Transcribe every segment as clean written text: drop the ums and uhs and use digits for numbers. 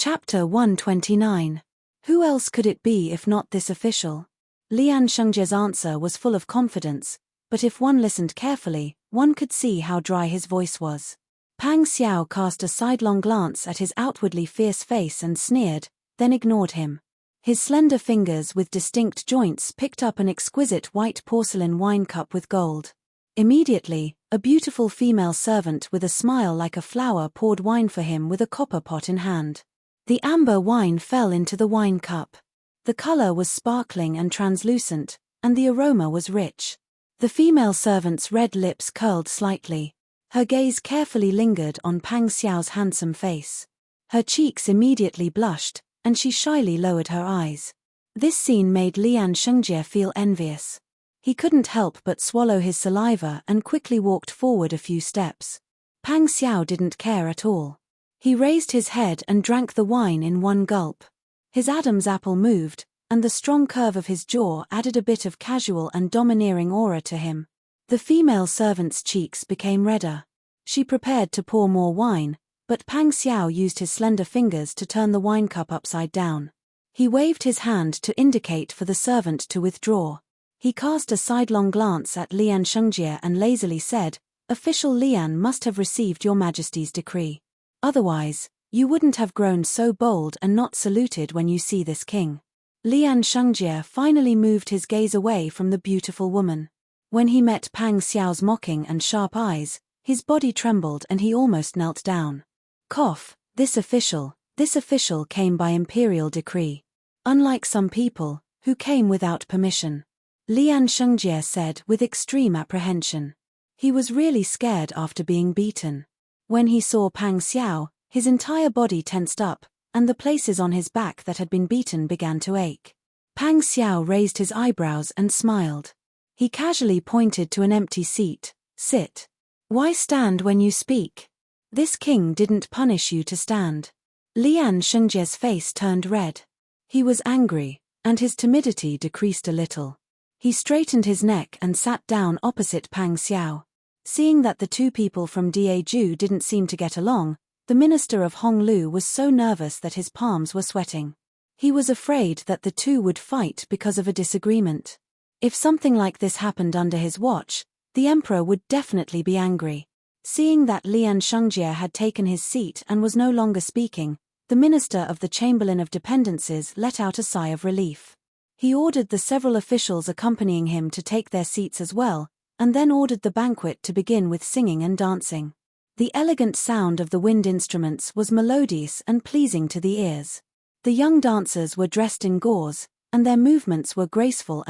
Chapter 129. Who else could it be if not this official? Lian Shengjia's answer was full of confidence, but if one listened carefully, one could see how dry his voice was. Pang Xiao cast a sidelong glance at his outwardly fierce face and sneered, then ignored him. His slender fingers with distinct joints picked up an exquisite white porcelain wine cup with gold. Immediately, a beautiful female servant with a smile like a flower poured wine for him with a copper pot in hand. The amber wine fell into the wine cup. The color was sparkling and translucent, and the aroma was rich. The female servant's red lips curled slightly. Her gaze carefully lingered on Pang Xiao's handsome face. Her cheeks immediately blushed, and she shyly lowered her eyes. This scene made Lian Shengjie feel envious. He couldn't help but swallow his saliva and quickly walked forward a few steps. Pang Xiao didn't care at all. He raised his head and drank the wine in one gulp. His Adam's apple moved, and the strong curve of his jaw added a bit of casual and domineering aura to him. The female servant's cheeks became redder. She prepared to pour more wine, but Pang Xiao used his slender fingers to turn the wine cup upside down. He waved his hand to indicate for the servant to withdraw. He cast a sidelong glance at Lian Shengjie and lazily said, "Official Lian must have received your Majesty's decree. Otherwise, you wouldn't have grown so bold and not saluted when you see this king." Lian Shengjie finally moved his gaze away from the beautiful woman. When he met Pang Xiao's mocking and sharp eyes, his body trembled and he almost knelt down. Cough, this official came by imperial decree. Unlike some people, who came without permission. Lian Shengjie said with extreme apprehension. He was really scared after being beaten. When he saw Pang Xiao, his entire body tensed up, and the places on his back that had been beaten began to ache. Pang Xiao raised his eyebrows and smiled. He casually pointed to an empty seat. "Sit. Why stand when you speak? This king didn't punish you to stand." Lian Shengjie's face turned red. He was angry, and his timidity decreased a little. He straightened his neck and sat down opposite Pang Xiao. Seeing that the two people from Daeju didn't seem to get along, the minister of Honglu was so nervous that his palms were sweating. He was afraid that the two would fight because of a disagreement. If something like this happened under his watch, the emperor would definitely be angry. Seeing that Lian Shengjie had taken his seat and was no longer speaking, the minister of the Chamberlain of Dependencies let out a sigh of relief. He ordered the several officials accompanying him to take their seats as well, and then ordered the banquet to begin with singing and dancing. The elegant sound of the wind instruments was melodious and pleasing to the ears. The young dancers were dressed in gauze, and their movements were graceful.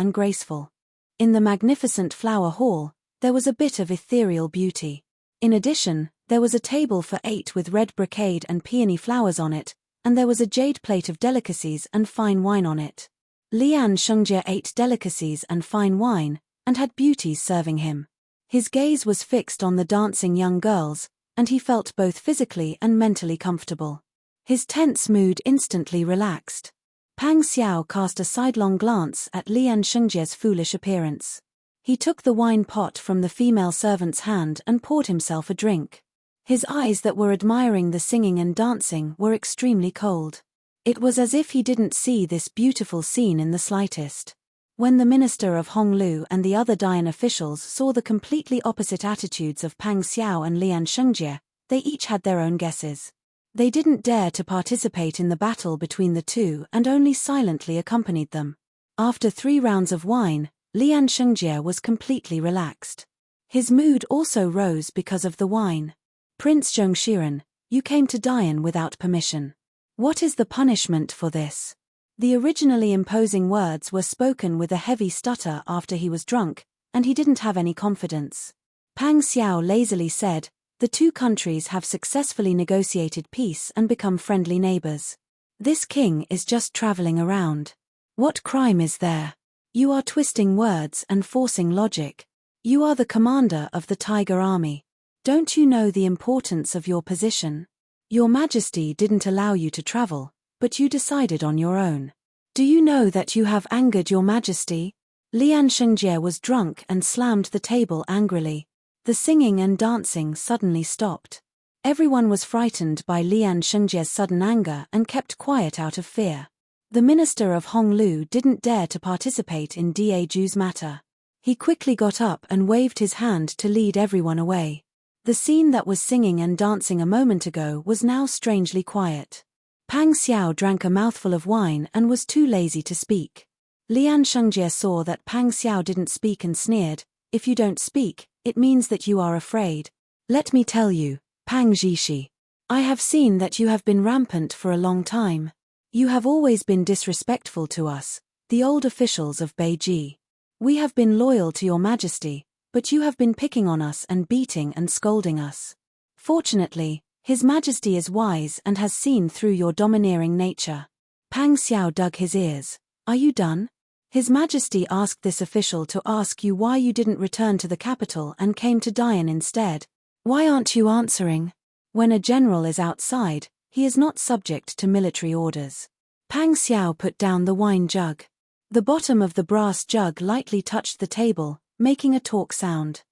In the magnificent flower hall, there was a bit of ethereal beauty. In addition, there was a table for 8 with red brocade and peony flowers on it, and there was a jade plate of delicacies and fine wine on it. Lian Shengjie ate delicacies and fine wine, and had beauties serving him. His gaze was fixed on the dancing young girls, and he felt both physically and mentally comfortable. His tense mood instantly relaxed. Pang Xiao cast a sidelong glance at Lian Shengjie's foolish appearance. He took the wine pot from the female servant's hand and poured himself a drink. His eyes that were admiring the singing and dancing were extremely cold. It was as if he didn't see this beautiful scene in the slightest. When the minister of Honglu and the other Dayan officials saw the completely opposite attitudes of Pang Xiao and Lian Shengjie, they each had their own guesses. They didn't dare to participate in the battle between the two and only silently accompanied them. After 3 rounds of wine, Lian Shengjie was completely relaxed. His mood also rose because of the wine. "Prince Zhongshiren, you came to Dayan without permission. What is the punishment for this?" The originally imposing words were spoken with a heavy stutter after he was drunk, and he didn't have any confidence. Pang Xiao lazily said, "The two countries have successfully negotiated peace and become friendly neighbors. This king is just traveling around. What crime is there? You are twisting words and forcing logic. You are the commander of the Tiger Army. Don't you know the importance of your position? Your Majesty didn't allow you to travel, but you decided on your own. Do you know that you have angered your Majesty?" Lian Shengjie was drunk and slammed the table angrily. The singing and dancing suddenly stopped. Everyone was frightened by Lian Shengjie's sudden anger and kept quiet out of fear. The minister of Honglu didn't dare to participate in Daju's matter. He quickly got up and waved his hand to lead everyone away. The scene that was singing and dancing a moment ago was now strangely quiet. Pang Xiao drank a mouthful of wine and was too lazy to speak. Lian Shengjie saw that Pang Xiao didn't speak and sneered, "If you don't speak, it means that you are afraid. Let me tell you, Pang Zhishi. I have seen that you have been rampant for a long time. You have always been disrespectful to us, the old officials of Beiji. We have been loyal to your majesty, but you have been picking on us and beating and scolding us. Fortunately, His Majesty is wise and has seen through your domineering nature." Pang Xiao dug his ears. "Are you done? His Majesty asked this official to ask you why you didn't return to the capital and came to Dian instead. Why aren't you answering? When a general is outside, he is not subject to military orders." Pang Xiao put down the wine jug. The bottom of the brass jug lightly touched the table, making a talk sound.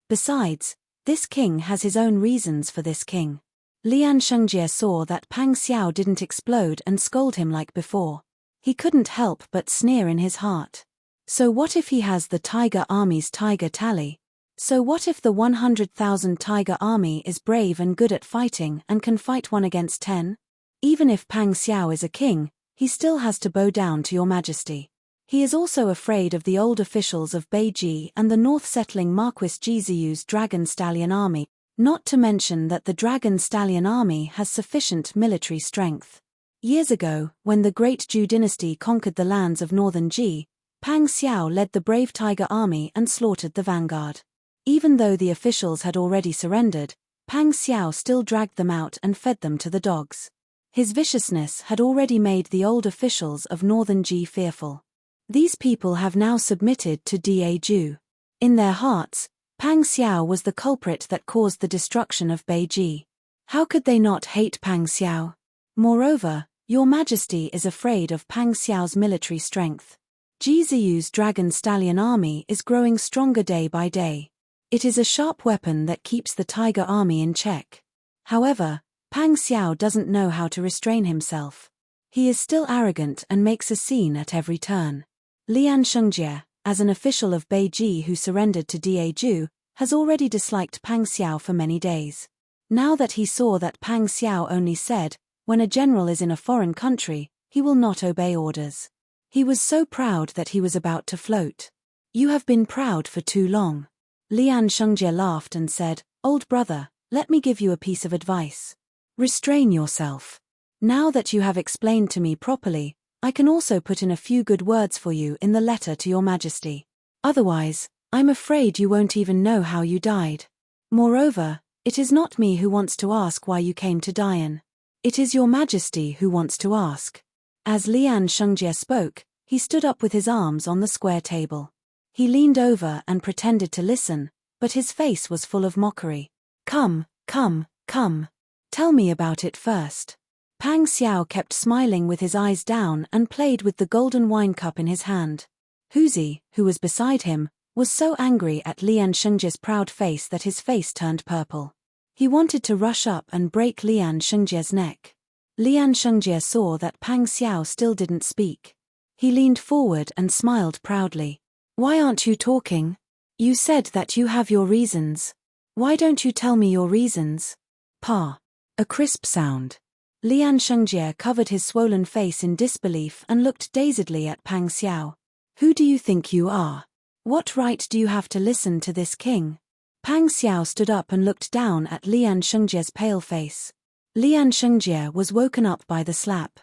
Besides, this king has his own reasons for this king. Lian Shengjie saw that Pang Xiao didn't explode and scold him like before. He couldn't help but sneer in his heart. So what if he has the Tiger Army's Tiger Tally? So what if the 100,000 Tiger Army is brave and good at fighting and can fight 1 against 10? Even if Pang Xiao is a king, he still has to bow down to your majesty. He is also afraid of the old officials of Beiji and the north-settling Marquis Jizuyu's Dragon Stallion Army, not to mention that the Dragon Stallion Army has sufficient military strength. Years ago, when the Great Zhou dynasty conquered the lands of northern Ji, Pang Xiao led the brave Tiger Army and slaughtered the vanguard. Even though the officials had already surrendered, Pang Xiao still dragged them out and fed them to the dogs. His viciousness had already made the old officials of northern Ji fearful. These people have now submitted to Daju. In their hearts, Pang Xiao was the culprit that caused the destruction of Beiji. How could they not hate Pang Xiao? Moreover, your majesty is afraid of Pang Xiao's military strength. Jizuyu's Dragon Stallion Army is growing stronger day by day. It is a sharp weapon that keeps the Tiger Army in check. However, Pang Xiao doesn't know how to restrain himself. He is still arrogant and makes a scene at every turn. Lian Shengjie, as an official of Beiji who surrendered to Daju, has already disliked Pang Xiao for many days. Now that he saw that Pang Xiao only said, "When a general is in a foreign country, he will not obey orders," he was so proud that he was about to float. "You have been proud for too long." Lian Shengjie laughed and said, "Old brother, let me give you a piece of advice. Restrain yourself. Now that you have explained to me properly, I can also put in a few good words for you in the letter to your majesty. Otherwise, I'm afraid you won't even know how you died. Moreover, it is not me who wants to ask why you came to Dian. It is your majesty who wants to ask." As Lian Shengjie spoke, he stood up with his arms on the square table. He leaned over and pretended to listen, but his face was full of mockery. Come. Tell me about it first." Pang Xiao kept smiling with his eyes down and played with the golden wine cup in his hand. Huzi, who was beside him, was so angry at Lian Shengjie's proud face that his face turned purple. He wanted to rush up and break Lian Shengjie's neck. Lian Shengjie saw that Pang Xiao still didn't speak. He leaned forward and smiled proudly. "Why aren't you talking? You said that you have your reasons. Why don't you tell me your reasons?" Pa. A crisp sound. Lian Shengjie covered his swollen face in disbelief and looked dazedly at Pang Xiao. "Who do you think you are? What right do you have to listen to this king?" Pang Xiao stood up and looked down at Lian Shengjie's pale face. Lian Shengjie was woken up by the slap.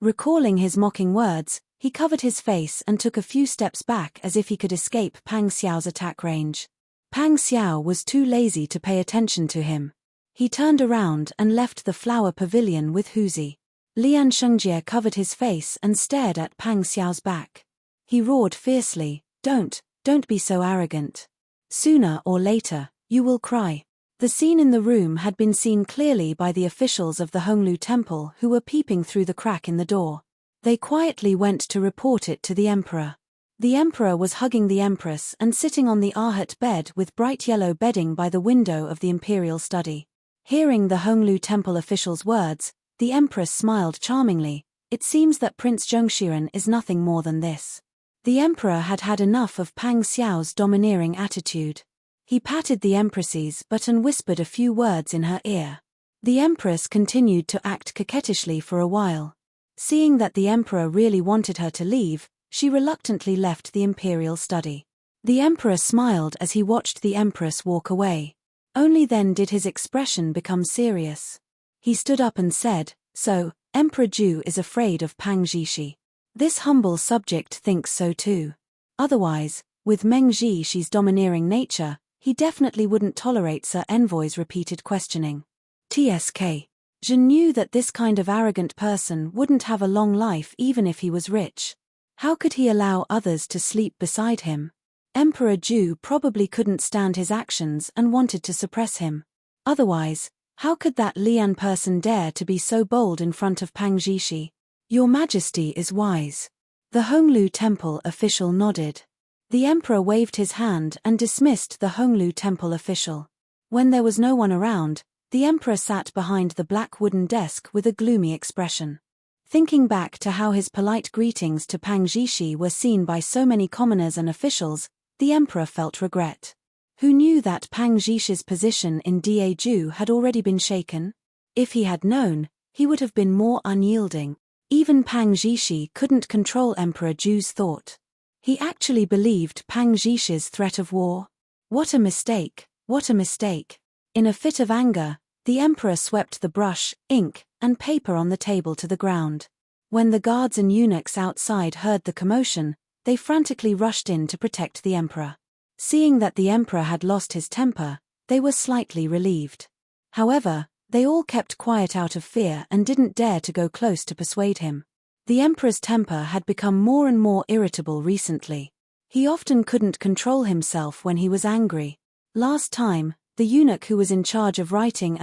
Recalling his mocking words, he covered his face and took a few steps back as if he could escape Pang Xiao's attack range. Pang Xiao was too lazy to pay attention to him. He turned around and left the flower pavilion with Huzi. Lian Shengjie covered his face and stared at Pang Xiao's back. He roared fiercely, Don't be so arrogant. Sooner or later, you will cry." The scene in the room had been seen clearly by the officials of the Honglu temple who were peeping through the crack in the door. They quietly went to report it to the emperor. The emperor was hugging the empress and sitting on the Arhat bed with bright yellow bedding by the window of the imperial study. Hearing the Honglu temple official's words, the empress smiled charmingly. It seems that Prince Zhongshiren is nothing more than this. The emperor had had enough of Pang Xiao's domineering attitude. He patted the empress's butt and whispered a few words in her ear. The empress continued to act coquettishly for a while. Seeing that the emperor really wanted her to leave, she reluctantly left the imperial study. The emperor smiled as he watched the empress walk away. Only then did his expression become serious. He stood up and said, "So, Emperor Zhu is afraid of Pang Zhishi. This humble subject thinks so too. Otherwise, with Meng Zhishi's domineering nature, he definitely wouldn't tolerate Sir Envoy's repeated questioning." TSK. Zhen knew that this kind of arrogant person wouldn't have a long life even if he was rich. How could he allow others to sleep beside him? Emperor Zhu probably couldn't stand his actions and wanted to suppress him. Otherwise, how could that Lian person dare to be so bold in front of Pang Zhishi? "Your Majesty is wise." The Honglu temple official nodded. The emperor waved his hand and dismissed the Honglu temple official. When there was no one around, the emperor sat behind the black wooden desk with a gloomy expression. Thinking back to how his polite greetings to Pang Zhishi were seen by so many commoners and officials, the emperor felt regret. Who knew that Pang Zhishi's position in Daeju had already been shaken? If he had known, he would have been more unyielding. Even Pang Zhishi couldn't control Emperor Zhu's thought. He actually believed Pang Zhishi's threat of war. What a mistake, what a mistake. In a fit of anger, the emperor swept the brush, ink, and paper on the table to the ground. When the guards and eunuchs outside heard the commotion, they frantically rushed in to protect the emperor. Seeing that the emperor had lost his temper, they were slightly relieved. However, they all kept quiet out of fear and didn't dare to go close to persuade him. The emperor's temper had become more and more irritable recently. He often couldn't control himself when he was angry. Last time, the eunuch who was in charge of writing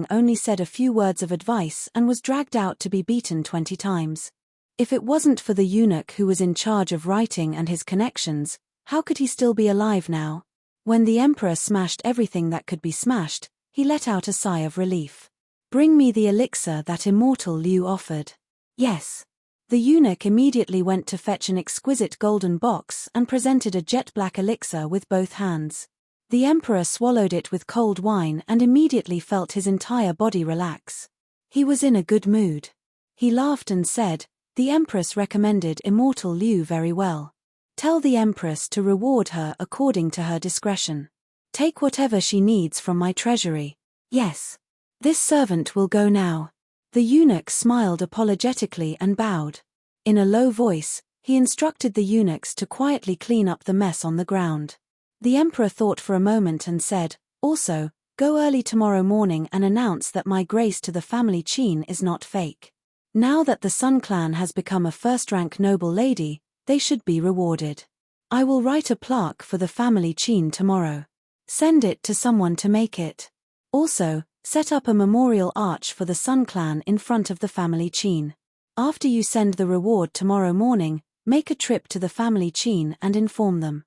only said a few words of advice and was dragged out to be beaten 20 times. If it wasn't for the eunuch who was in charge of writing and his connections, how could he still be alive now? When the emperor smashed everything that could be smashed, he let out a sigh of relief. "Bring me the elixir that immortal Liu offered." "Yes." The eunuch immediately went to fetch an exquisite golden box and presented a jet-black elixir with both hands. The emperor swallowed it with cold wine and immediately felt his entire body relax. He was in a good mood. He laughed and said, "The empress recommended immortal Liu very well. Tell the empress to reward her according to her discretion. Take whatever she needs from my treasury." "Yes. This servant will go now." The eunuch smiled apologetically and bowed. In a low voice, he instructed the eunuchs to quietly clean up the mess on the ground. The emperor thought for a moment and said, "Also, go early tomorrow morning and announce that my grace to the family Qin is not fake. Now that the Sun clan has become a first-rank noble lady, they should be rewarded. I will write a plaque for the family Qin tomorrow. Send it to someone to make it. Also, set up a memorial arch for the Sun clan in front of the family Qin. After you send the reward tomorrow morning, make a trip to the family Qin and inform them."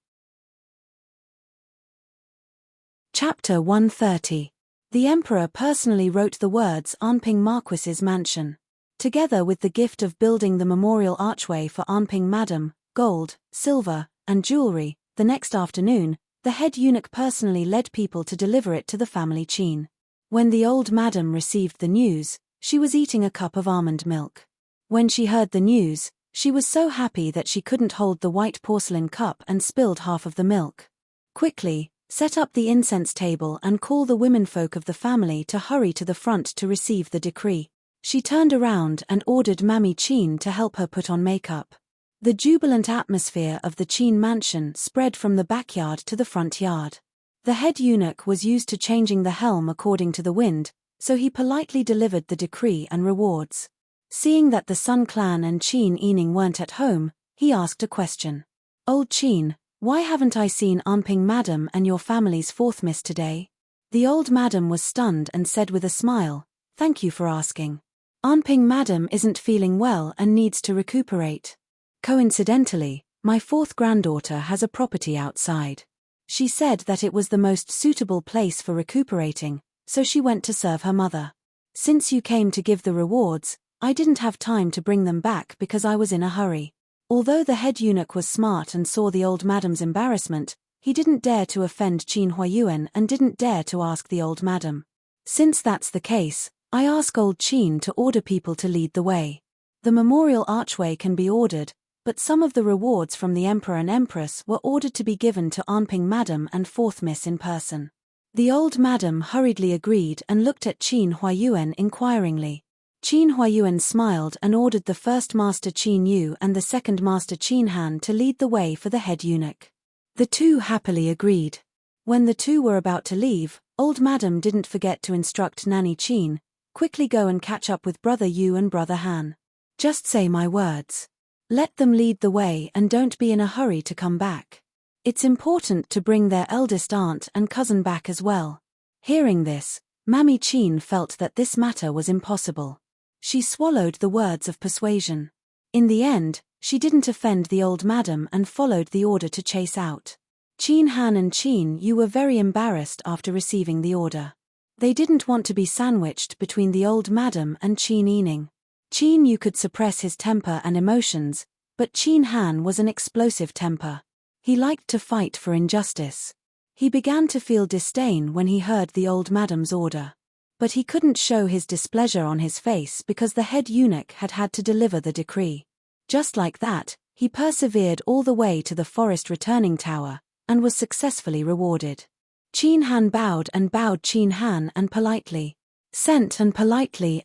Chapter 130. The emperor personally wrote the words Anping Marquis's mansion. Together with the gift of building the memorial archway for Anping Madam, gold, silver, and jewelry, the next afternoon, the head eunuch personally led people to deliver it to the family Qin. When the old madam received the news, she was eating a cup of almond milk. When she heard the news, she was so happy that she couldn't hold the white porcelain cup and spilled half of the milk. "Quickly, set up the incense table and call the womenfolk of the family to hurry to the front to receive the decree." She turned around and ordered Mammy Qin to help her put on makeup. The jubilant atmosphere of the Qin mansion spread from the backyard to the front yard. The head eunuch was used to changing the helm according to the wind, so he politely delivered the decree and rewards. Seeing that the Sun clan and Qin Yining weren't at home, he asked a question. "Old Qin, why haven't I seen Anping Madam and your family's fourth miss today?" The old madam was stunned and said with a smile, "Thank you for asking. Anping Madam isn't feeling well and needs to recuperate. Coincidentally, my fourth granddaughter has a property outside. She said that it was the most suitable place for recuperating, so she went to serve her mother. Since you came to give the rewards, I didn't have time to bring them back because I was in a hurry. Although the head eunuch was smart and saw the old madam's embarrassment, he didn't dare to offend Qin Huayuan and didn't dare to ask the old madam. Since that's the case, I ask old Qin to order people to lead the way. The memorial archway can be ordered, but some of the rewards from the Emperor and Empress were ordered to be given to Anping Madam and 4th Miss in person. The old madam hurriedly agreed and looked at Qin Huayuan inquiringly. Qin Huayuan smiled and ordered the first master Qin Yu and the second master Qin Han to lead the way for the head eunuch. The two happily agreed. When the two were about to leave, old madam didn't forget to instruct Nanny Qin, quickly go and catch up with brother Yu and brother Han. Just say my words. Let them lead the way and don't be in a hurry to come back. It's important to bring their eldest aunt and cousin back as well. Hearing this, Mammy Qin felt that this matter was impossible. She swallowed the words of persuasion. In the end, she didn't offend the old madam and followed the order to chase out. Qin Han and Qin Yu were very embarrassed after receiving the order. They didn't want to be sandwiched between the old madam and Qin Yining. Qin Yu could suppress his temper and emotions, but Qin Han was an explosive temper. He liked to fight for injustice. He began to feel disdain when he heard the old madam's order. But he couldn't show his displeasure on his face because the head eunuch had to deliver the decree. Just like that, he persevered all the way to the forest returning tower, and was successfully rewarded. Qin Han bowed Qin Han and politely. Sent and politely.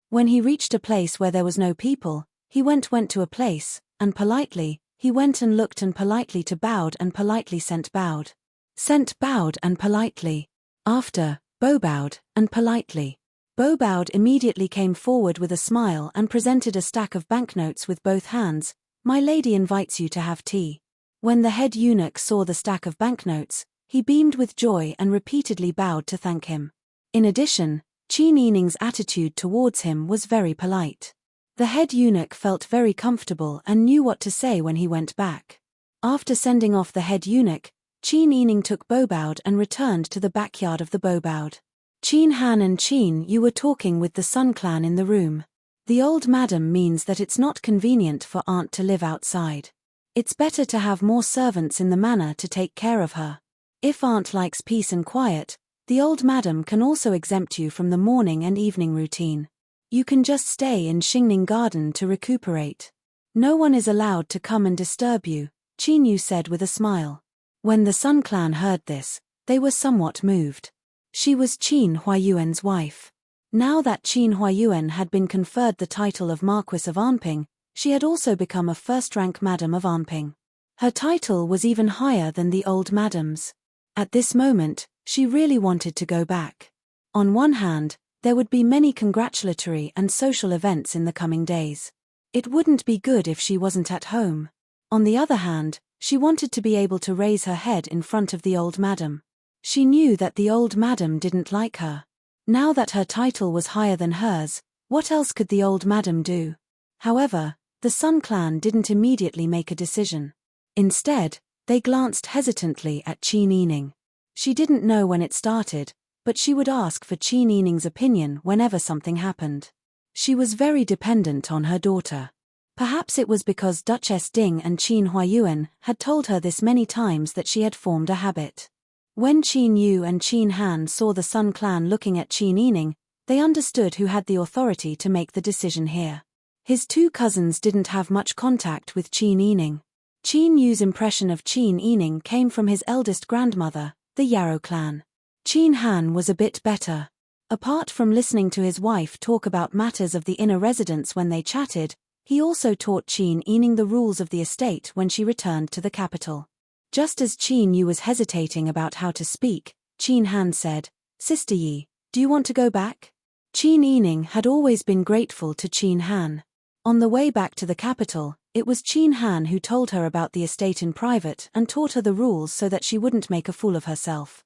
When he reached a place where there was no people, he went to a place, and politely, he went and looked and politely to bowed and politely sent bowed. Sent bowed and politely. After, Bo bowed and politely. Bo bowed immediately came forward with a smile and presented a stack of banknotes with both hands. My lady invites you to have tea. When the head eunuch saw the stack of banknotes, he beamed with joy and repeatedly bowed to thank him. In addition, Qin Yining's attitude towards him was very polite. The head eunuch felt very comfortable and knew what to say when he went back. After sending off the head eunuch, Qin Yining took Bobowed and returned to the backyard of the Bobowed. Qin Han and Qin Yu were talking with the Sun clan in the room. The old madam means that it's not convenient for aunt to live outside. It's better to have more servants in the manor to take care of her. If aunt likes peace and quiet, the old madam can also exempt you from the morning and evening routine. You can just stay in Xingning Garden to recuperate. No one is allowed to come and disturb you, Qin Yu said with a smile. When the Sun clan heard this, they were somewhat moved. She was Qin Huayuan's wife. Now that Qin Huayuan had been conferred the title of Marquis of Anping, she had also become a first-rank Madam of Anping. Her title was even higher than the old madam's. At this moment, she really wanted to go back. On one hand, there would be many congratulatory and social events in the coming days. It wouldn't be good if she wasn't at home. On the other hand, she wanted to be able to raise her head in front of the old madam. She knew that the old madam didn't like her. Now that her title was higher than hers, what else could the old madam do? However, the Sun clan didn't immediately make a decision. Instead, they glanced hesitantly at Qin Yining. She didn't know when it started, but she would ask for Qin Yining's opinion whenever something happened. She was very dependent on her daughter. Perhaps it was because Duchess Ding and Qin Huayuan had told her this many times that she had formed a habit. When Qin Yu and Qin Han saw the Sun clan looking at Qin Yining, they understood who had the authority to make the decision here. His two cousins didn't have much contact with Qin Yining. Qin Yu's impression of Qin Yining came from his eldest grandmother, the Yarrow clan. Qin Han was a bit better. Apart from listening to his wife talk about matters of the inner residence when they chatted, he also taught Qin Yining the rules of the estate when she returned to the capital. Just as Qin Yu was hesitating about how to speak, Qin Han said, "Sister Yi, do you want to go back?" Qin Yining had always been grateful to Qin Han. On the way back to the capital, it was Qin Han who told her about the estate in private and taught her the rules so that she wouldn't make a fool of herself.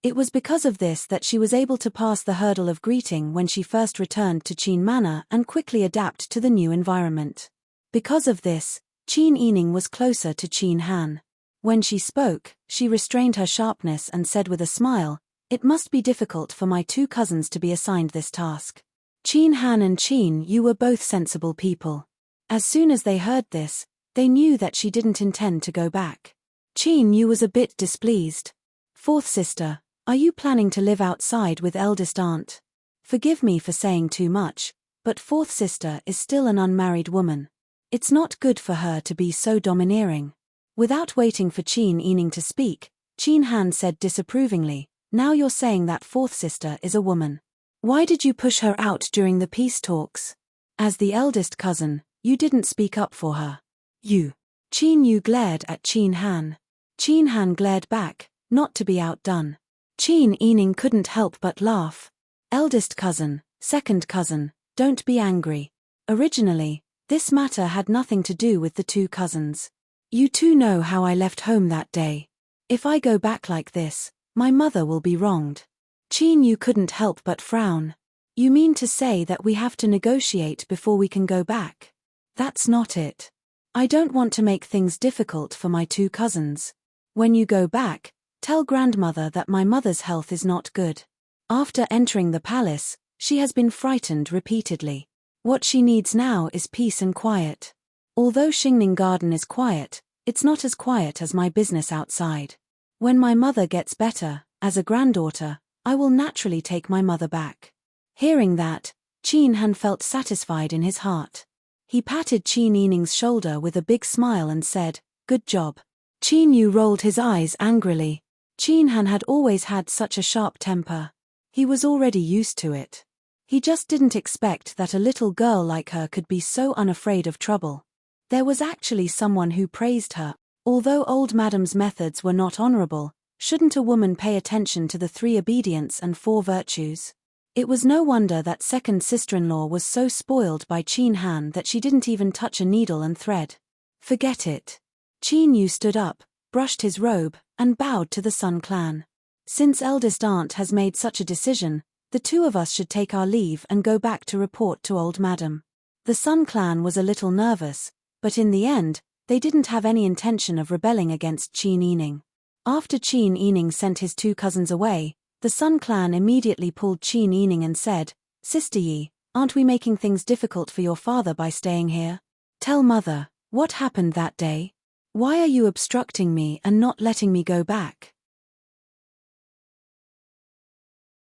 It was because of this that she was able to pass the hurdle of greeting when she first returned to Qin Manor and quickly adapt to the new environment. Because of this, Qin Yining was closer to Qin Han. When she spoke, she restrained her sharpness and said with a smile, It must be difficult for my two cousins to be assigned this task. Qin Han and Qin Yu were both sensible people. As soon as they heard this, they knew that she didn't intend to go back. Qin Yu was a bit displeased. Fourth sister, are you planning to live outside with eldest aunt? Forgive me for saying too much, but fourth sister is still an unmarried woman. It's not good for her to be so domineering. Without waiting for Qin Yining to speak, Qin Han said disapprovingly, now you're saying that fourth sister is a woman. Why did you push her out during the peace talks? As the eldest cousin, you didn't speak up for her. You. Qin Yu glared at Qin Han. Qin Han glared back, not to be outdone. Qin Yining couldn't help but laugh. Eldest cousin, second cousin, don't be angry. Originally, this matter had nothing to do with the two cousins. You two know how I left home that day. If I go back like this, my mother will be wronged. Qin Yu couldn't help but frown. You mean to say that we have to negotiate before we can go back? That's not it. I don't want to make things difficult for my two cousins. When you go back, tell grandmother that my mother's health is not good. After entering the palace, she has been frightened repeatedly. What she needs now is peace and quiet. Although Xingning Garden is quiet, it's not as quiet as my business outside. When my mother gets better, as a granddaughter, I will naturally take my mother back. Hearing that, Qin Han felt satisfied in his heart. He patted Qin Yining's shoulder with a big smile and said, good job. Qin Yu rolled his eyes angrily. Qin Han had always had such a sharp temper. He was already used to it. He just didn't expect that a little girl like her could be so unafraid of trouble. There was actually someone who praised her. Although old madam's methods were not honorable, shouldn't a woman pay attention to the 3 obedience and 4 virtues? It was no wonder that second sister-in-law was so spoiled by Qin Han that she didn't even touch a needle and thread. Forget it. Qin Yu stood up, brushed his robe, and bowed to the Sun clan. Since eldest aunt has made such a decision, the 2 of us should take our leave and go back to report to old madam. The Sun clan was a little nervous, but in the end, they didn't have any intention of rebelling against Qin Yining. After Qin Yining sent his 2 cousins away, the Sun clan immediately pulled Qin Yining and said, Sister Yi, aren't we making things difficult for your father by staying here? Tell mother, what happened that day? Why are you obstructing me and not letting me go back?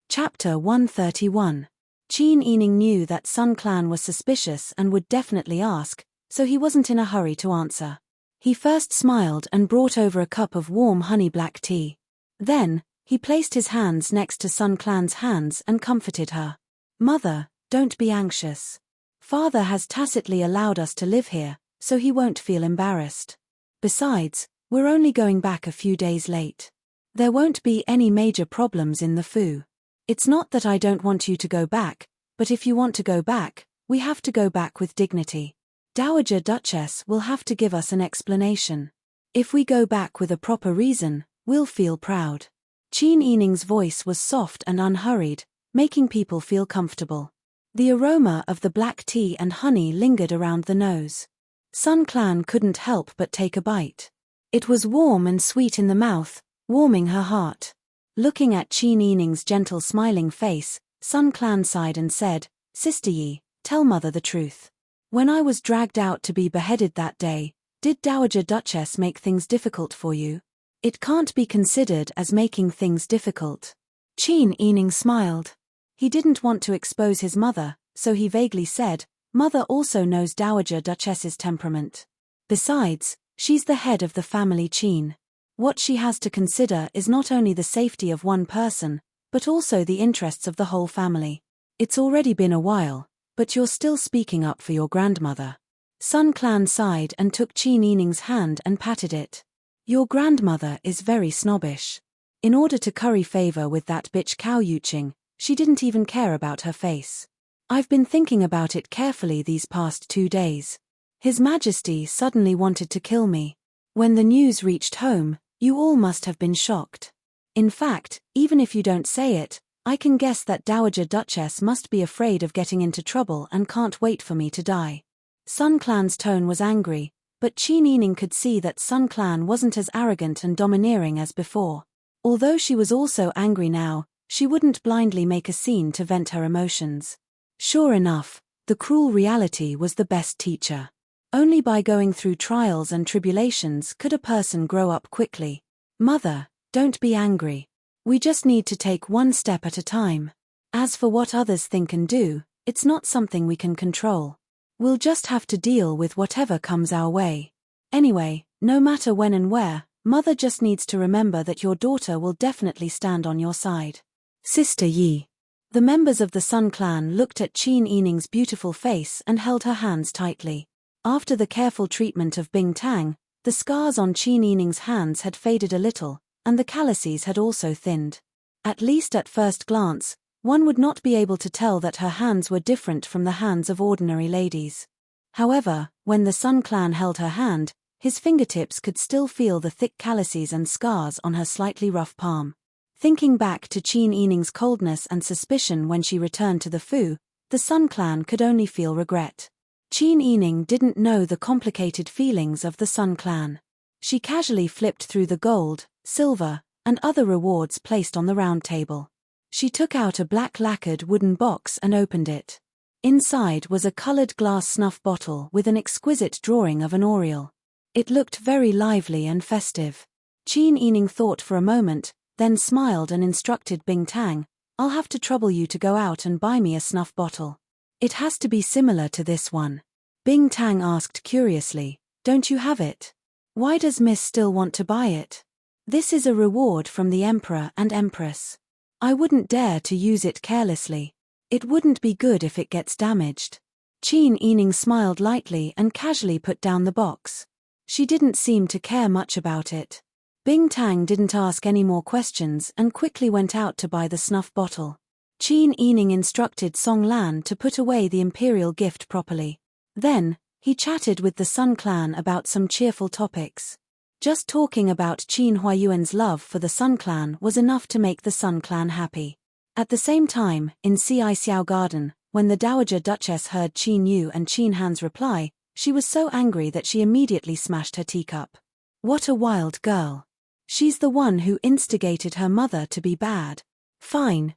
Chapter 131. Qin Yining knew that Sun clan was suspicious and would definitely ask, so he wasn't in a hurry to answer. He first smiled and brought over a cup of warm honey black tea. Then, he placed his hands next to Sun clan's hands and comforted her. Mother, don't be anxious. Father has tacitly allowed us to live here, so he won't feel embarrassed. Besides, we're only going back a few days late. There won't be any major problems in the Fu. It's not that I don't want you to go back, but if you want to go back, we have to go back with dignity. Dowager Duchess will have to give us an explanation. If we go back with a proper reason, we'll feel proud. Qin Yining's voice was soft and unhurried, making people feel comfortable. The aroma of the black tea and honey lingered around the nose. Sun clan couldn't help but take a bite. It was warm and sweet in the mouth, warming her heart. Looking at Qin Yining's gentle smiling face, Sun clan sighed and said, Sister Yi, tell mother the truth. When I was dragged out to be beheaded that day, did Dowager Duchess make things difficult for you? It can't be considered as making things difficult. Qin Yining smiled. He didn't want to expose his mother, so he vaguely said, Mother also knows Dowager Duchess's temperament. Besides, she's the head of the family Qin. What she has to consider is not only the safety of one person, but also the interests of the whole family. It's already been a while, but you're still speaking up for your grandmother. Sun clan sighed and took Qin Yining's hand and patted it. Your grandmother is very snobbish. In order to curry favor with that bitch Cao Yuqing, she didn't even care about her face. I've been thinking about it carefully these past 2 days. His Majesty suddenly wanted to kill me. When the news reached home, you all must have been shocked. In fact, even if you don't say it, I can guess that Dowager Duchess must be afraid of getting into trouble and can't wait for me to die. Sun clan's tone was angry, but Qin Yining could see that Sun clan wasn't as arrogant and domineering as before. Although she was also angry now, she wouldn't blindly make a scene to vent her emotions. Sure enough, the cruel reality was the best teacher. Only by going through trials and tribulations could a person grow up quickly. Mother, don't be angry. We just need to take one step at a time. As for what others think and do, it's not something we can control. We'll just have to deal with whatever comes our way. Anyway, no matter when and where, Mother just needs to remember that your daughter will definitely stand on your side. Sister Yi. The members of the Sun clan looked at Qin Yining's beautiful face and held her hands tightly. After the careful treatment of Bing Tang, the scars on Qin Yining's hands had faded a little, and the calluses had also thinned. At least at first glance, one would not be able to tell that her hands were different from the hands of ordinary ladies. However, when the Sun clan held her hand, his fingertips could still feel the thick calluses and scars on her slightly rough palm. Thinking back to Qin Yining's coldness and suspicion when she returned to the Fu, the Sun clan could only feel regret. Qin Yining didn't know the complicated feelings of the Sun clan. She casually flipped through the gold, silver, and other rewards placed on the round table. She took out a black lacquered wooden box and opened it. Inside was a colored glass snuff bottle with an exquisite drawing of an oriole. It looked very lively and festive. Qin Yining thought for a moment, then smiled and instructed Bing Tang, "I'll have to trouble you to go out and buy me a snuff bottle. It has to be similar to this one." Bing Tang asked curiously, "Don't you have it? Why does Miss still want to buy it?" "This is a reward from the Emperor and Empress. I wouldn't dare to use it carelessly. It wouldn't be good if it gets damaged." Qin Yining smiled lightly and casually put down the box. She didn't seem to care much about it. Bing Tang didn't ask any more questions and quickly went out to buy the snuff bottle. Qin Yining instructed Song Lan to put away the imperial gift properly. Then, he chatted with the Sun clan about some cheerful topics. Just talking about Qin Huayuan's love for the Sun clan was enough to make the Sun clan happy. At the same time, in Xiao Garden, when the Dowager Duchess heard Qin Yu and Qin Han's reply, she was so angry that she immediately smashed her teacup. What a wild girl. She's the one who instigated her mother to be bad. Fine.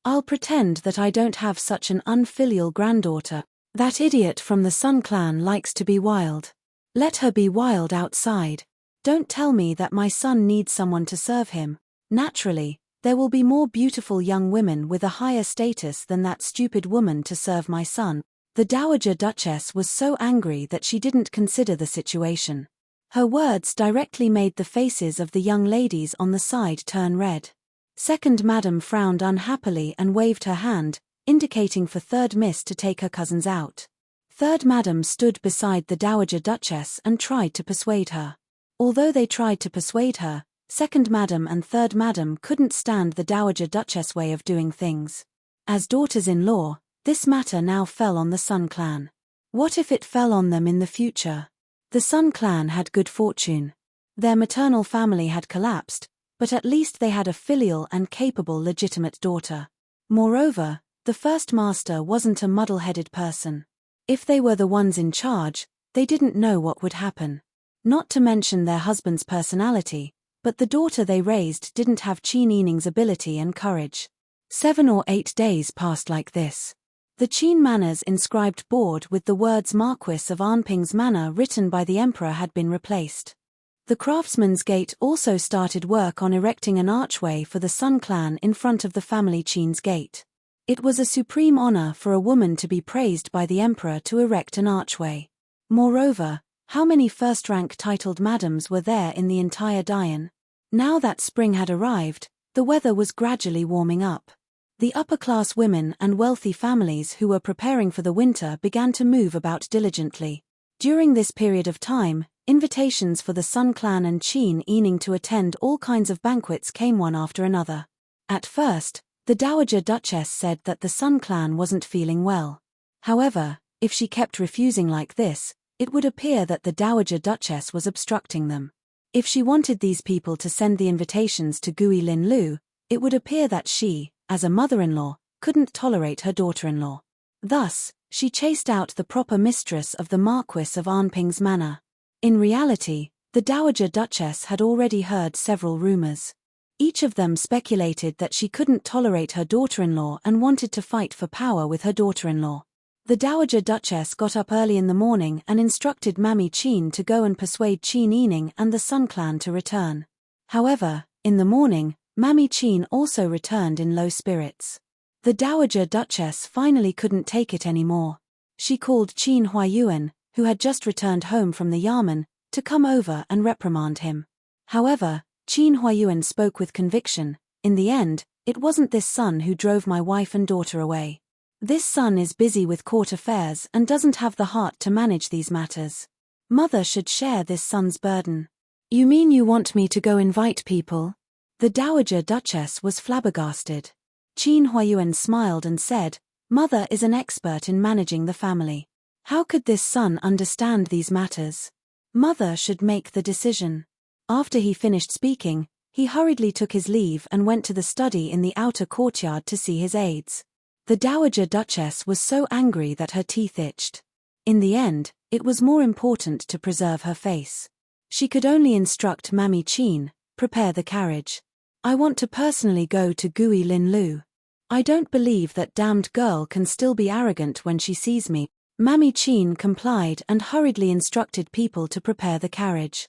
I'll pretend that I don't have such an unfilial granddaughter. That idiot from the Sun clan likes to be wild. Let her be wild outside. Don't tell me that my son needs someone to serve him. Naturally, there will be more beautiful young women with a higher status than that stupid woman to serve my son. The Dowager Duchess was so angry that she didn't consider the situation. Her words directly made the faces of the young ladies on the side turn red. Second Madam frowned unhappily and waved her hand, indicating for Third Miss to take her cousins out. Third Madam stood beside the Dowager Duchess and tried to persuade her. Although they tried to persuade her, Second Madam and Third Madam couldn't stand the Dowager Duchess' way of doing things. As daughters-in-law, this matter now fell on the Sun clan. What if it fell on them in the future? The Sun clan had good fortune. Their maternal family had collapsed, but at least they had a filial and capable legitimate daughter. Moreover, the first master wasn't a muddle-headed person. If they were the ones in charge, they didn't know what would happen. Not to mention their husband's personality, but the daughter they raised didn't have Qin Yining's ability and courage. 7 or 8 days passed like this. The Qin Manor's inscribed board with the words Marquis of Anping's Manor written by the Emperor had been replaced. The Craftsman's Gate also started work on erecting an archway for the Sun clan in front of the family Qin's gate. It was a supreme honor for a woman to be praised by the Emperor to erect an archway. Moreover, how many first-rank titled madams were there in the entire Dian? Now that spring had arrived, the weather was gradually warming up. The upper-class women and wealthy families who were preparing for the winter began to move about diligently. During this period of time, invitations for the Sun clan and Qin Yining to attend all kinds of banquets came one after another. At first, the Dowager Duchess said that the Sun clan wasn't feeling well. However, if she kept refusing like this, it would appear that the Dowager Duchess was obstructing them. If she wanted these people to send the invitations to Gui Lin Lu, it would appear that she, as a mother-in-law, couldn't tolerate her daughter-in-law. Thus, she chased out the proper mistress of the Marquis of Anping's Manor. In reality, The Dowager Duchess had already heard several rumors. Each of them speculated that she couldn't tolerate her daughter-in-law and wanted to fight for power with her daughter-in-law. The Dowager Duchess got up early in the morning and instructed Mammy Chin to go and persuade Qin Yining and the Sun Clan to return. However, in the morning, Mammy Chin also returned in low spirits. The Dowager Duchess finally couldn't take it anymore. She called Qin Huayuan, who had just returned home from the Yamen, to come over and reprimand him. However, Qin Huayuan spoke with conviction. In the end, it wasn't this son who drove my wife and daughter away. This son is busy with court affairs and doesn't have the heart to manage these matters. Mother should share this son's burden. You mean you want me to go invite people? The Dowager Duchess was flabbergasted. Qin Huayuan smiled and said, Mother is an expert in managing the family. How could this son understand these matters? Mother should make the decision. After he finished speaking, he hurriedly took his leave and went to the study in the outer courtyard to see his aides. The Dowager Duchess was so angry that her teeth itched. In the end, it was more important to preserve her face. She could only instruct Mammy Chin, prepare the carriage. I want to personally go to Gui Lin Lu. I don't believe that damned girl can still be arrogant when she sees me. Mammy Chin complied and hurriedly instructed people to prepare the carriage.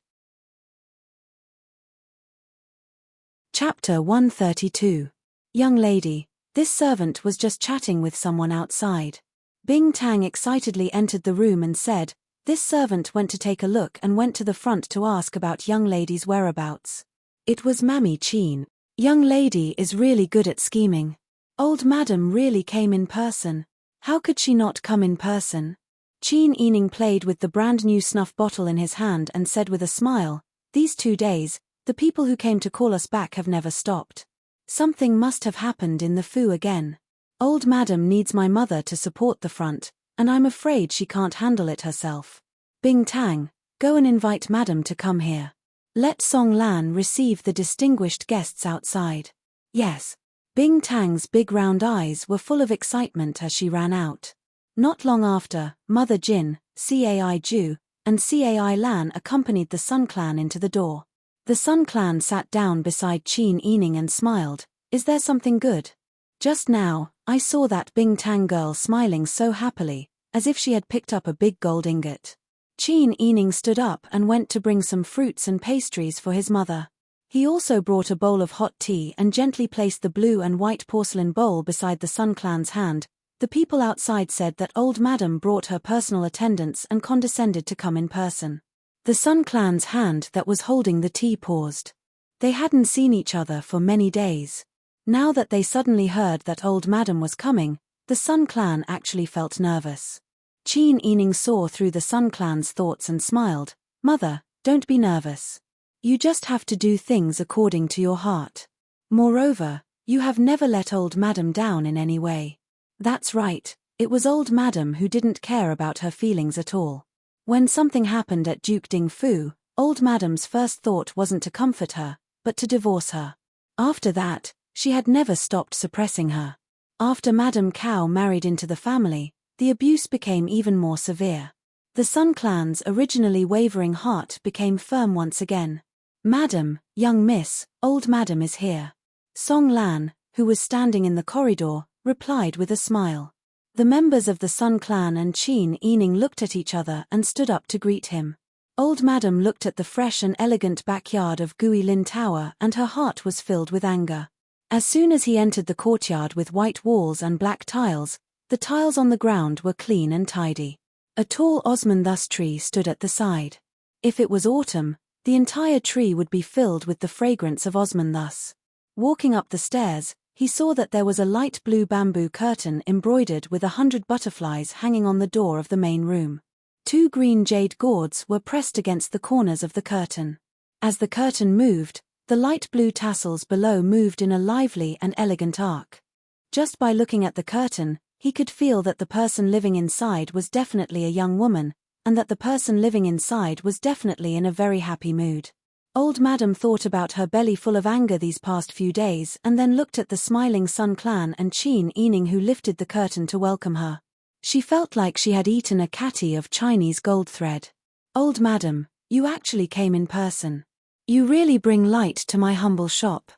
Chapter 132. Young lady, this servant was just chatting with someone outside. Bing Tang excitedly entered the room and said, this servant went to take a look and went to the front to ask about young lady's whereabouts. It was Mammy Chin. Young lady is really good at scheming. Old madam really came in person. How could she not come in person? Qin Yining played with the brand new snuff bottle in his hand and said with a smile, these 2 days, the people who came to call us back have never stopped. Something must have happened in the Fu again. Old madam needs my mother to support the front, and I'm afraid she can't handle it herself. Bing Tang, go and invite madam to come here. Let Song Lan receive the distinguished guests outside. Yes. Bing Tang's big round eyes were full of excitement as she ran out. Not long after, Mother Jin, Cai Ju, and Cai Lan accompanied the Sun Clan into the door. The Sun Clan sat down beside Qin Yining and smiled. Is there something good? Just now, I saw that Bing Tang girl smiling so happily, as if she had picked up a big gold ingot. Qin Yining stood up and went to bring some fruits and pastries for his mother. He also brought a bowl of hot tea and gently placed the blue and white porcelain bowl beside the Sun Clan's hand. The people outside said that old madam brought her personal attendants and condescended to come in person. The Sun Clan's hand that was holding the tea paused. They hadn't seen each other for many days. Now that they suddenly heard that old madam was coming, the Sun Clan actually felt nervous. Qin Yining saw through the Sun Clan's thoughts and smiled. Mother, don't be nervous. You just have to do things according to your heart. Moreover, you have never let old madam down in any way. That's right, it was old madam who didn't care about her feelings at all. When something happened at Duke Ding Fu, old madam's first thought wasn't to comfort her, but to divorce her. After that, she had never stopped suppressing her. After Madame Cao married into the family, the abuse became even more severe. The Sun Clan's originally wavering heart became firm once again. Madam, young miss, old madam is here. Song Lan, who was standing in the corridor, replied with a smile. The members of the Sun Clan and Qin Yining looked at each other and stood up to greet him. Old madam looked at the fresh and elegant backyard of Gui Lin Tower and her heart was filled with anger. As soon as he entered the courtyard with white walls and black tiles, the tiles on the ground were clean and tidy. A tall osmanthus tree stood at the side. If it was autumn, the entire tree would be filled with the fragrance of osmanthus. Walking up the stairs, he saw that there was a light blue bamboo curtain embroidered with 100 butterflies hanging on the door of the main room. 2 green jade gourds were pressed against the corners of the curtain. As the curtain moved, the light blue tassels below moved in a lively and elegant arc. Just by looking at the curtain, he could feel that the person living inside was definitely a young woman, and that the person living inside was definitely in a very happy mood. Old madam thought about her belly full of anger these past few days and then looked at the smiling Sun Clan and Qin Yining who lifted the curtain to welcome her. She felt like she had eaten a catty of Chinese gold thread. Old madam, You actually came in person. You really bring light to my humble shop.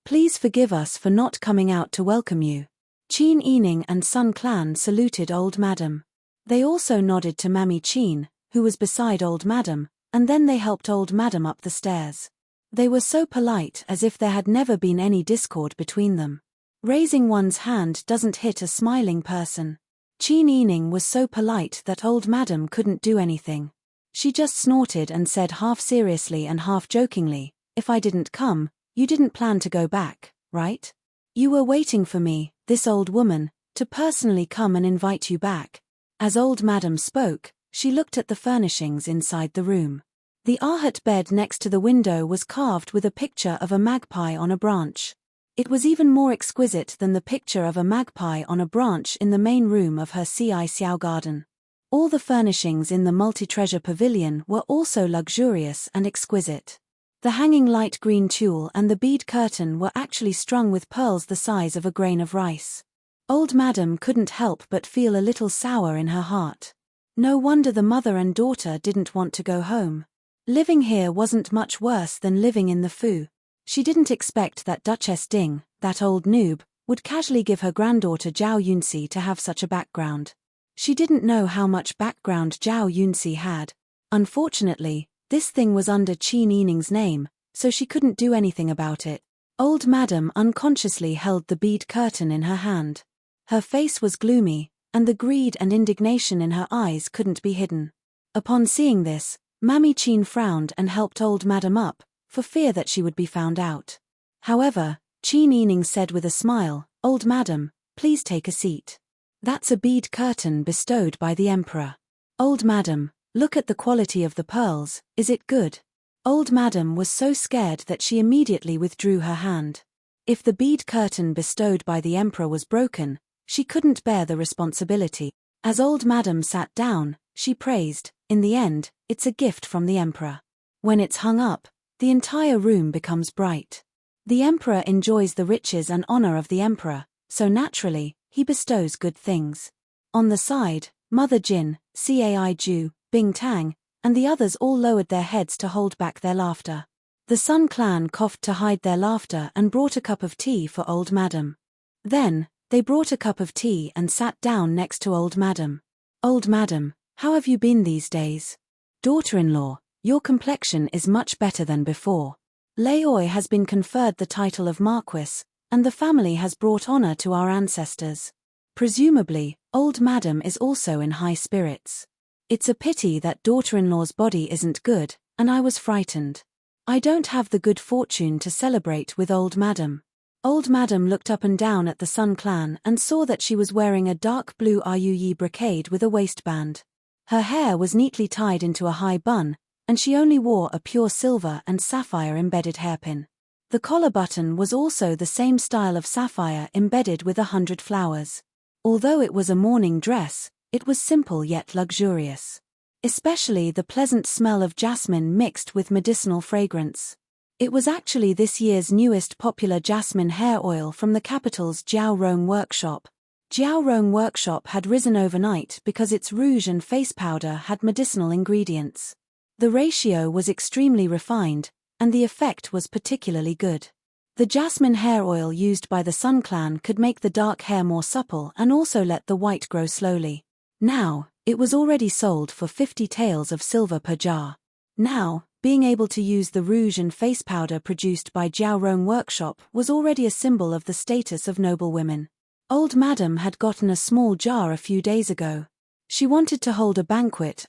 Please forgive us for not coming out to welcome you. Qin Yining and Sun Clan saluted Old Madam. They also nodded to Mammy Qin, who was beside Old Madam, and then they helped Old Madam up the stairs. They were so polite, as if there had never been any discord between them. Raising one's hand doesn't hit a smiling person. Qin Yining was so polite that Old Madam couldn't do anything. She just snorted and said half seriously and half jokingly, "If I didn't come, you didn't plan to go back, right? You were waiting for me, this old woman, to personally come and invite you back." As Old Madam spoke, she looked at the furnishings inside the room. The Ahat bed next to the window was carved with a picture of a magpie on a branch. It was even more exquisite than the picture of a magpie on a branch in the main room of her Xiao garden. All the furnishings in the multi-treasure pavilion were also luxurious and exquisite. The hanging light green tulle and the bead curtain were actually strung with pearls the size of a grain of rice. Old Madam couldn't help but feel a little sour in her heart. No wonder the mother and daughter didn't want to go home. Living here wasn't much worse than living in the Fu. She didn't expect that Duchess Ding, that old noob, would casually give her granddaughter Zhao Yunxi to have such a background. She didn't know how much background Zhao Yunxi had. Unfortunately, this thing was under Qin Yining's name, so she couldn't do anything about it. Old Madam unconsciously held the bead curtain in her hand. Her face was gloomy, and the greed and indignation in her eyes couldn't be hidden. Upon seeing this, Mammy Qin frowned and helped Old Madam up, for fear that she would be found out. However, Qin Yining said with a smile, "Old Madam, please take a seat. That's a bead curtain bestowed by the Emperor. Old Madam, look at the quality of the pearls, is it good?" Old Madam was so scared that she immediately withdrew her hand. If the bead curtain bestowed by the Emperor was broken, she couldn't bear the responsibility. As Old Madam sat down, she praised, "In the end, it's a gift from the Emperor. When it's hung up, the entire room becomes bright. The Emperor enjoys the riches and honor of the Emperor, so naturally, he bestows good things." On the side, Mother Jin, Cai Ju, Bing Tang, and the others all lowered their heads to hold back their laughter. The Sun Clan coughed to hide their laughter and brought a cup of tea for Old Madam. Then, they brought a cup of tea and sat down next to Old Madam. "Old Madam, how have you been these days? Daughter-in-law, your complexion is much better than before. Laoi has been conferred the title of Marquis, and the family has brought honor to our ancestors. Presumably, Old Madam is also in high spirits. It's a pity that daughter-in-law's body isn't good, and I was frightened. I don't have the good fortune to celebrate with Old Madam." Old Madam looked up and down at the Sun Clan and saw that she was wearing a dark blue Ruyi brocade with a waistband. Her hair was neatly tied into a high bun, and she only wore a pure silver and sapphire embedded hairpin. The collar button was also the same style of sapphire embedded with 100 flowers. Although it was a mourning dress, it was simple yet luxurious. Especially the pleasant smell of jasmine mixed with medicinal fragrance. It was actually this year's newest popular jasmine hair oil from the capital's Jiaorong workshop. Jiaorong workshop had risen overnight because its rouge and face powder had medicinal ingredients. The ratio was extremely refined, and the effect was particularly good. The jasmine hair oil used by the Sun Clan could make the dark hair more supple and also let the white grow slowly. Now, it was already sold for 50 taels of silver per jar. Now, being able to use the rouge and face powder produced by Jiaorong workshop was already a symbol of the status of noble women. Old Madam had gotten a small jar a few days ago. She wanted to hold a banquet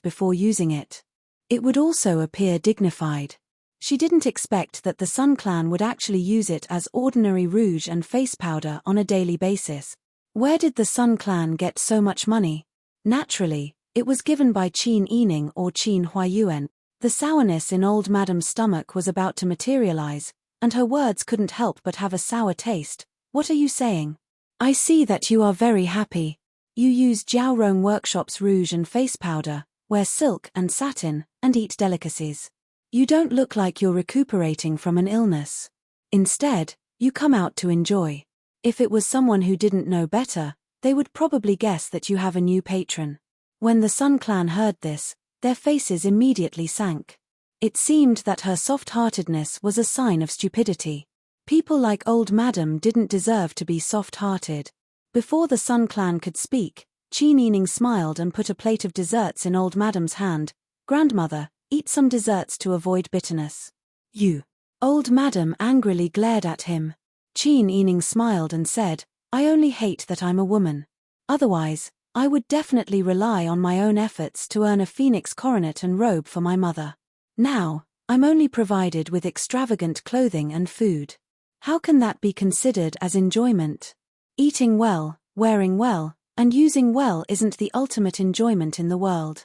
before using it. It would also appear dignified. She didn't expect that the Sun Clan would actually use it as ordinary rouge and face powder on a daily basis. Where did the Sun Clan get so much money? Naturally, it was given by Qin Yining or Qin Huayuan. The sourness in Old Madam's stomach was about to materialize, and her words couldn't help but have a sour taste. "What are you saying? I see that you are very happy. You use Jiaorong Workshop's rouge and face powder, wear silk and satin, and eat delicacies. You don't look like you're recuperating from an illness. Instead, you come out to enjoy. If it was someone who didn't know better, they would probably guess that you have a new patron." When the Sun Clan heard this, Their faces immediately sank. It seemed that her soft-heartedness was a sign of stupidity. People like Old Madam didn't deserve to be soft-hearted. Before the Sun Clan could speak, Qin Yining smiled and put a plate of desserts in Old Madam's hand. "Grandmother, eat some desserts to avoid bitterness." "You." Old Madam angrily glared at him. Qin Yining smiled and said, "I only hate that I'm a woman. Otherwise, I would definitely rely on my own efforts to earn a phoenix coronet and robe for my mother. Now, I'm only provided with extravagant clothing and food. How can that be considered as enjoyment? Eating well, wearing well, and using well isn't the ultimate enjoyment in the world.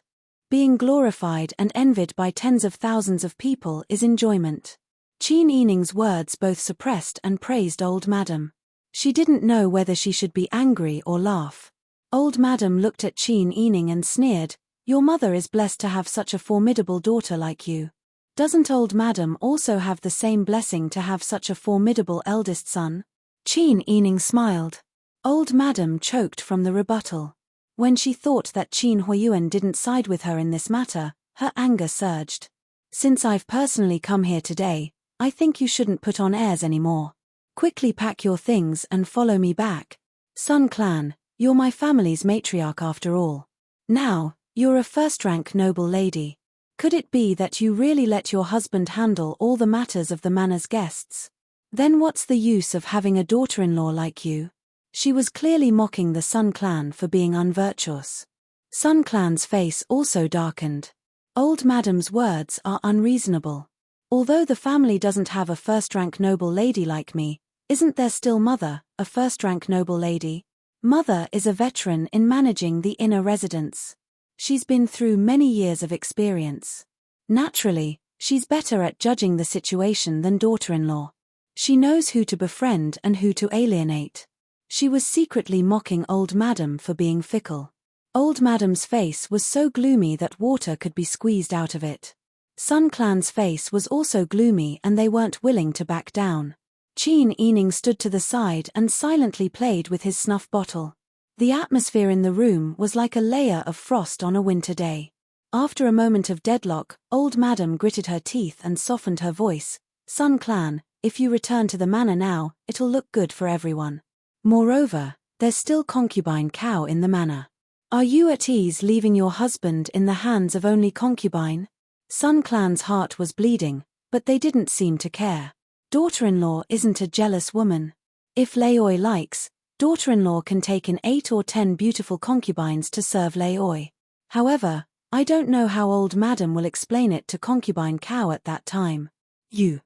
Being glorified and envied by tens of thousands of people is enjoyment." Qin Yining's words both suppressed and praised Old Madam. She didn't know whether she should be angry or laugh. Old Madam looked at Qin Yining and sneered, "Your mother is blessed to have such a formidable daughter like you. Doesn't Old Madam also have the same blessing to have such a formidable eldest son?" Qin Yining smiled. Old Madam choked from the rebuttal. When she thought that Qin Huiyuan didn't side with her in this matter, her anger surged. "Since I've personally come here today, I think you shouldn't put on airs anymore. Quickly pack your things and follow me back. Sun Clan, you're my family's matriarch after all. Now, you're a first-rank noble lady. Could it be that you really let your husband handle all the matters of the manor's guests? Then what's the use of having a daughter-in-law like you?" She was clearly mocking the Sun Clan for being unvirtuous. Sun Clan's face also darkened. Old Madam's words are unreasonable. Although the family doesn't have a first-rank noble lady like me, isn't there still Mother, a first-rank noble lady? Mother is a veteran in managing the inner residence. She's been through many years of experience. Naturally, she's better at judging the situation than daughter-in-law. She knows who to befriend and who to alienate. She was secretly mocking Old Madam for being fickle. Old Madam's face was so gloomy that water could be squeezed out of it. Sun Clan's face was also gloomy and they weren't willing to back down. Qin Yining stood to the side and silently played with his snuff bottle. The atmosphere in the room was like a layer of frost on a winter day. After a moment of deadlock, Old Madam gritted her teeth and softened her voice. "Sun Clan, if you return to the manor now, it'll look good for everyone. Moreover, there's still concubine Cow in the manor. Are you at ease leaving your husband in the hands of only concubine?" Sun Clan's heart was bleeding, but they didn't seem to care. Daughter-in-law isn't a jealous woman. If Laoi likes, daughter-in-law can take in 8 or 10 beautiful concubines to serve Laoi. However, I don't know how Old Madam will explain it to concubine Cow at that time. You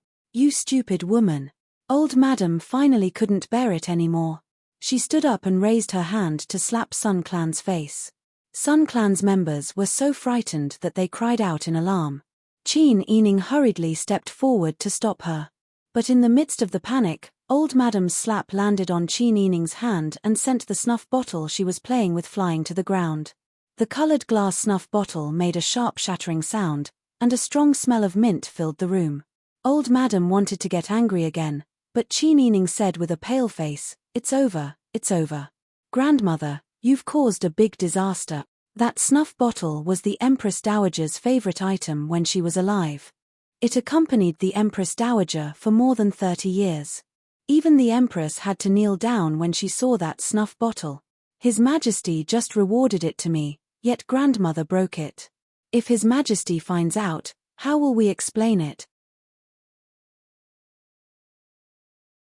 stupid woman." Old Madam finally couldn't bear it anymore. She stood up and raised her hand to slap Sun Clan's face. Sun Clan's members were so frightened that they cried out in alarm. Qin Yining hurriedly stepped forward to stop her. But in the midst of the panic, Old Madam's slap landed on Qin Yining's hand and sent the snuff bottle she was playing with flying to the ground. The colored glass snuff bottle made a sharp shattering sound, and a strong smell of mint filled the room. Old Madam wanted to get angry again, but Qin Yining said with a pale face, "It's over, it's over. Grandmother, you've caused a big disaster." That snuff bottle was the Empress Dowager's favorite item when she was alive. It accompanied the Empress Dowager for more than 30 years. Even the Empress had to kneel down when she saw that snuff bottle. "His Majesty just rewarded it to me, yet grandmother broke it. If His Majesty finds out, how will we explain it?"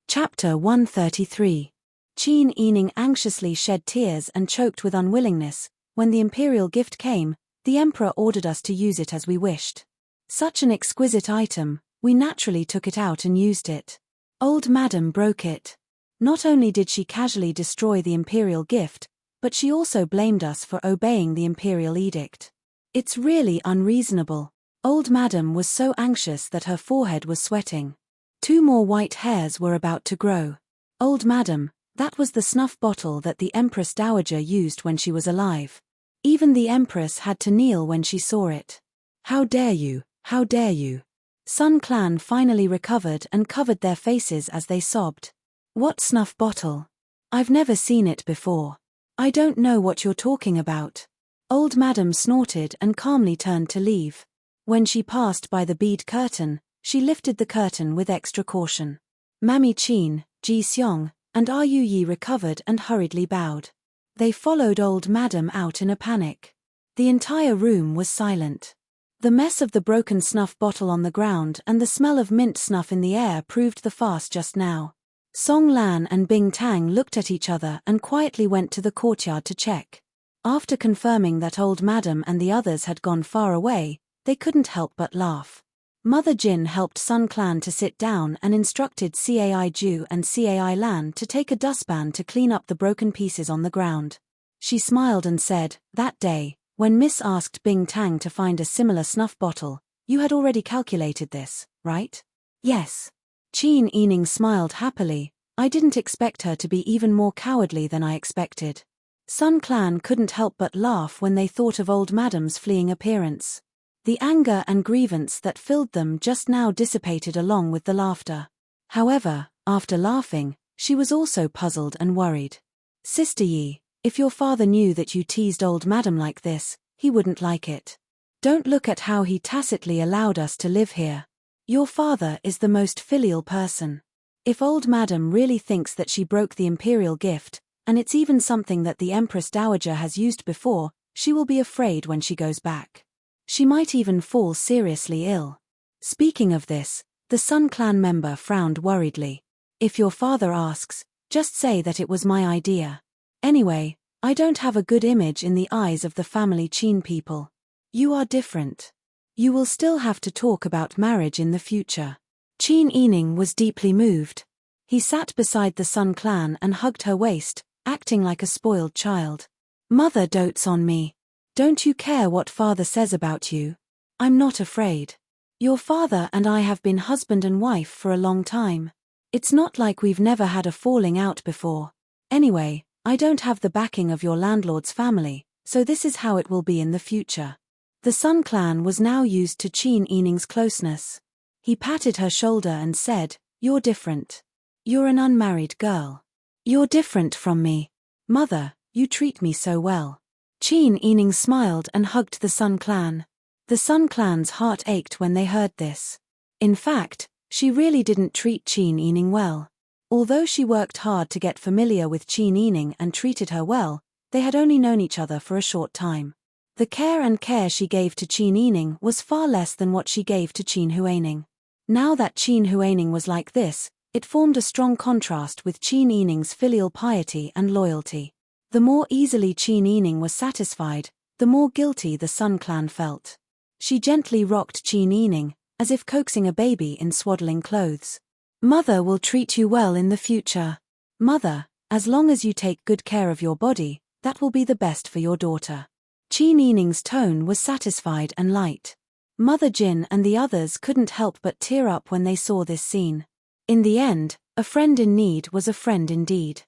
Chapter 133. Qin Yining anxiously shed tears and choked with unwillingness. "When the imperial gift came, the emperor ordered us to use it as we wished. Such an exquisite item, we naturally took it out and used it. Old Madam broke it. Not only did she casually destroy the imperial gift, but she also blamed us for obeying the imperial edict. It's really unreasonable." Old Madam was so anxious that her forehead was sweating. 2 more white hairs were about to grow. "Old Madam, that was the snuff bottle that the Empress Dowager used when she was alive. Even the Empress had to kneel when she saw it. How dare you, how dare you?" Sun Clan finally recovered and covered their faces as they sobbed. "What snuff bottle? I've never seen it before. I don't know what you're talking about." Old Madam snorted and calmly turned to leave. When she passed by the bead curtain, she lifted the curtain with extra caution. Mami Chin, Ji Seong, and Are Yu Yi recovered and hurriedly bowed. They followed Old Madam out in a panic. The entire room was silent. The mess of the broken snuff bottle on the ground and the smell of mint snuff in the air proved the fast just now. Song Lan and Bing Tang looked at each other and quietly went to the courtyard to check. After confirming that Old Madam and the others had gone far away, they couldn't help but laugh. Mother Jin helped Sun Clan to sit down and instructed Cai Ju and Cai Lan to take a dustpan to clean up the broken pieces on the ground. She smiled and said, "That day, when Miss asked Bing Tang to find a similar snuff bottle, you had already calculated this, right?" "Yes." Chin Ening smiled happily. "I didn't expect her to be even more cowardly than I expected." Sun Clan couldn't help but laugh when they thought of Old Madam's fleeing appearance. The anger and grievance that filled them just now dissipated along with the laughter. However, after laughing, she was also puzzled and worried. "Sister Yi, if your father knew that you teased Old Madam like this, he wouldn't like it. Don't look at how he tacitly allowed us to live here. Your father is the most filial person. If Old Madam really thinks that she broke the imperial gift, and it's even something that the Empress Dowager has used before, she will be afraid when she goes back. She might even fall seriously ill." Speaking of this, the Sun Clan member frowned worriedly. "If your father asks, just say that it was my idea. Anyway, I don't have a good image in the eyes of the family Qin people. You are different. You will still have to talk about marriage in the future." Qin Ening was deeply moved. He sat beside the Sun Clan and hugged her waist, acting like a spoiled child. "Mother dotes on me. Don't you care what father says about you? I'm not afraid. Your father and I have been husband and wife for a long time. It's not like we've never had a falling out before. Anyway, I don't have the backing of your landlord's family, so this is how it will be in the future." The Sun Clan was now used to Qin Ening's closeness. He patted her shoulder and said, "You're different. You're an unmarried girl. You're different from me. Mother, you treat me so well." Qin Ening smiled and hugged the Sun Clan. The Sun Clan's heart ached when they heard this. In fact, she really didn't treat Qin Ening well. Although she worked hard to get familiar with Qin Ening and treated her well, they had only known each other for a short time. The care she gave to Qin Ening was far less than what she gave to Qin Huaining. Now that Qin Huaining was like this, it formed a strong contrast with Qin Ening's filial piety and loyalty. The more easily Qin Ening was satisfied, the more guilty the Sun Clan felt. She gently rocked Qin Ening, as if coaxing a baby in swaddling clothes. "Mother will treat you well in the future. Mother, as long as you take good care of your body, that will be the best for your daughter." Qin Ening's tone was satisfied and light. Mother Jin and the others couldn't help but tear up when they saw this scene. In the end, a friend in need was a friend indeed.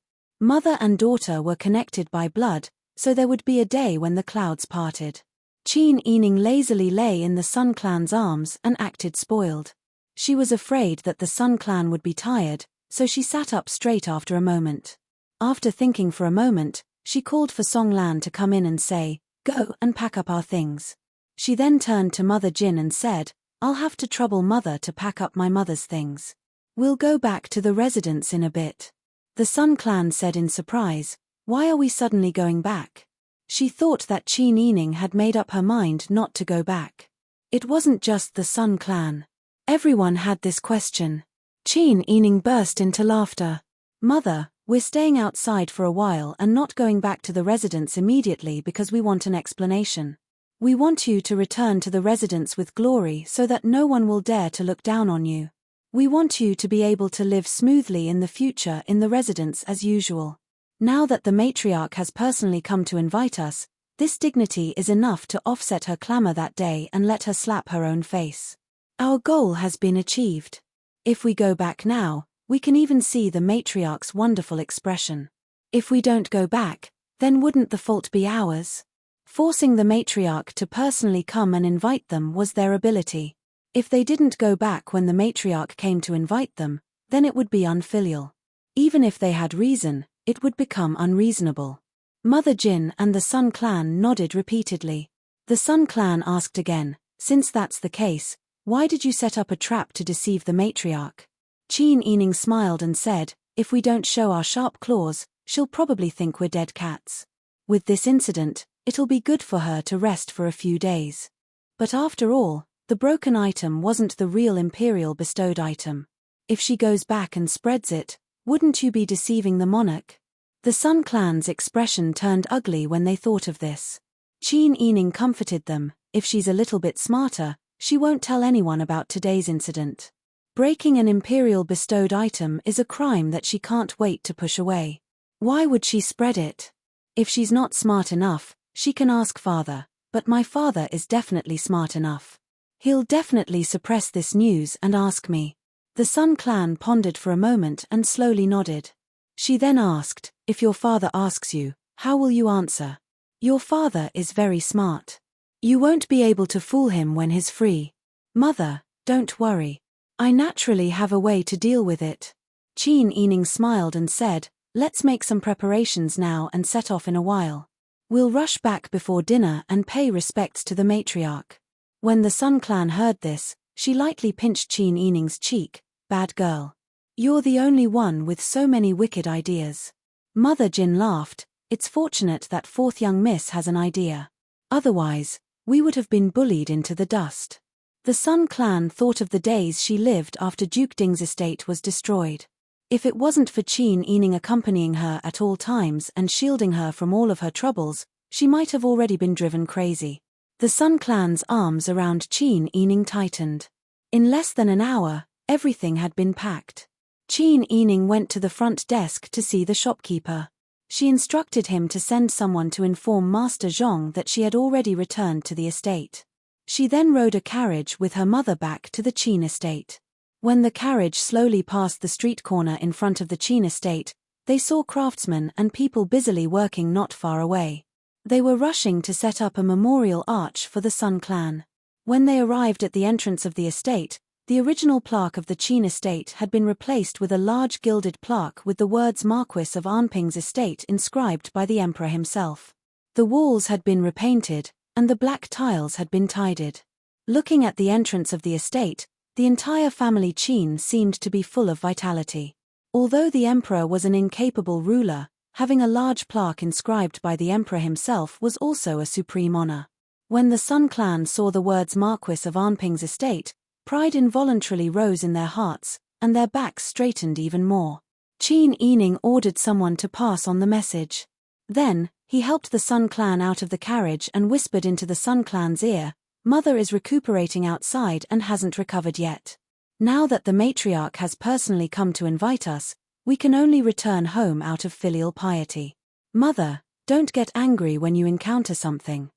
Mother and daughter were connected by blood, so there would be a day when the clouds parted. Qin Ening lazily lay in the Sun Clan's arms and acted spoiled. She was afraid that the Sun Clan would be tired, so she sat up straight after a moment. After thinking for a moment, she called for Song Lan to come in and say, "Go and pack up our things." She then turned to Mother Jin and said, "I'll have to trouble Mother to pack up my mother's things. We'll go back to the residence in a bit." The Sun Clan said in surprise, "Why are we suddenly going back?" She thought that Qin Ening had made up her mind not to go back. It wasn't just the Sun Clan. Everyone had this question. Qin Ening burst into laughter. "Mother, we're staying outside for a while and not going back to the residence immediately because we want an explanation. We want you to return to the residence with glory so that no one will dare to look down on you. We want you to be able to live smoothly in the future in the residence as usual. Now that the matriarch has personally come to invite us, this dignity is enough to offset her clamor that day and let her slap her own face. Our goal has been achieved. If we go back now, we can even see the matriarch's wonderful expression. If we don't go back, then wouldn't the fault be ours?" Forcing the matriarch to personally come and invite them was their ability. If they didn't go back when the matriarch came to invite them, then it would be unfilial. Even if they had reason, it would become unreasonable. Mother Jin and the Sun Clan nodded repeatedly. The Sun Clan asked again, since that's the case, why did you set up a trap to deceive the matriarch? Qin Yining smiled and said, if we don't show our sharp claws, she'll probably think we're dead cats. With this incident, it'll be good for her to rest for a few days. But after all, the broken item wasn't the real imperial bestowed item. If she goes back and spreads it, wouldn't you be deceiving the monarch? The Sun Clan's expression turned ugly when they thought of this. Qin Yining comforted them, if she's a little bit smarter, she won't tell anyone about today's incident. Breaking an imperial bestowed item is a crime that she can't wait to push away. Why would she spread it? If she's not smart enough, she can ask father, but my father is definitely smart enough. He'll definitely suppress this news and ask me. The Sun Clan pondered for a moment and slowly nodded. She then asked, if your father asks you, how will you answer? Your father is very smart. You won't be able to fool him when he's free. Mother, don't worry. I naturally have a way to deal with it. Qin Yining smiled and said, let's make some preparations now and set off in a while. We'll rush back before dinner and pay respects to the matriarch. When the Sun Clan heard this, she lightly pinched Qin Yining's cheek. Bad girl. You're the only one with so many wicked ideas. Mother Jin laughed. It's fortunate that fourth young miss has an idea. Otherwise, we would have been bullied into the dust. The Sun Clan thought of the days she lived after Duke Ding's estate was destroyed. If it wasn't for Qin Yining accompanying her at all times and shielding her from all of her troubles, she might have already been driven crazy. The Sun Clan's arms around Qin Yining tightened. In less than an hour, everything had been packed. Qin Yining went to the front desk to see the shopkeeper. She instructed him to send someone to inform Master Zhong that she had already returned to the estate. She then rode a carriage with her mother back to the Qin estate. When the carriage slowly passed the street corner in front of the Qin estate, they saw craftsmen and people busily working not far away. They were rushing to set up a memorial arch for the Sun Clan. When they arrived at the entrance of the estate, the original plaque of the Qin estate had been replaced with a large gilded plaque with the words Marquis of Anping's estate inscribed by the emperor himself. The walls had been repainted, and the black tiles had been tidied. Looking at the entrance of the estate, the entire family Qin seemed to be full of vitality. Although the emperor was an incapable ruler, having a large plaque inscribed by the emperor himself was also a supreme honor. When the Sun Clan saw the words Marquis of Anping's estate, pride involuntarily rose in their hearts, and their backs straightened even more. Qin Yining ordered someone to pass on the message. Then, he helped the Sun Clan out of the carriage and whispered into the Sun Clan's ear, Mother is recuperating outside and hasn't recovered yet. Now that the matriarch has personally come to invite us, we can only return home out of filial piety. Mother, don't get angry when you encounter something.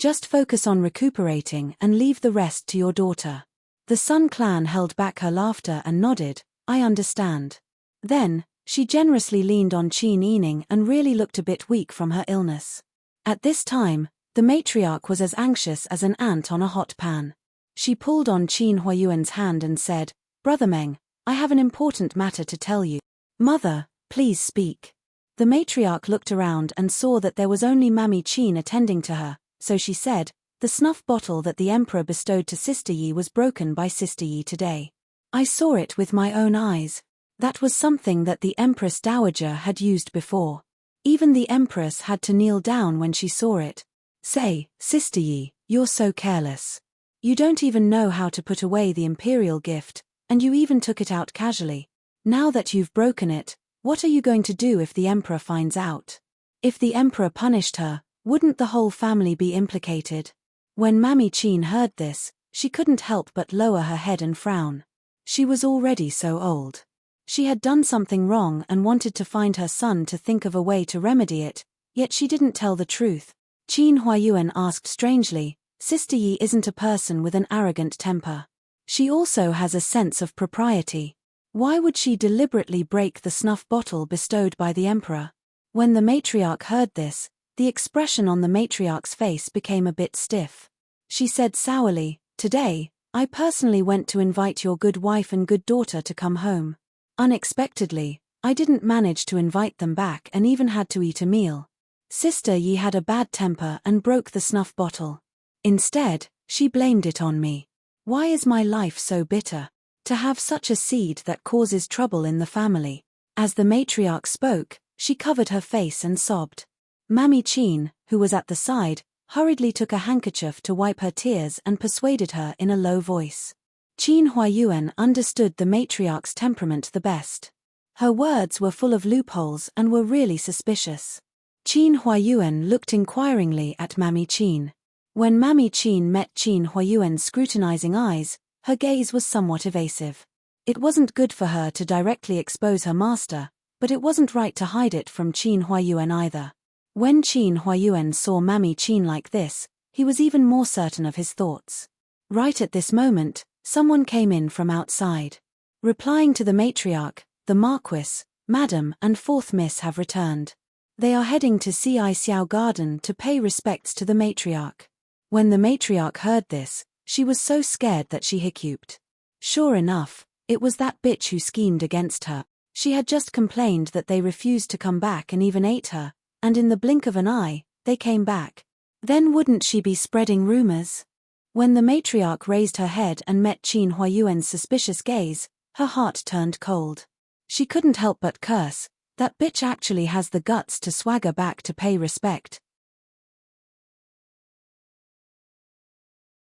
Just focus on recuperating and leave the rest to your daughter. The Sun Clan held back her laughter and nodded, I understand. Then, she generously leaned on Qin Yining and really looked a bit weak from her illness. At this time, the matriarch was as anxious as an ant on a hot pan. She pulled on Qin Huayuan's hand and said, Brother Meng, I have an important matter to tell you. Mother, please speak. The matriarch looked around and saw that there was only Mammy Qin attending to her, so she said, the snuff bottle that the emperor bestowed to Sister Yi was broken by Sister Yi today. I saw it with my own eyes. That was something that the Empress Dowager had used before. Even the Empress had to kneel down when she saw it. Say, Sister Yi, you're so careless. You don't even know how to put away the imperial gift, and you even took it out casually. Now that you've broken it, what are you going to do if the emperor finds out? If the emperor punished her, wouldn't the whole family be implicated? When Mammy Qin heard this, she couldn't help but lower her head and frown. She was already so old. She had done something wrong and wanted to find her son to think of a way to remedy it, yet she didn't tell the truth. Qin Huayuan asked strangely, Sister Yi isn't a person with an arrogant temper. She also has a sense of propriety. Why would she deliberately break the snuff bottle bestowed by the emperor? When the matriarch heard this, the expression on the matriarch's face became a bit stiff. She said sourly, Today, I personally went to invite your good wife and good daughter to come home. Unexpectedly, I didn't manage to invite them back and even had to eat a meal. Sister Yi had a bad temper and broke the snuff bottle. Instead, she blamed it on me. Why is my life so bitter? To have such a seed that causes trouble in the family. As the matriarch spoke, she covered her face and sobbed. Mammy Chin, who was at the side, hurriedly took a handkerchief to wipe her tears and persuaded her in a low voice. Qin Huayuan understood the matriarch's temperament the best. Her words were full of loopholes and were really suspicious. Qin Huayuan looked inquiringly at Mammy Chin. When Mammy Chin met Qin Huayuan's scrutinizing eyes, her gaze was somewhat evasive. It wasn't good for her to directly expose her master, but it wasn't right to hide it from Qin Huayuan either. When Qin Huayuan saw Mammy Chin like this, he was even more certain of his thoughts. Right at this moment, someone came in from outside. Replying to the matriarch, the Marquis, Madam and fourth Miss have returned. They are heading to Ci Xiao Garden to pay respects to the matriarch. When the matriarch heard this, she was so scared that she hiccuped. Sure enough, it was that bitch who schemed against her. She had just complained that they refused to come back and even ate her, and in the blink of an eye, they came back. Then wouldn't she be spreading rumors? When the matriarch raised her head and met Qin Huayuan's suspicious gaze, her heart turned cold. She couldn't help but curse, that bitch actually has the guts to swagger back to pay respect.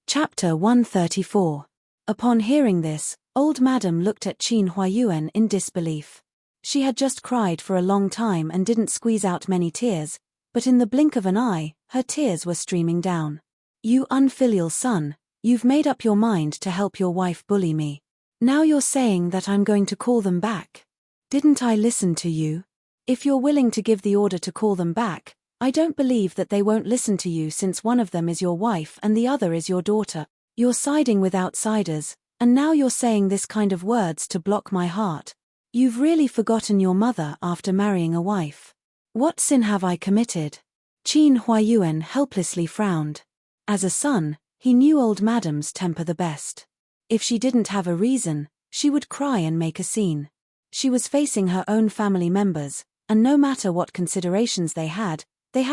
Chapter 134. Upon hearing this, old madam looked at Qin Huayuan in disbelief. She had just cried for a long time and didn't squeeze out many tears, but in the blink of an eye, her tears were streaming down. You unfilial son, you've made up your mind to help your wife bully me. Now you're saying that I'm going to call them back. Didn't I listen to you? If you're willing to give the order to call them back, I don't believe that they won't listen to you since one of them is your wife and the other is your daughter. You're siding with outsiders, and now you're saying this kind of words to block my heart. You've really forgotten your mother after marrying a wife. What sin have I committed? Qin Huayuan helplessly frowned. As a son, he knew old madam's temper the best. If she didn't have a reason, she would cry and make a scene. She was facing her own family members, and no matter what considerations they had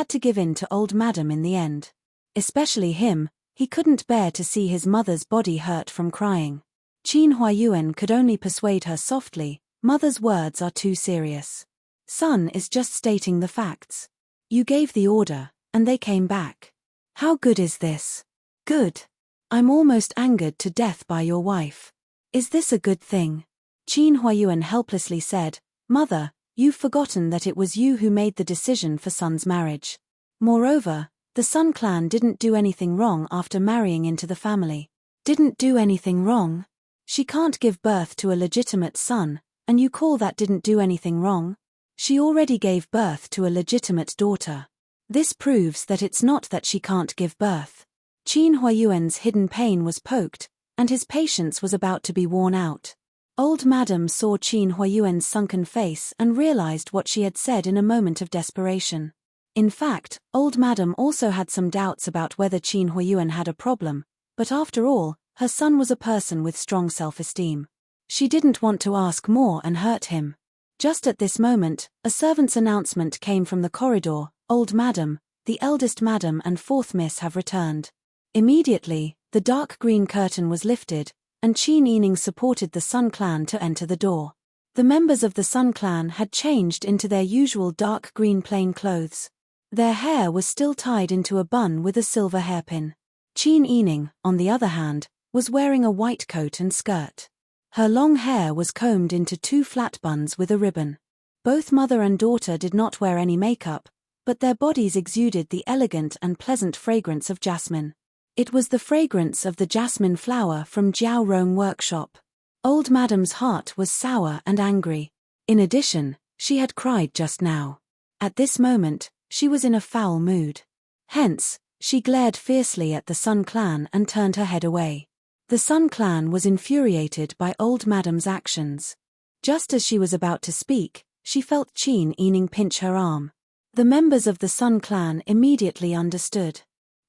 to give in to old madam in the end. Especially him, he couldn't bear to see his mother's body hurt from crying. Qin Huayuan could only persuade her softly, mother's words are too serious. Son is just stating the facts. You gave the order, and they came back. How good is this? Good. I'm almost angered to death by your wife. Is this a good thing? Qin Huayuan helplessly said, Mother, you've forgotten that it was you who made the decision for Sun's marriage. Moreover, the Sun clan didn't do anything wrong after marrying into the family. Didn't do anything wrong? She can't give birth to a legitimate son, and you call that didn't do anything wrong? She already gave birth to a legitimate daughter. This proves that it's not that she can't give birth. Qin Huayuan's hidden pain was poked, and his patience was about to be worn out. Old madam saw Qin Huayuan's sunken face and realized what she had said in a moment of desperation. In fact, old madam also had some doubts about whether Qin Huayuan had a problem, but after all, her son was a person with strong self-esteem. She didn't want to ask more and hurt him. Just at this moment, a servant's announcement came from the corridor, Old madam, the eldest madam and fourth miss have returned. Immediately, the dark green curtain was lifted, and Qin Yining supported the Sun clan to enter the door. The members of the Sun clan had changed into their usual dark green plain clothes. Their hair was still tied into a bun with a silver hairpin. Qin Yining, on the other hand, was wearing a white coat and skirt. Her long hair was combed into two flat buns with a ribbon. Both mother and daughter did not wear any makeup, but their bodies exuded the elegant and pleasant fragrance of jasmine. It was the fragrance of the jasmine flower from Jiao Rong workshop. Old madam's heart was sour and angry. In addition, she had cried just now. At this moment, she was in a foul mood. Hence, she glared fiercely at the Sun clan and turned her head away. The Sun clan was infuriated by old madam's actions. Just as she was about to speak, she felt Qin Yining pinch her arm. The members of the Sun clan immediately understood.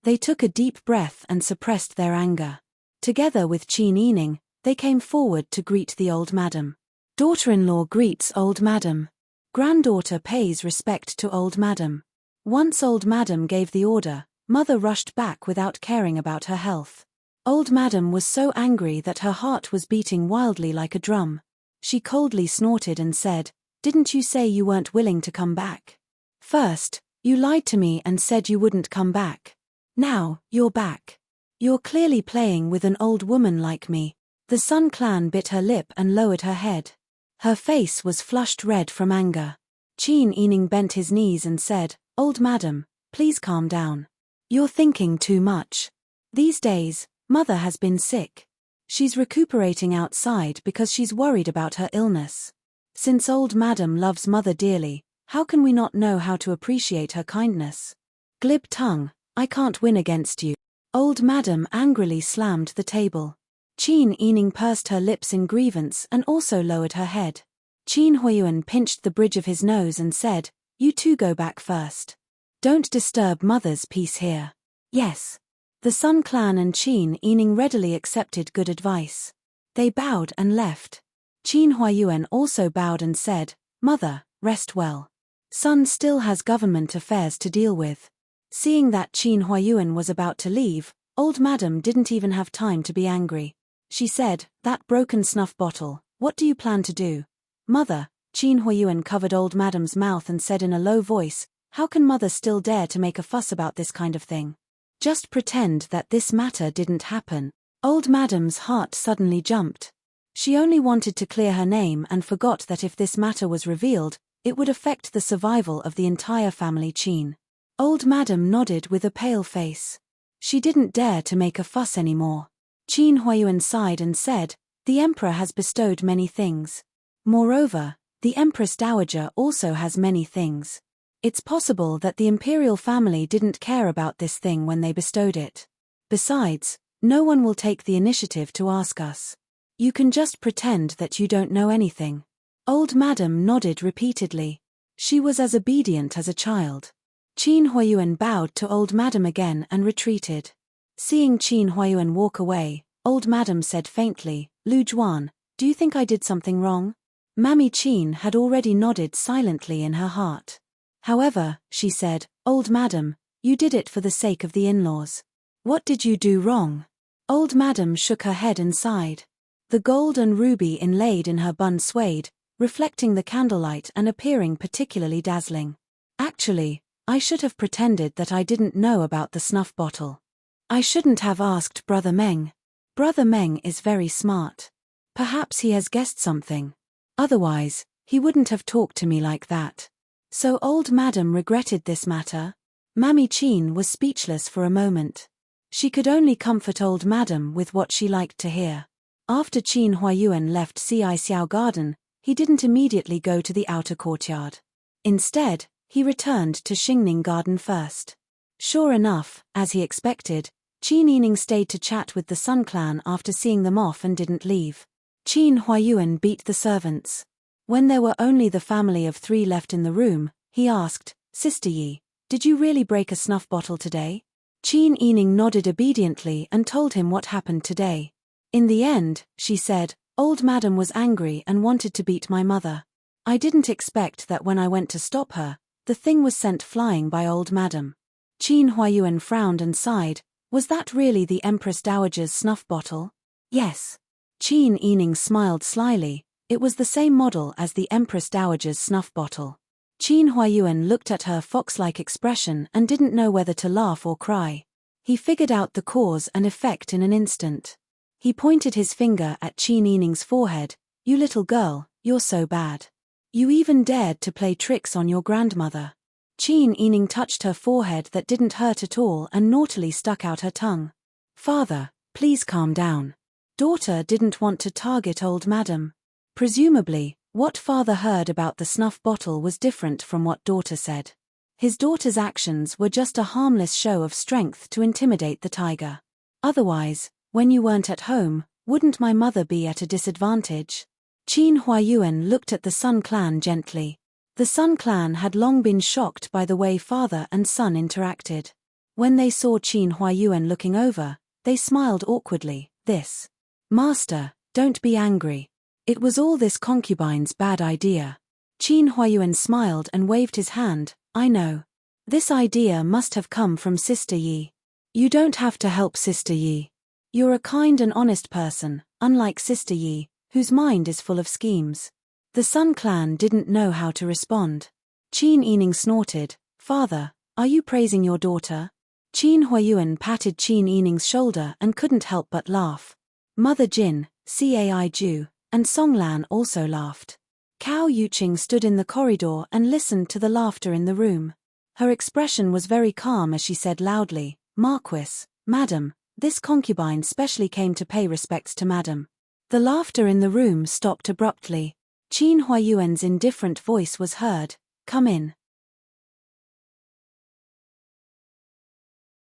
They took a deep breath and suppressed their anger. Together with Qin Yining, they came forward to greet the old madam. Daughter-in-law greets old madam. Granddaughter pays respect to old madam. Once old Madam gave the order, Mother rushed back without caring about her health. Old Madam was so angry that her heart was beating wildly like a drum. She coldly snorted and said, "Didn't you say you weren't willing to come back? First, you lied to me and said you wouldn't come back. Now, you're back. You're clearly playing with an old woman like me." The Sun Clan bit her lip and lowered her head. Her face was flushed red from anger. Qin Yining bent his knees and said, "Old Madam, please calm down. You're thinking too much. These days, Mother has been sick. She's recuperating outside because she's worried about her illness. Since old Madam loves Mother dearly, how can we not know how to appreciate her kindness? Glib tongue, I can't win against you." Old Madam angrily slammed the table. Qin Yining pursed her lips in grievance and also lowered her head. Qin Huiyuan pinched the bridge of his nose and said, "You two go back first. Don't disturb Mother's peace here." Yes. The Sun Clan and Qin Yining readily accepted good advice. They bowed and left. Qin Huiyuan also bowed and said, "Mother, rest well. Son still has government affairs to deal with." Seeing that Qin Huiyuan was about to leave, old Madam didn't even have time to be angry. She said, "That broken snuff bottle, what do you plan to do?" "Mother," Qin Huiyuan covered old Madam's mouth and said in a low voice, "How can Mother still dare to make a fuss about this kind of thing? Just pretend that this matter didn't happen." Old Madam's heart suddenly jumped. She only wanted to clear her name and forgot that if this matter was revealed, it would affect the survival of the entire family Qin. Old Madam nodded with a pale face. She didn't dare to make a fuss anymore. Qin Huiyuan sighed and said, "The Emperor has bestowed many things. Moreover, the Empress Dowager also has many things. It's possible that the imperial family didn't care about this thing when they bestowed it. Besides, no one will take the initiative to ask us. You can just pretend that you don't know anything." Old Madam nodded repeatedly. She was as obedient as a child. Qin Huiyuan bowed to old Madam again and retreated. Seeing Qin Huiyuan walk away, old Madam said faintly, "Lu Juan, do you think I did something wrong?" Mammy Qin had already nodded silently in her heart. "However," she said, "Old Madam, you did it for the sake of the in-laws. What did you do wrong?" Old Madam shook her head and sighed. The gold and ruby inlaid in her bun swayed, reflecting the candlelight and appearing particularly dazzling. "Actually, I should have pretended that I didn't know about the snuff bottle. I shouldn't have asked Brother Meng. Brother Meng is very smart. Perhaps he has guessed something. Otherwise, he wouldn't have talked to me like that." So old Madam regretted this matter? Mammy Qin was speechless for a moment. She could only comfort old Madam with what she liked to hear. After Qin Huiyuan left Xiao Garden, he didn't immediately go to the outer courtyard. Instead, he returned to Xingning Garden first. Sure enough, as he expected, Qin Yining stayed to chat with the Sun Clan after seeing them off and didn't leave. Qin Huiyuan beat the servants. When there were only the family of 3 left in the room, he asked, "Sister Yi, did you really break a snuff bottle today?" Qin Yining nodded obediently and told him what happened today. "In the end," she said, "Old Madam was angry and wanted to beat my mother. I didn't expect that when I went to stop her, the thing was sent flying by Old Madam." Qin Huiyuan frowned and sighed. "Was that really the Empress Dowager's snuff bottle?" "Yes." Qin Yining smiled slyly. It was the same model as the Empress Dowager's snuff bottle. Qin Huiyuan looked at her fox-like expression and didn't know whether to laugh or cry. He figured out the cause and effect in an instant. He pointed his finger at Qin Yining's forehead. "You little girl, you're so bad. You even dared to play tricks on your grandmother." Qin Yining touched her forehead that didn't hurt at all and naughtily stuck out her tongue. "Father, please calm down." Daughter didn't want to target old Madam. Presumably, what father heard about the snuff bottle was different from what daughter said. His daughter's actions were just a harmless show of strength to intimidate the tiger. Otherwise, when you weren't at home, wouldn't my mother be at a disadvantage? Qin Huiyuan looked at the Sun Clan gently. The Sun Clan had long been shocked by the way father and son interacted. When they saw Qin Huiyuan looking over, they smiled awkwardly. "This. Master, don't be angry. It was all this concubine's bad idea." Qin Huiyuan smiled and waved his hand. "I know. This idea must have come from Sister Yi. You don't have to help Sister Yi. You're a kind and honest person, unlike Sister Yi, whose mind is full of schemes. The Sun Clan didn't know how to respond. Qin Yining snorted, "Father, are you praising your daughter?" Qin Huayuan patted Qin Yining's shoulder and couldn't help but laugh. Mother Jin, Cai Ju, and Songlan also laughed. Cao Yuqing stood in the corridor and listened to the laughter in the room. Her expression was very calm as she said loudly, "Marquis, Madam, this concubine specially came to pay respects to Madam." The laughter in the room stopped abruptly. Qin Huayuan's indifferent voice was heard, "Come in."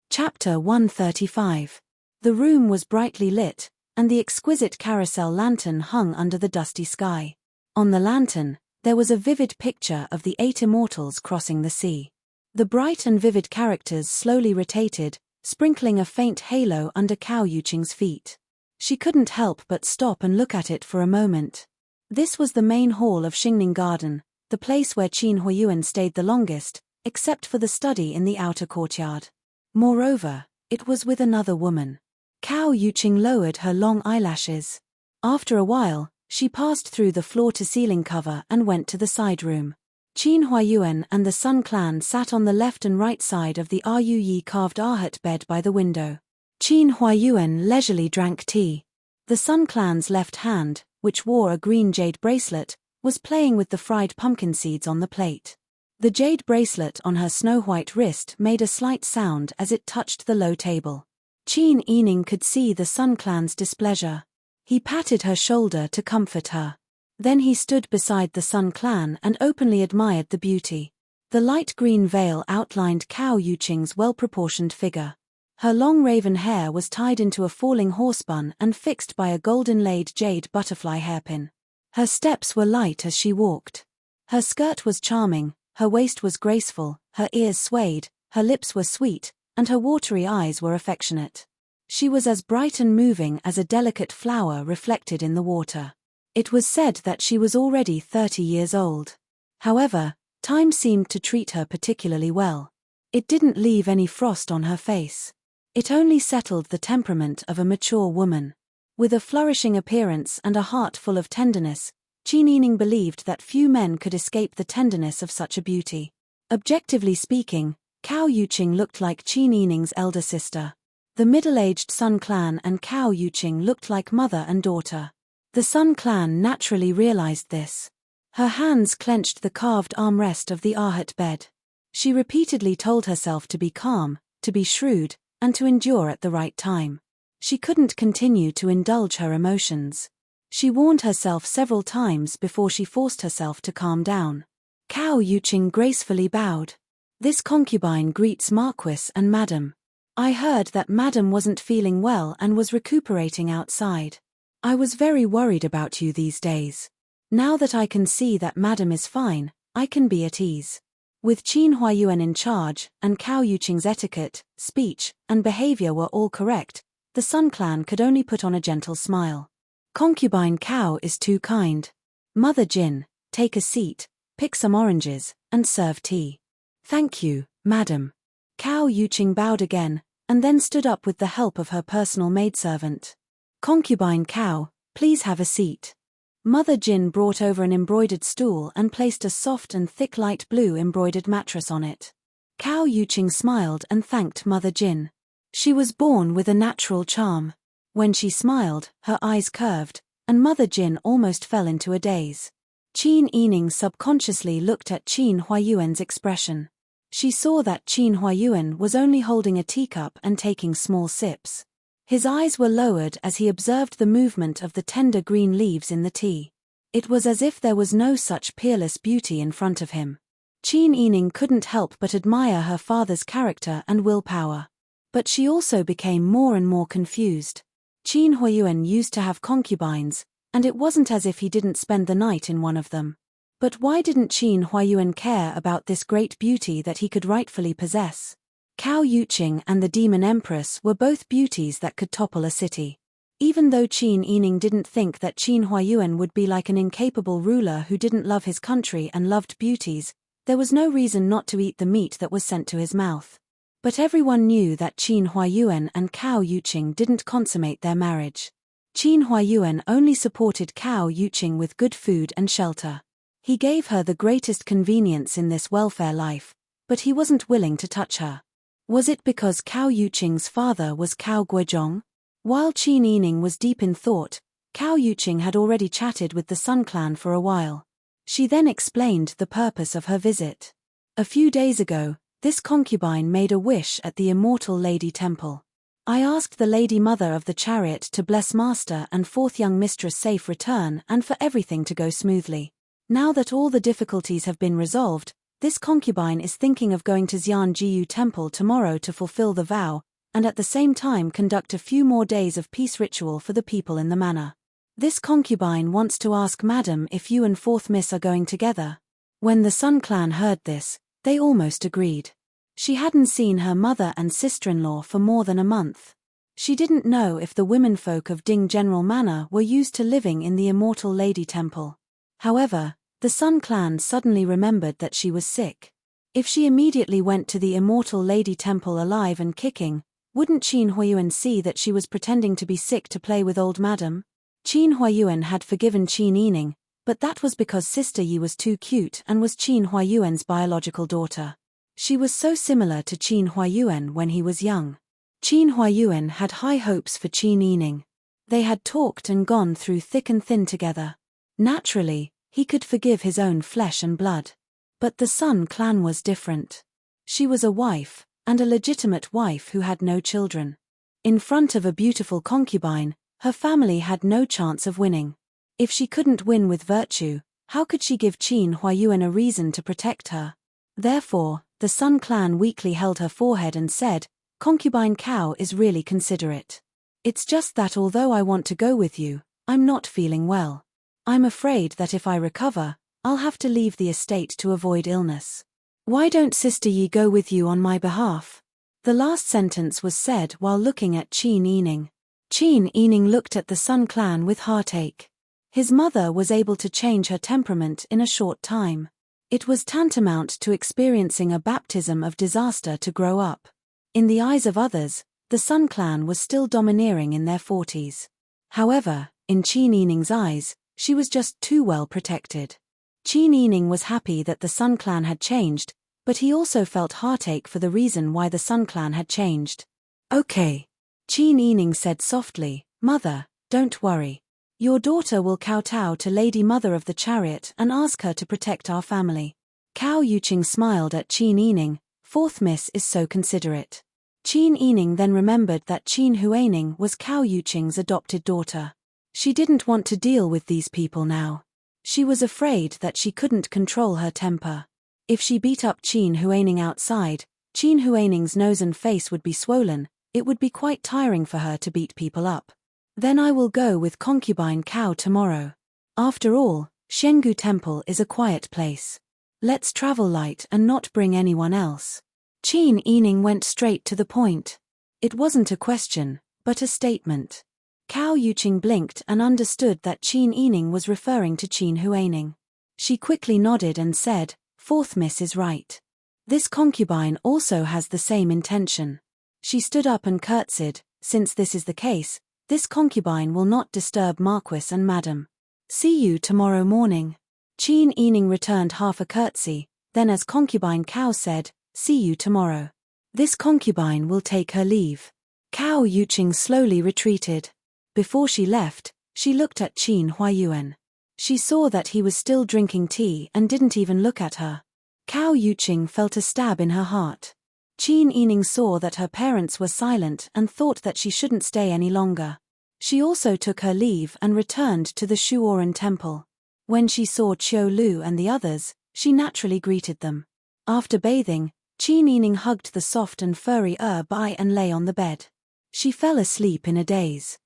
Chapter 135. The room was brightly lit, and the exquisite carousel lantern hung under the dusty sky. On the lantern, there was a vivid picture of the 8 immortals crossing the sea. The bright and vivid characters slowly rotated, sprinkling a faint halo under Cao Yuqing's feet. She couldn't help but stop and look at it for a moment. This was the main hall of Xingning Garden, the place where Qin Huayuan stayed the longest, except for the study in the outer courtyard. Moreover, it was with another woman. Cao Yuqing lowered her long eyelashes. After a while, she passed through the floor-to-ceiling cover and went to the side room. Qin Huayuan and the Sun Clan sat on the left and right side of the Ruyi carved ahut bed by the window. Qin Huayuan leisurely drank tea. The Sun Clan's left hand, which wore a green jade bracelet, was playing with the fried pumpkin seeds on the plate. The jade bracelet on her snow-white wrist made a slight sound as it touched the low table. Qin Yining could see the Sun Clan's displeasure. He patted her shoulder to comfort her. Then he stood beside the Sun Clan and openly admired the beauty. The light green veil outlined Cao Yuqing's well-proportioned figure. Her long raven hair was tied into a falling horsebun and fixed by a golden-laid jade butterfly hairpin. Her steps were light as she walked. Her skirt was charming, her waist was graceful, her ears swayed, her lips were sweet, and her watery eyes were affectionate. She was as bright and moving as a delicate flower reflected in the water. It was said that she was already 30 years old. However, time seemed to treat her particularly well. It didn't leave any frost on her face. It only settled the temperament of a mature woman. With a flourishing appearance and a heart full of tenderness, Qin Yining believed that few men could escape the tenderness of such a beauty. Objectively speaking, Cao Yuqing looked like Qin Yining's elder sister. The middle-aged Sun Clan and Cao Yuqing looked like mother and daughter. The Sun Clan naturally realized this. Her hands clenched the carved armrest of the ahut bed. She repeatedly told herself to be calm, to be shrewd, and to endure at the right time. She couldn't continue to indulge her emotions. She warned herself several times before she forced herself to calm down. Cao Yuqing gracefully bowed. "This concubine greets Marquis and Madam. I heard that Madam wasn't feeling well and was recuperating outside. I was very worried about you these days. Now that I can see that Madam is fine, I can be at ease." With Qin Huayuan in charge, and Cao Yuqing's etiquette, speech, and behavior were all correct, the Sun Clan could only put on a gentle smile. "Concubine Cao is too kind. Mother Jin, take a seat, pick some oranges, and serve tea." "Thank you, Madam." Cao Yuqing bowed again, and then stood up with the help of her personal maidservant. "Concubine Cao, please have a seat." Mother Jin brought over an embroidered stool and placed a soft and thick light blue embroidered mattress on it. Cao Yuqing smiled and thanked Mother Jin. She was born with a natural charm. When she smiled, her eyes curved, and Mother Jin almost fell into a daze. Qin Yining subconsciously looked at Qin Huayuan's expression. She saw that Qin Huayuan was only holding a teacup and taking small sips. His eyes were lowered as he observed the movement of the tender green leaves in the tea. It was as if there was no such peerless beauty in front of him. Qin Yining couldn't help but admire her father's character and willpower. But she also became more and more confused. Qin Huayuan used to have concubines, and it wasn't as if he didn't spend the night in one of them. But why didn't Qin Huayuan care about this great beauty that he could rightfully possess? Cao Yuqing and the Demon Empress were both beauties that could topple a city. Even though Qin Yining didn't think that Qin Huayuan would be like an incapable ruler who didn't love his country and loved beauties, There was no reason not to eat the meat that was sent to his mouth. But everyone knew that Qin Huayuan and Cao Yuqing didn't consummate their marriage. Qin Huayuan only supported Cao Yuqing with good food and shelter. He gave her the greatest convenience in this welfare life, but he wasn't willing to touch her. Was it because Cao Yuqing's father was Cao Guozhong? While Qin Yining was deep in thought, Cao Yuqing had already chatted with the Sun Clan for a while. She then explained the purpose of her visit. A few days ago, this concubine made a wish at the Immortal Lady Temple. I asked the Lady Mother of the Chariot to bless Master and fourth young mistress safe return and for everything to go smoothly. Now that all the difficulties have been resolved, this concubine is thinking of going to Xianjiyu Temple tomorrow to fulfill the vow, and at the same time conduct a few more days of peace ritual for the people in the manor. This concubine wants to ask Madam if you and fourth miss are going together. When the Sun Clan heard this, they almost agreed. She hadn't seen her mother and sister-in-law for more than a month. She didn't know if the womenfolk of Ding General Manor were used to living in the Immortal Lady Temple. However, the Sun Clan suddenly remembered that she was sick. If she immediately went to the Immortal Lady Temple alive and kicking, wouldn't Qin Huayuan see that she was pretending to be sick to play with old Madam? Qin Huayuan had forgiven Qin Yining, but that was because Sister Yi was too cute and was Qin Huayuan's biological daughter. She was so similar to Qin Huayuan when he was young. Qin Huayuan had high hopes for Qin Yining. They had talked and gone through thick and thin together. Naturally, he could forgive his own flesh and blood. But the Sun Clan was different. She was a wife, and a legitimate wife who had no children. In front of a beautiful concubine, her family had no chance of winning. If she couldn't win with virtue, how could she give Qin Huayuan a reason to protect her? Therefore, the Sun Clan weakly held her forehead and said, "Concubine Cao is really considerate. It's just that although I want to go with you, I'm not feeling well. I'm afraid that if I recover, I'll have to leave the estate to avoid illness. Why don't Sister Yi go with you on my behalf?" The last sentence was said while looking at Qin Yining. Qin Yining looked at the Sun Clan with heartache. His mother was able to change her temperament in a short time. It was tantamount to experiencing a baptism of disaster to grow up. In the eyes of others, the Sun Clan was still domineering in their 40s. However, in Qin Yining's eyes, she was just too well protected. Qin Yining was happy that the Sun Clan had changed, but he also felt heartache for the reason why the Sun Clan had changed. "Okay," Qin Yining said softly, "Mother, don't worry. Your daughter will kowtow to Lady Mother of the Chariot and ask her to protect our family." Cao Yuqing smiled at Qin Yining. "Fourth miss is so considerate." Qin Yining then remembered that Qin Huaining was Cao Yuqing's adopted daughter. She didn't want to deal with these people now. She was afraid that she couldn't control her temper. If she beat up Qin Huaining outside, Qin Huaining's nose and face would be swollen. It would be quite tiring for her to beat people up. "Then I will go with concubine Cao tomorrow. After all, Shenggu Temple is a quiet place. Let's travel light and not bring anyone else." Qin Yining went straight to the point. It wasn't a question, but a statement. Cao Yuqing blinked and understood that Qin Yining was referring to Qin Huaining. She quickly nodded and said, "Fourth miss is right. This concubine also has the same intention." She stood up and curtsied. "Since this is the case, this concubine will not disturb Marquis and Madam. See you tomorrow morning." Qin Yining returned half a curtsy, then as concubine Cao said, "See you tomorrow." This concubine will take her leave. Cao Yuqing slowly retreated. Before she left, she looked at Qin Huayuan. She saw that he was still drinking tea and didn't even look at her. Cao Yuqing felt a stab in her heart. Qin Yining saw that her parents were silent and thought that she shouldn't stay any longer. She also took her leave and returned to the Soaring temple. When she saw Qiu Lu and the others, she naturally greeted them. After bathing, Qin Yining hugged the soft and furry Bai and lay on the bed. She fell asleep in a daze.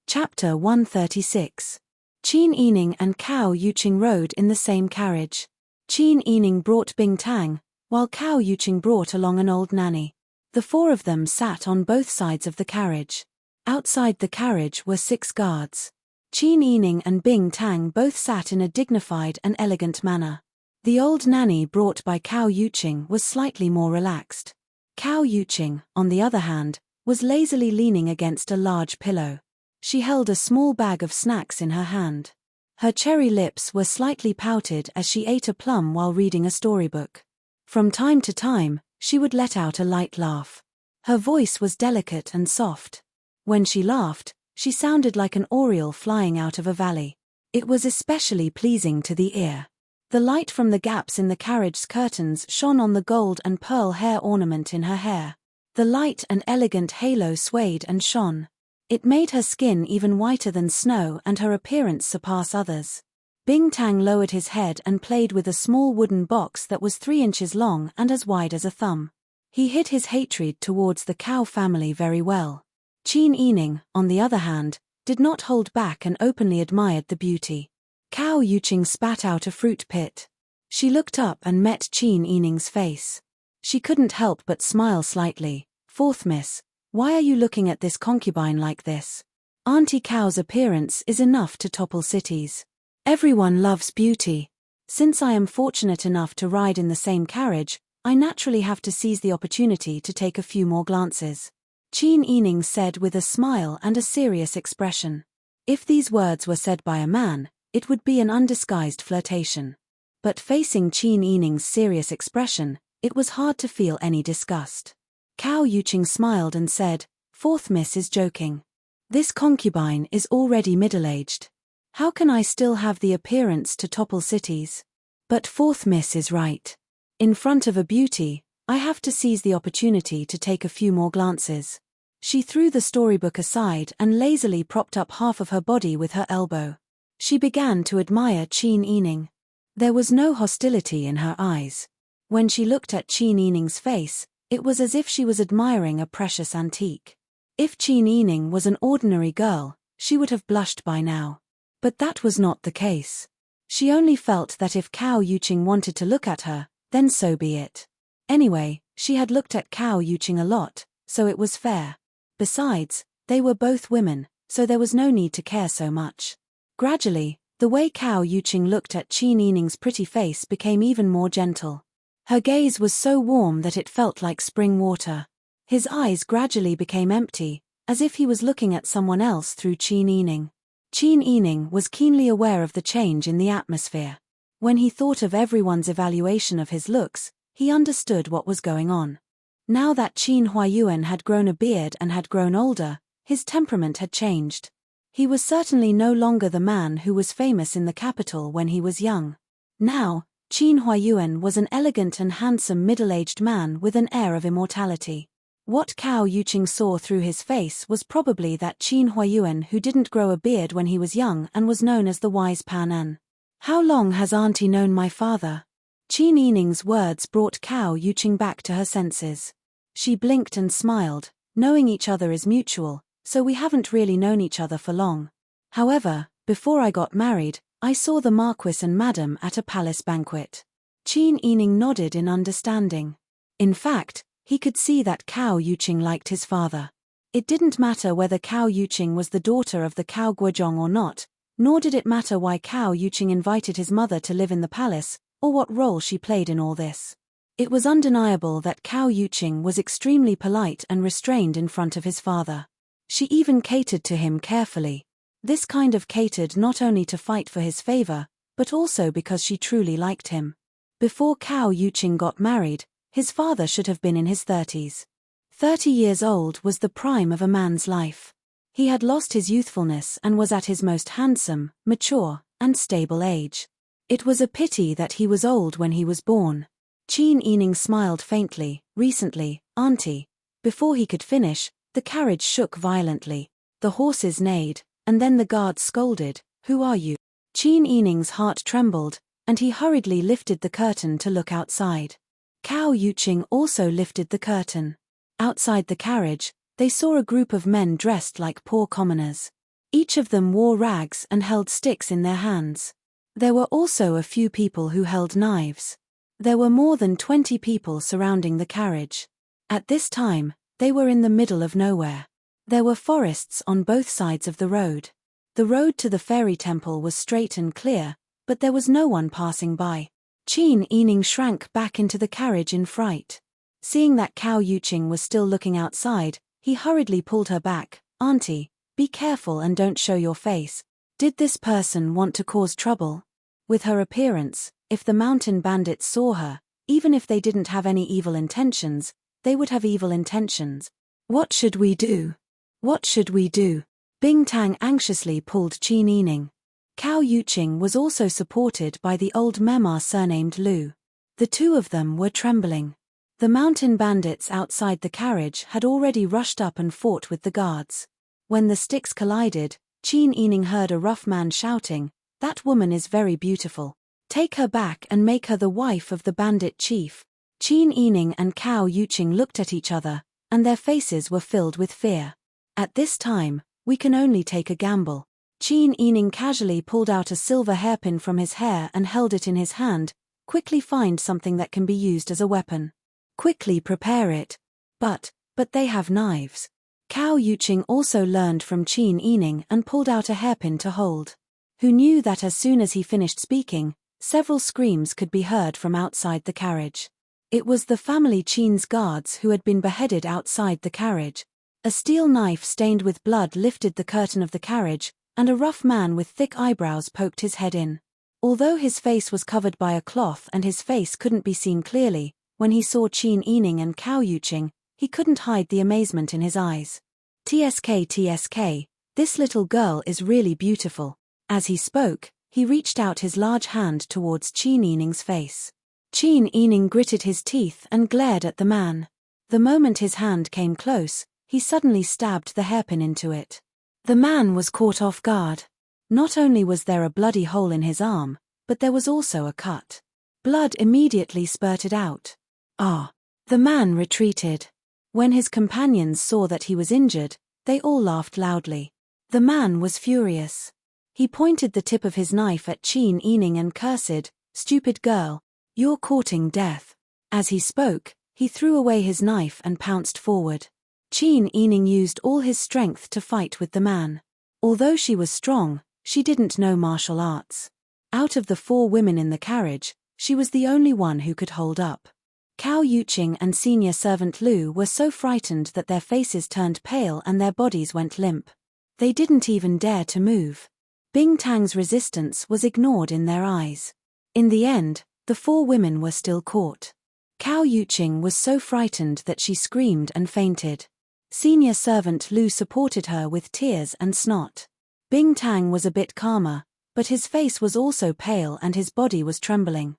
Chapter 136. Qin Yining and Cao Yuqing rode in the same carriage. Qin Yining brought Bing Tang, while Cao Yuqing brought along an old nanny. The four of them sat on both sides of the carriage. Outside the carriage were 6 guards. Qin Yining and Bing Tang both sat in a dignified and elegant manner. The old nanny brought by Cao Yuqing was slightly more relaxed. Cao Yuqing, on the other hand, was lazily leaning against a large pillow. She held a small bag of snacks in her hand. Her cherry lips were slightly pouted as she ate a plum while reading a storybook. From time to time, she would let out a light laugh. Her voice was delicate and soft. When she laughed, she sounded like an oriole flying out of a valley. It was especially pleasing to the ear. The light from the gaps in the carriage's curtains shone on the gold and pearl hair ornament in her hair. The light and elegant halo swayed and shone. It made her skin even whiter than snow and her appearance surpass others. Bing Tang lowered his head and played with a small wooden box that was 3 inches long and as wide as a thumb. He hid his hatred towards the Cao family very well. Qin Yining, on the other hand, did not hold back and openly admired the beauty. Cao Yuqing spat out a fruit pit. She looked up and met Qin Yining's face. She couldn't help but smile slightly. "Fourth miss, why are you looking at this concubine like this? Auntie Cao's appearance is enough to topple cities. Everyone loves beauty. Since I am fortunate enough to ride in the same carriage, I naturally have to seize the opportunity to take a few more glances," Qin Yining said with a smile and a serious expression. If these words were said by a man, it would be an undisguised flirtation. But facing Qin Yining's serious expression, it was hard to feel any disgust. Cao Yuqing smiled and said, "Fourth miss is joking. This concubine is already middle-aged. How can I still have the appearance to topple cities? But fourth miss is right. In front of a beauty, I have to seize the opportunity to take a few more glances." She threw the storybook aside and lazily propped up half of her body with her elbow. She began to admire Qin Yining. There was no hostility in her eyes. When she looked at Qin Yining's face, it was as if she was admiring a precious antique. If Qin Yining was an ordinary girl, she would have blushed by now. But that was not the case. She only felt that if Cao Yuqing wanted to look at her, then so be it. Anyway, she had looked at Cao Yuqing a lot, so it was fair. Besides, they were both women, so there was no need to care so much. Gradually, the way Cao Yuqing looked at Qin Yining's pretty face became even more gentle. Her gaze was so warm that it felt like spring water. His eyes gradually became empty, as if he was looking at someone else through Qin Yining. Qin Yining was keenly aware of the change in the atmosphere. When he thought of everyone's evaluation of his looks, he understood what was going on. Now that Qin Huayuan had grown a beard and had grown older, his temperament had changed. He was certainly no longer the man who was famous in the capital when he was young. Now, Qin Huayuan was an elegant and handsome middle-aged man with an air of immortality. What Cao Yuqing saw through his face was probably that Qin Huayuan who didn't grow a beard when he was young and was known as the wise Panan. "How long has Auntie known my father?" Qin Yining's words brought Cao Yuqing back to her senses. She blinked and smiled. "Knowing each other is mutual, so we haven't really known each other for long. However, before I got married, I saw the Marquis and Madam at a palace banquet." Qin Yining nodded in understanding. In fact, he could see that Cao Yuqing liked his father. It didn't matter whether Cao Yuqing was the daughter of the Cao Guozhong or not, nor did it matter why Cao Yuqing invited his mother to live in the palace, or what role she played in all this. It was undeniable that Cao Yuqing was extremely polite and restrained in front of his father. She even catered to him carefully. This kind of catered not only to fight for his favor, but also because she truly liked him. Before Cao Yuqing got married, his father should have been in his 30s. 30 years old was the prime of a man's life. He had lost his youthfulness and was at his most handsome, mature, and stable age. It was a pity that he was old when he was born. Qin Yining smiled faintly. "Recently, Auntie." Before he could finish, the carriage shook violently. The horses neighed, and then the guard scolded, "Who are you?" Qin Yining's heart trembled, and he hurriedly lifted the curtain to look outside. Cao Yuqing also lifted the curtain. Outside the carriage, they saw a group of men dressed like poor commoners. Each of them wore rags and held sticks in their hands. There were also a few people who held knives. There were more than 20 people surrounding the carriage. At this time, they were in the middle of nowhere. There were forests on both sides of the road. The road to the fairy temple was straight and clear, but there was no one passing by. Qin Yining shrank back into the carriage in fright. Seeing that Cao Yuqing was still looking outside, he hurriedly pulled her back. "Auntie, be careful and don't show your face. Did this person want to cause trouble?" With her appearance, if the mountain bandits saw her, even if they didn't have any evil intentions, they would have evil intentions. "What should we do? What should we do?" Bing Tang anxiously pulled Qin Yining. Cao Yuqing was also supported by the old Memar surnamed Lu. The two of them were trembling. The mountain bandits outside the carriage had already rushed up and fought with the guards. When the sticks collided, Qin Yining heard a rough man shouting, "That woman is very beautiful. Take her back and make her the wife of the bandit chief." Qin Yining and Cao Yuqing looked at each other, and their faces were filled with fear. "At this time, we can only take a gamble." Qin Yining casually pulled out a silver hairpin from his hair and held it in his hand. "Quickly find something that can be used as a weapon. Quickly prepare it." But they have knives." Cao Yuqing also learned from Qin Yining and pulled out a hairpin to hold. Who knew that as soon as he finished speaking, several screams could be heard from outside the carriage. It was the family Qin's guards who had been beheaded outside the carriage. A steel knife stained with blood lifted the curtain of the carriage, and a rough man with thick eyebrows poked his head in. Although his face was covered by a cloth and his face couldn't be seen clearly, when he saw Qin Yining and Cao Yuqing, he couldn't hide the amazement in his eyes. TSK, this little girl is really beautiful." As he spoke, he reached out his large hand towards Qin Yining's face. Qin Yining gritted his teeth and glared at the man. The moment his hand came close, he suddenly stabbed the hairpin into it. The man was caught off guard. Not only was there a bloody hole in his arm, but there was also a cut. Blood immediately spurted out. "Ah!" The man retreated. When his companions saw that he was injured, they all laughed loudly. The man was furious. He pointed the tip of his knife at Qin Yining and cursed, "Stupid girl, you're courting death." As he spoke, he threw away his knife and pounced forward. Qin Yining used all his strength to fight with the man. Although she was strong, she didn't know martial arts. Out of the 4 women in the carriage, she was the only one who could hold up. Cao Yuqing and senior servant Lu were so frightened that their faces turned pale and their bodies went limp. They didn't even dare to move. Bing Tang's resistance was ignored in their eyes. In the end, the 4 women were still caught. Cao Yuqing was so frightened that she screamed and fainted. Senior servant Lu supported her with tears and snot. Bing Tang was a bit calmer, but his face was also pale and his body was trembling.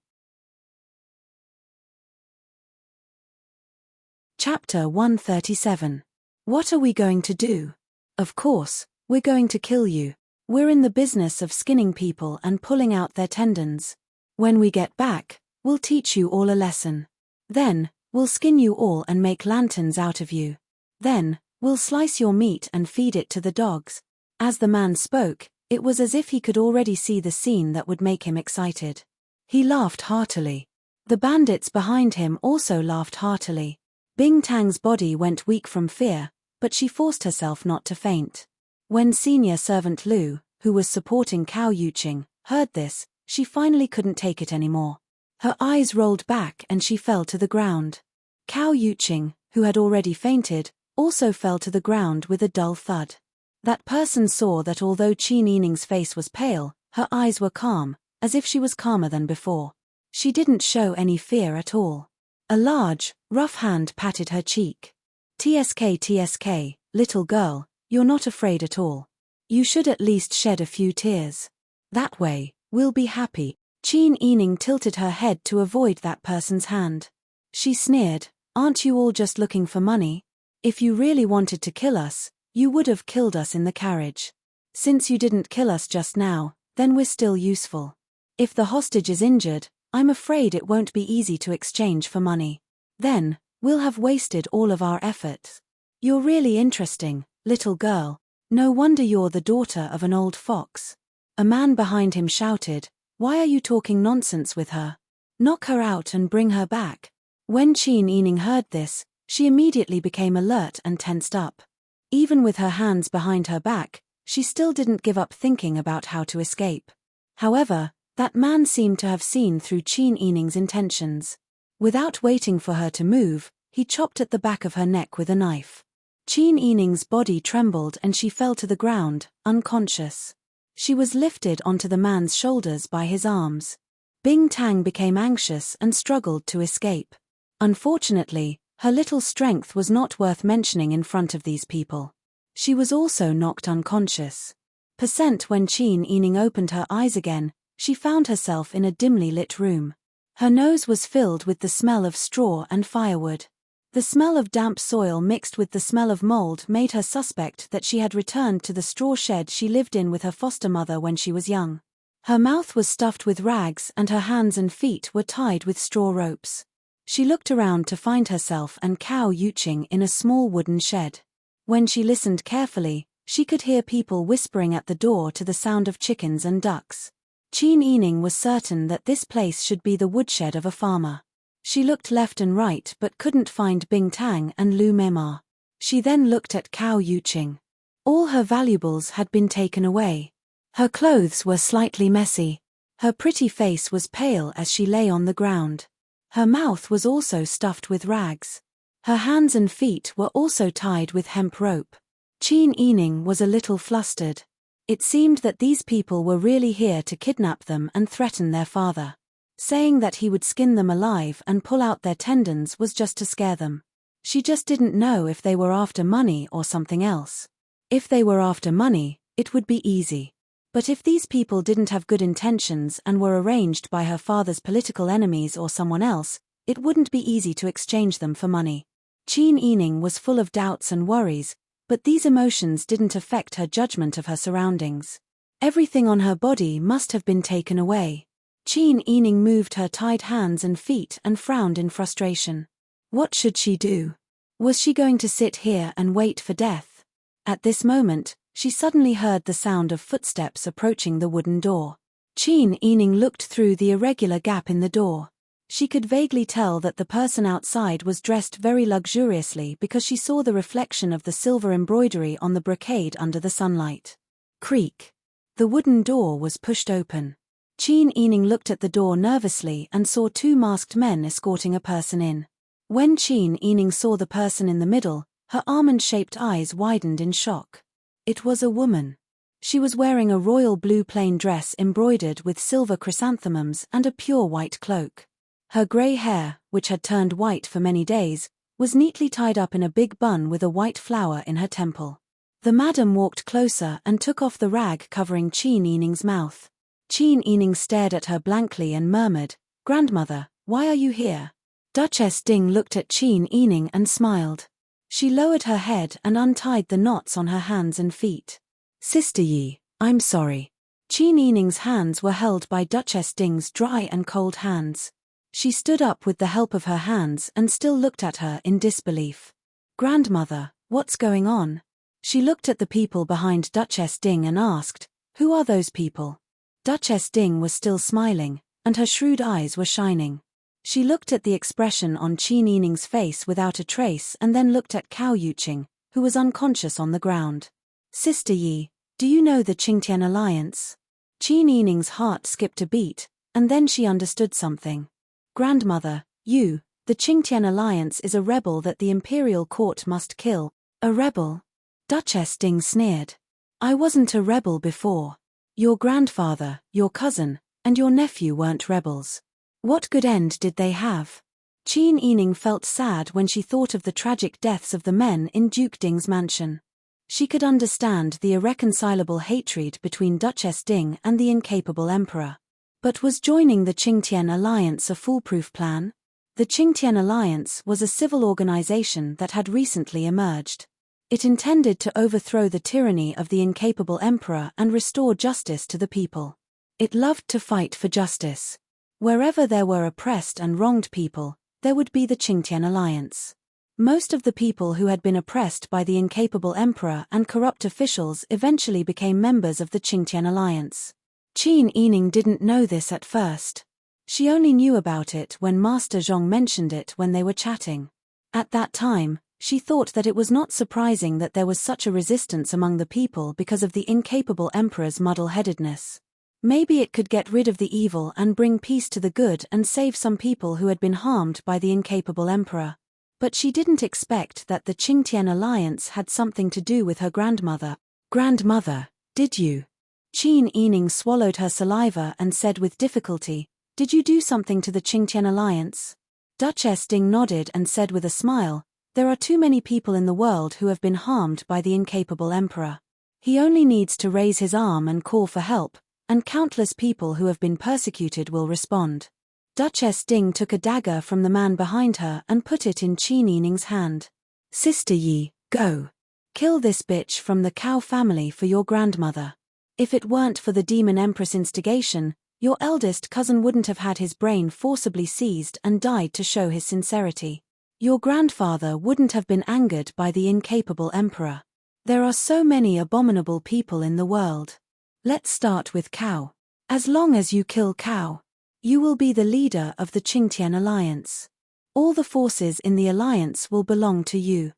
Chapter 137. What are we going to do? Of course, we're going to kill you. We're in the business of skinning people and pulling out their tendons. When we get back, we'll teach you all a lesson. Then, we'll skin you all and make lanterns out of you. Then, we'll slice your meat and feed it to the dogs." As the man spoke, it was as if he could already see the scene that would make him excited. He laughed heartily. The bandits behind him also laughed heartily. Bing Tang's body went weak from fear, but she forced herself not to faint. When senior servant Lu, who was supporting Cao Yuqing, heard this, she finally couldn't take it anymore. Her eyes rolled back and she fell to the ground. Cao Yuqing, who had already fainted, also fell to the ground with a dull thud. That person saw that although Qin Yining's face was pale, her eyes were calm, as if she was calmer than before. She didn't show any fear at all. A large, rough hand patted her cheek. TSK, little girl, you're not afraid at all. You should at least shed a few tears. That way, we'll be happy." Qin Yining tilted her head to avoid that person's hand. She sneered, "Aren't you all just looking for money? If you really wanted to kill us, you would have killed us in the carriage. Since you didn't kill us just now, then we're still useful. If the hostage is injured, I'm afraid it won't be easy to exchange for money. Then, we'll have wasted all of our efforts. You're really interesting, little girl. No wonder you're the daughter of an old fox." A man behind him shouted, "Why are you talking nonsense with her? Knock her out and bring her back." When Qin Yining heard this, she immediately became alert and tensed up. Even with her hands behind her back, She still didn't give up thinking about how to escape. However, that man seemed to have seen through Qin Yining's intentions. Without waiting for her to move, he chopped at the back of her neck with a knife. Qin Yining's body trembled and she fell to the ground, unconscious. She was lifted onto the man's shoulders by his arms. Bing Tang became anxious and struggled to escape. Unfortunately, her little strength was not worth mentioning in front of these people. She was also knocked unconscious. When Qin Yining opened her eyes again, she found herself in a dimly lit room. Her nose was filled with the smell of straw and firewood. The smell of damp soil mixed with the smell of mold made her suspect that she had returned to the straw shed she lived in with her foster mother when she was young. Her mouth was stuffed with rags and her hands and feet were tied with straw ropes. She looked around to find herself and Cao Yuqing in a small wooden shed. When she listened carefully, she could hear people whispering at the door to the sound of chickens and ducks. Qin Yining was certain that this place should be the woodshed of a farmer. She looked left and right but couldn't find Bing Tang and Lu Meimar. She then looked at Cao Yuqing. All her valuables had been taken away. Her clothes were slightly messy. Her pretty face was pale as she lay on the ground. Her mouth was also stuffed with rags. Her hands and feet were also tied with hemp rope. Qin Yining was a little flustered. It seemed that these people were really here to kidnap them and threaten their father. Saying that he would skin them alive and pull out their tendons was just to scare them. She just didn't know if they were after money or something else. If they were after money, it would be easy. But if these people didn't have good intentions and were arranged by her father's political enemies or someone else, it wouldn't be easy to exchange them for money. Qin Yining was full of doubts and worries, but these emotions didn't affect her judgment of her surroundings. Everything on her body must have been taken away. Qin Yining moved her tied hands and feet and frowned in frustration. What should she do? Was she going to sit here and wait for death? At this moment, she suddenly heard the sound of footsteps approaching the wooden door. Qin Yining looked through the irregular gap in the door. She could vaguely tell that the person outside was dressed very luxuriously because she saw the reflection of the silver embroidery on the brocade under the sunlight. Creak. The wooden door was pushed open. Qin Yining looked at the door nervously and saw two masked men escorting a person in. When Qin Yining saw the person in the middle, her almond-shaped eyes widened in shock. It was a woman. She was wearing a royal blue plain dress embroidered with silver chrysanthemums and a pure white cloak. Her grey hair, which had turned white for many days, was neatly tied up in a big bun with a white flower in her temple. The madam walked closer and took off the rag covering Qin Yining's mouth. Qin Yining stared at her blankly and murmured, "Grandmother, why are you here?" Duchess Ding looked at Qin Yining and smiled. She lowered her head and untied the knots on her hands and feet. "Sister Yi, I'm sorry." Qin Yining's hands were held by Duchess Ding's dry and cold hands. She stood up with the help of her hands and still looked at her in disbelief. "Grandmother, what's going on?" She looked at the people behind Duchess Ding and asked, "Who are those people?" Duchess Ding was still smiling, and her shrewd eyes were shining. She looked at the expression on Qin Yining's face without a trace and then looked at Cao Yuqing, who was unconscious on the ground. "Sister Yi, do you know the Qingtian Alliance?" Qin Yining's heart skipped a beat, and then she understood something. "Grandmother, the Qingtian Alliance is a rebel that the imperial court must kill." "A rebel?" Duchess Ding sneered. "I wasn't a rebel before. Your grandfather, your cousin, and your nephew weren't rebels. What good end did they have?" Qin Yining felt sad when she thought of the tragic deaths of the men in Duke Ding's mansion. She could understand the irreconcilable hatred between Duchess Ding and the incapable emperor. But was joining the Qingtian Alliance a foolproof plan? The Qingtian Alliance was a civil organization that had recently emerged. It intended to overthrow the tyranny of the incapable emperor and restore justice to the people. It loved to fight for justice. Wherever there were oppressed and wronged people, there would be the Qingtian Alliance. Most of the people who had been oppressed by the incapable emperor and corrupt officials eventually became members of the Qingtian Alliance. Qin Yining didn't know this at first. She only knew about it when Master Zhong mentioned it when they were chatting. At that time, She thought that it was not surprising that there was such a resistance among the people because of the incapable emperor's muddle-headedness. Maybe it could get rid of the evil and bring peace to the good and save some people who had been harmed by the incapable emperor. But she didn't expect that the Qingtian alliance had something to do with her grandmother. Grandmother, did you? Qin Yining swallowed her saliva and said with difficulty, did you do something to the Qingtian alliance? Duchess Ding nodded and said with a smile, there are too many people in the world who have been harmed by the incapable emperor. He only needs to raise his arm and call for help, and countless people who have been persecuted will respond. Duchess Ding took a dagger from the man behind her and put it in Qin Yining's hand. Sister Yi, go. Kill this bitch from the Cao family for your grandmother. If it weren't for the demon empress instigation, your eldest cousin wouldn't have had his brain forcibly seized and died to show his sincerity. Your grandfather wouldn't have been angered by the incapable emperor. There are so many abominable people in the world. Let's start with Cao. As long as you kill Cao, you will be the leader of the Qingtian alliance. All the forces in the alliance will belong to you.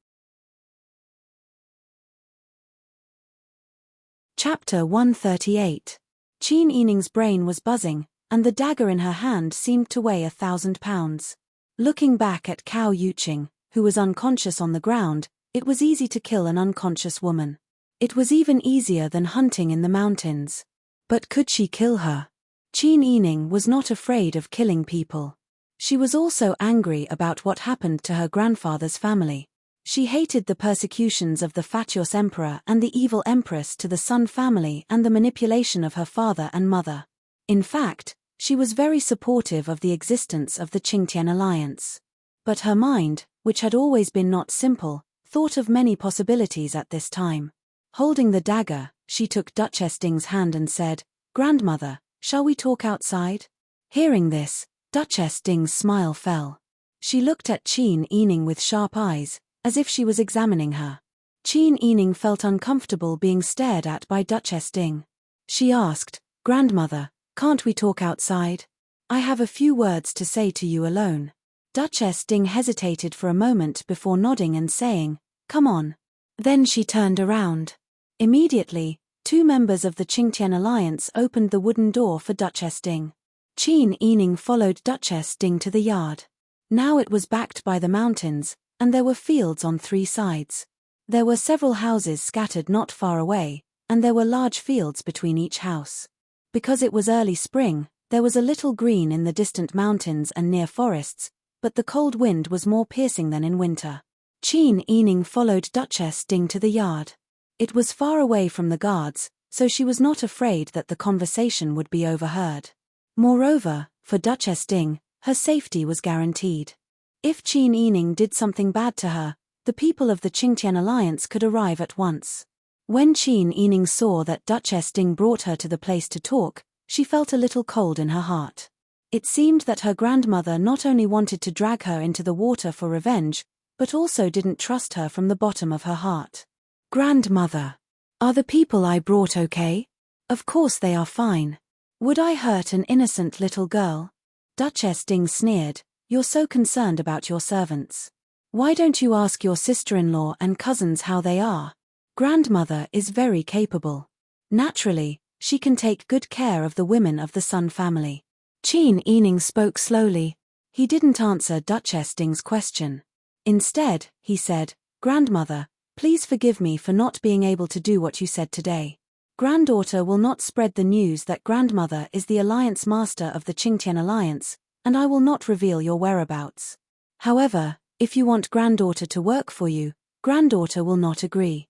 Chapter 138. Qin Yining's brain was buzzing, and the dagger in her hand seemed to weigh 1,000 pounds. Looking back at Cao Yuqing, who was unconscious on the ground, it was easy to kill an unconscious woman. It was even easier than hunting in the mountains. But could she kill her? Qin Yining was not afraid of killing people. She was also angry about what happened to her grandfather's family. She hated the persecutions of the fatuous emperor and the evil empress to the Sun family and the manipulation of her father and mother. In fact, she was very supportive of the existence of the Qingtian alliance. But her mind, which had always been not simple, thought of many possibilities at this time. Holding the dagger, she took Duchess Ding's hand and said, Grandmother, shall we talk outside? Hearing this, Duchess Ding's smile fell. She looked at Qin Yining with sharp eyes, as if she was examining her. Qin Yining felt uncomfortable being stared at by Duchess Ding. She asked, Grandmother, can't we talk outside? I have a few words to say to you alone. Duchess Ding hesitated for a moment before nodding and saying, come on. Then she turned around. Immediately, two members of the Qingtian alliance opened the wooden door for Duchess Ding. Qin Yining followed Duchess Ding to the yard. Now it was backed by the mountains, and there were fields on three sides. There were several houses scattered not far away, and there were large fields between each house. Because it was early spring, there was a little green in the distant mountains and near forests, but the cold wind was more piercing than in winter. Qin Yining followed Duchess Ding to the yard. It was far away from the guards, so she was not afraid that the conversation would be overheard. Moreover, for Duchess Ding, her safety was guaranteed. If Qin Yining did something bad to her, the people of the Qingtian alliance could arrive at once. When Qin Yining saw that Duchess Ding brought her to the place to talk, she felt a little cold in her heart. It seemed that her grandmother not only wanted to drag her into the water for revenge, but also didn't trust her from the bottom of her heart. Grandmother, are the people I brought okay? Of course they are fine. Would I hurt an innocent little girl? Duchess Ding sneered, you're so concerned about your servants. Why don't you ask your sister-in-law and cousins how they are? Grandmother is very capable. Naturally, she can take good care of the women of the Sun family. Qin Yining spoke slowly. He didn't answer Duchess Ding's question. Instead, he said, Grandmother, please forgive me for not being able to do what you said today. Granddaughter will not spread the news that grandmother is the alliance master of the Qingtian alliance, and I will not reveal your whereabouts. However, if you want granddaughter to work for you, granddaughter will not agree.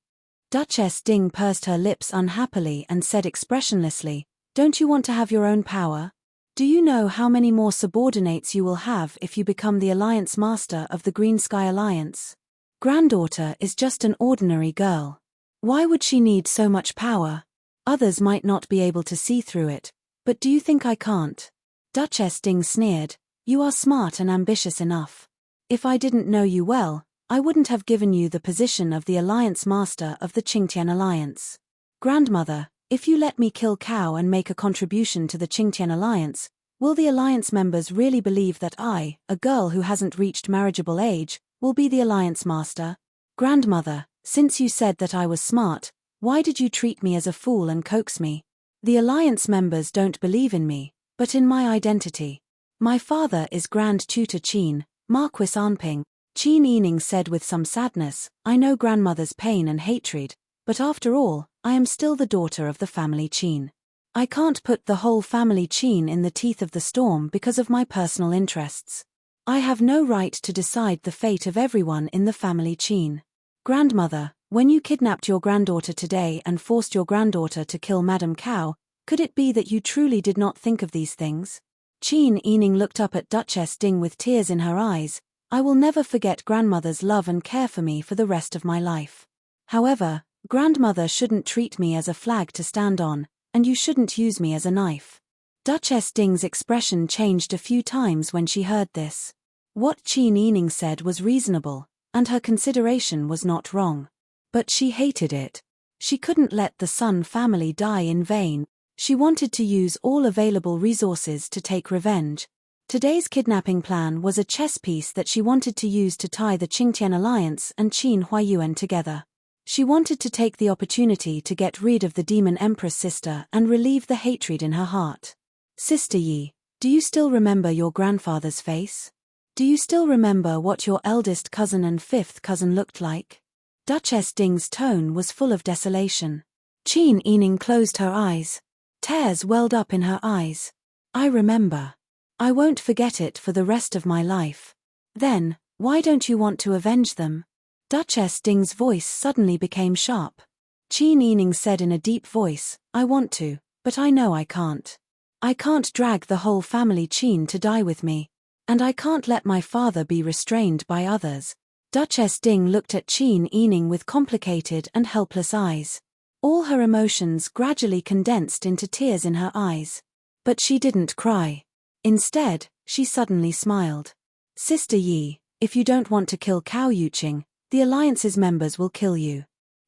Duchess Ding pursed her lips unhappily and said expressionlessly, don't you want to have your own power? Do you know how many more subordinates you will have if you become the alliance master of the Green Sky Alliance? Granddaughter is just an ordinary girl. Why would she need so much power? Others might not be able to see through it, but do you think I can't? Duchess Ding sneered, you are smart and ambitious enough. If I didn't know you well, I wouldn't have given you the position of the alliance master of the Qingtian alliance. Grandmother, if you let me kill Cao and make a contribution to the Qingtian alliance, will the alliance members really believe that I, a girl who hasn't reached marriageable age, will be the Alliance Master. Grandmother, since you said that I was smart, why did you treat me as a fool and coax me? The Alliance members don't believe in me, but in my identity. My father is Grand Tutor Qin, Marquis Anping. Qin Yining said with some sadness, I know grandmother's pain and hatred, but after all, I am still the daughter of the family Qin. I can't put the whole family Qin in the teeth of the storm because of my personal interests. I have no right to decide the fate of everyone in the family Qin. Grandmother, when you kidnapped your granddaughter today and forced your granddaughter to kill Madame Cao, could it be that you truly did not think of these things? Qin Yining looked up at Duchess Ding with tears in her eyes. I will never forget grandmother's love and care for me for the rest of my life. However, grandmother shouldn't treat me as a flag to stand on, and you shouldn't use me as a knife. Duchess Ding's expression changed a few times when she heard this. What Qin Yining said was reasonable, and her consideration was not wrong. But she hated it. She couldn't let the Sun family die in vain. She wanted to use all available resources to take revenge. Today's kidnapping plan was a chess piece that she wanted to use to tie the Qingtian Alliance and Qin Huayuan together. She wanted to take the opportunity to get rid of the demon Empress sister and relieve the hatred in her heart. Sister Yi, do you still remember your grandfather's face? Do you still remember what your eldest cousin and fifth cousin looked like? Duchess Ding's tone was full of desolation. Qin Yining closed her eyes. Tears welled up in her eyes. I remember. I won't forget it for the rest of my life. Then, why don't you want to avenge them? Duchess Ding's voice suddenly became sharp. Qin Yining said in a deep voice, I want to, but I know I can't. I can't drag the whole family Qin to die with me. And I can't let my father be restrained by others. Duchess Ding looked at Qin Yining with complicated and helpless eyes. All her emotions gradually condensed into tears in her eyes. But she didn't cry. Instead, she suddenly smiled. Sister Yi, if you don't want to kill Cao Yuqing, the Alliance's members will kill you.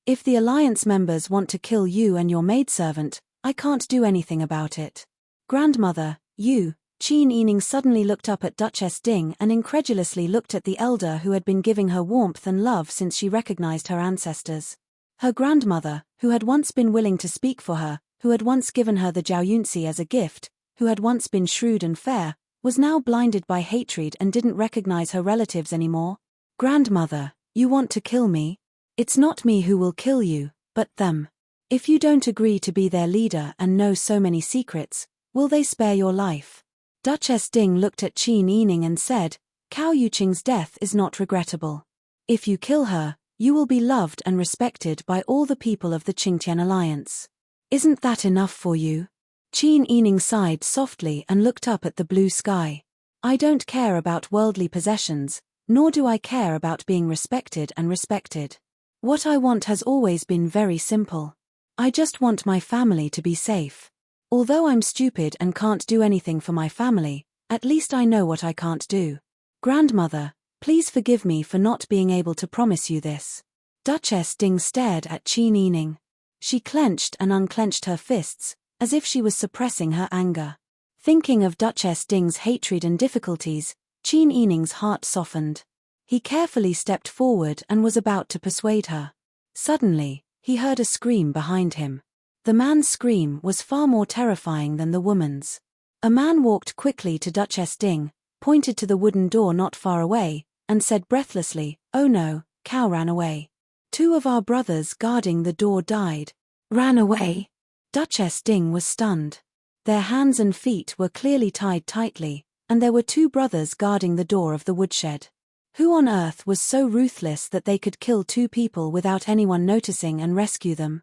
If the Alliance members want to kill you and your maidservant, I can't do anything about it. Grandmother, you, Qin Yining suddenly looked up at Duchess Ding and incredulously looked at the elder who had been giving her warmth and love since she recognized her ancestors. Her grandmother, who had once been willing to speak for her, who had once given her the Jiaoyunci as a gift, who had once been shrewd and fair, was now blinded by hatred and didn't recognize her relatives anymore. Grandmother, you want to kill me? It's not me who will kill you, but them. If you don't agree to be their leader and know so many secrets, will they spare your life? Duchess Ding looked at Qin Yining and said, Cao Yuqing's death is not regrettable. If you kill her, you will be loved and respected by all the people of the Qingtian Alliance. Isn't that enough for you? Qin Yining sighed softly and looked up at the blue sky. I don't care about worldly possessions, nor do I care about being respected and respected. What I want has always been very simple. I just want my family to be safe. Although I'm stupid and can't do anything for my family, at least I know what I can't do. Grandmother, please forgive me for not being able to promise you this. Duchess Ding stared at Qin Yining. She clenched and unclenched her fists, as if she was suppressing her anger. Thinking of Duchess Ding's hatred and difficulties, Qin Yining's heart softened. He carefully stepped forward and was about to persuade her. Suddenly, he heard a scream behind him. The man's scream was far more terrifying than the woman's. A man walked quickly to Duchess Ding, pointed to the wooden door not far away, and said breathlessly, Oh no, Cao ran away. 2 of our brothers guarding the door died. Ran away? Duchess Ding was stunned. Their hands and feet were clearly tied tightly, and there were 2 brothers guarding the door of the woodshed. Who on earth was so ruthless that they could kill 2 people without anyone noticing and rescue them?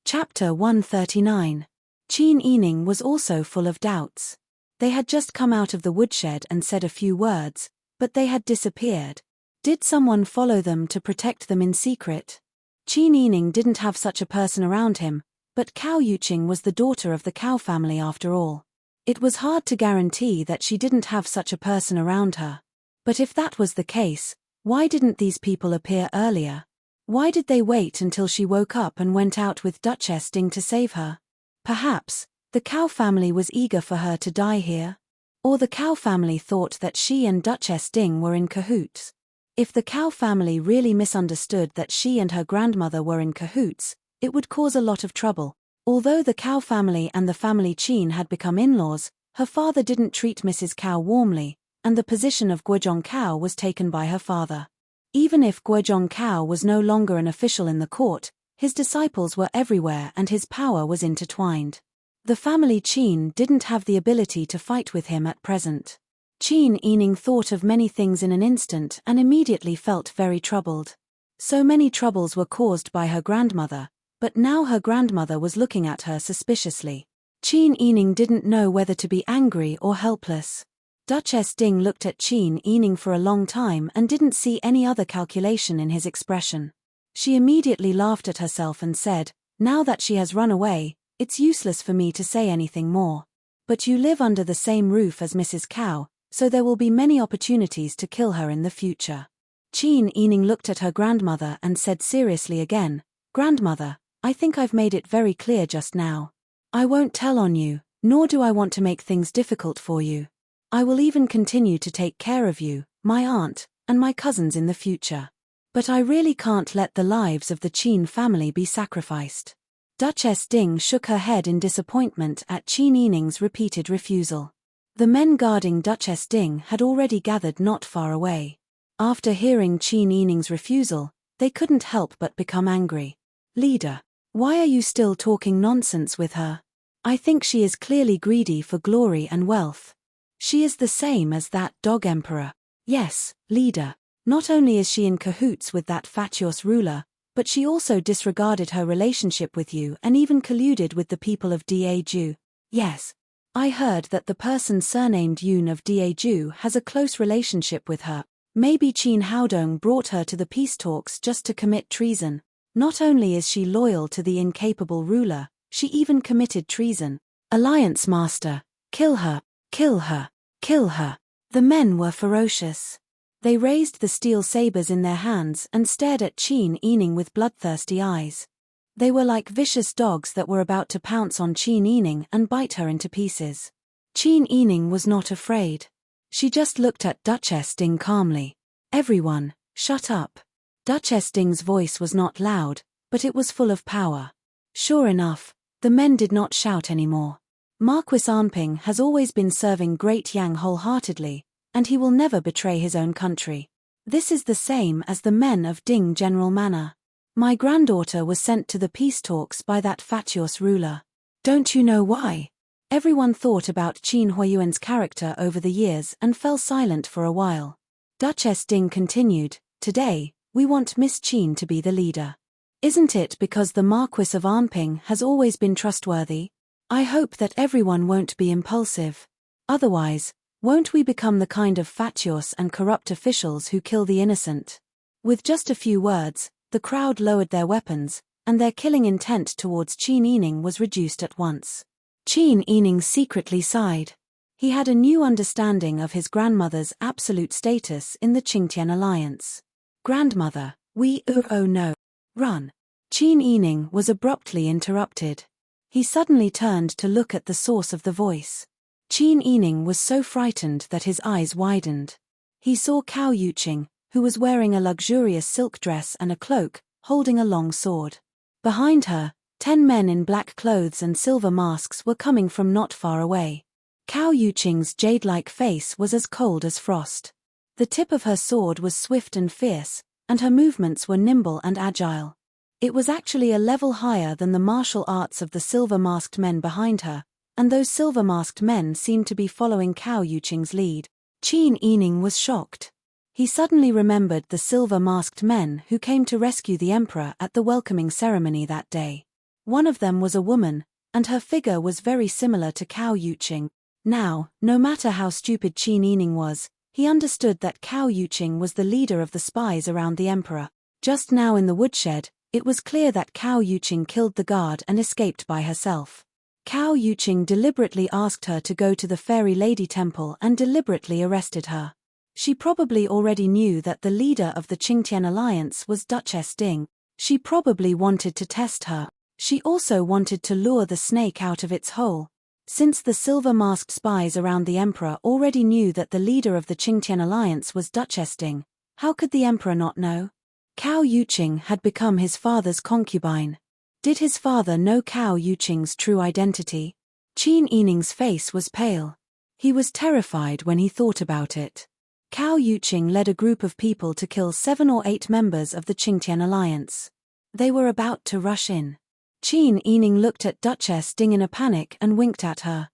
Chapter 139. Qin Yining was also full of doubts. They had just come out of the woodshed and said a few words, but they had disappeared. Did someone follow them to protect them in secret? Qin Yining didn't have such a person around him, but Cao Yuqing was the daughter of the Cao family after all. It was hard to guarantee that she didn't have such a person around her. But if that was the case, why didn't these people appear earlier? Why did they wait until she woke up and went out with Duchess Ding to save her? Perhaps, the Cao family was eager for her to die here. Or the Cow family thought that she and Duchess Ding were in cahoots. If the Cow family really misunderstood that she and her grandmother were in cahoots, it would cause a lot of trouble. Although the Cow family and the family Qin had become in-laws, her father didn't treat Mrs. Cow warmly, and the position of Guozhong Cow was taken by her father. Even if Guozhong Cow was no longer an official in the court, his disciples were everywhere and his power was intertwined. The family Qin didn't have the ability to fight with him at present. Qin Yining thought of many things in an instant and immediately felt very troubled. So many troubles were caused by her grandmother, but now her grandmother was looking at her suspiciously. Qin Yining didn't know whether to be angry or helpless. Duchess Ding looked at Qin Yining for a long time and didn't see any other calculation in his expression. She immediately laughed at herself and said, "Now that she has run away, it's useless for me to say anything more. But you live under the same roof as Mrs. Cow, so there will be many opportunities to kill her in the future." Qin Yining looked at her grandmother and said seriously again, "Grandmother, I think I've made it very clear just now. I won't tell on you, nor do I want to make things difficult for you. I will even continue to take care of you, my aunt, and my cousins in the future. But I really can't let the lives of the Qin family be sacrificed." Duchess Ding shook her head in disappointment at Qin Yining's repeated refusal. The men guarding Duchess Ding had already gathered not far away. After hearing Qin Yining's refusal, they couldn't help but become angry. "Leader, why are you still talking nonsense with her? I think she is clearly greedy for glory and wealth. She is the same as that dog emperor." "Yes, leader. Not only is she in cahoots with that fatuous ruler, but she also disregarded her relationship with you and even colluded with the people of Daeju. Yes. I heard that the person surnamed Yun of Daeju has a close relationship with her. Maybe Qin Haodong brought her to the peace talks just to commit treason. Not only is she loyal to the incapable ruler, she even committed treason. Alliance Master, kill her, kill her, kill her." The men were ferocious. They raised the steel sabers in their hands and stared at Qin Yining with bloodthirsty eyes. They were like vicious dogs that were about to pounce on Qin Yining and bite her into pieces. Qin Yining was not afraid. She just looked at Duchess Ding calmly. "Everyone, shut up." Duchess Ding's voice was not loud, but it was full of power. Sure enough, the men did not shout anymore. Marquis Anping has always been serving Great Yang wholeheartedly, and he will never betray his own country. This is the same as the men of Ding General Manor. My granddaughter was sent to the peace talks by that fatuous ruler. Don't you know why? Everyone thought about Qin Huayuan's character over the years and fell silent for a while. Duchess Ding continued, "Today, we want Miss Qin to be the leader. Isn't it because the Marquis of Anping has always been trustworthy? I hope that everyone won't be impulsive. Otherwise, won't we become the kind of fatuous and corrupt officials who kill the innocent?" With just a few words, the crowd lowered their weapons, and their killing intent towards Qin Yining was reduced at once. Qin Yining secretly sighed. He had a new understanding of his grandmother's absolute status in the Qingtian alliance. "Grandmother, oh no. Run." Qin Yining was abruptly interrupted. He suddenly turned to look at the source of the voice. Qin Yining was so frightened that his eyes widened. He saw Cao Yuqing, who was wearing a luxurious silk dress and a cloak, holding a long sword. Behind her, 10 men in black clothes and silver masks were coming from not far away. Cao Yuqing's jade-like face was as cold as frost. The tip of her sword was swift and fierce, and her movements were nimble and agile. It was actually a level higher than the martial arts of the silver-masked men behind her, and those silver-masked men seemed to be following Cao Yuqing's lead. Qin Yining was shocked. He suddenly remembered the silver-masked men who came to rescue the emperor at the welcoming ceremony that day. One of them was a woman, and her figure was very similar to Cao Yuqing. Now, no matter how stupid Qin Yining was, he understood that Cao Yuqing was the leader of the spies around the emperor. Just now in the woodshed, it was clear that Cao Yuqing killed the guard and escaped by herself. Cao Yuqing deliberately asked her to go to the Fairy Lady Temple and deliberately arrested her. She probably already knew that the leader of the Qingtian alliance was Duchess Ding. She probably wanted to test her. She also wanted to lure the snake out of its hole. Since the silver-masked spies around the emperor already knew that the leader of the Qingtian alliance was Duchess Ding, how could the emperor not know? Cao Yuqing had become his father's concubine. Did his father know Cao Yuqing's true identity? Qin Yining's face was pale. He was terrified when he thought about it. Cao Yuqing led a group of people to kill 7 or 8 members of the Qingtian alliance. They were about to rush in. Qin Yining looked at Duchess Ding in a panic and winked at her.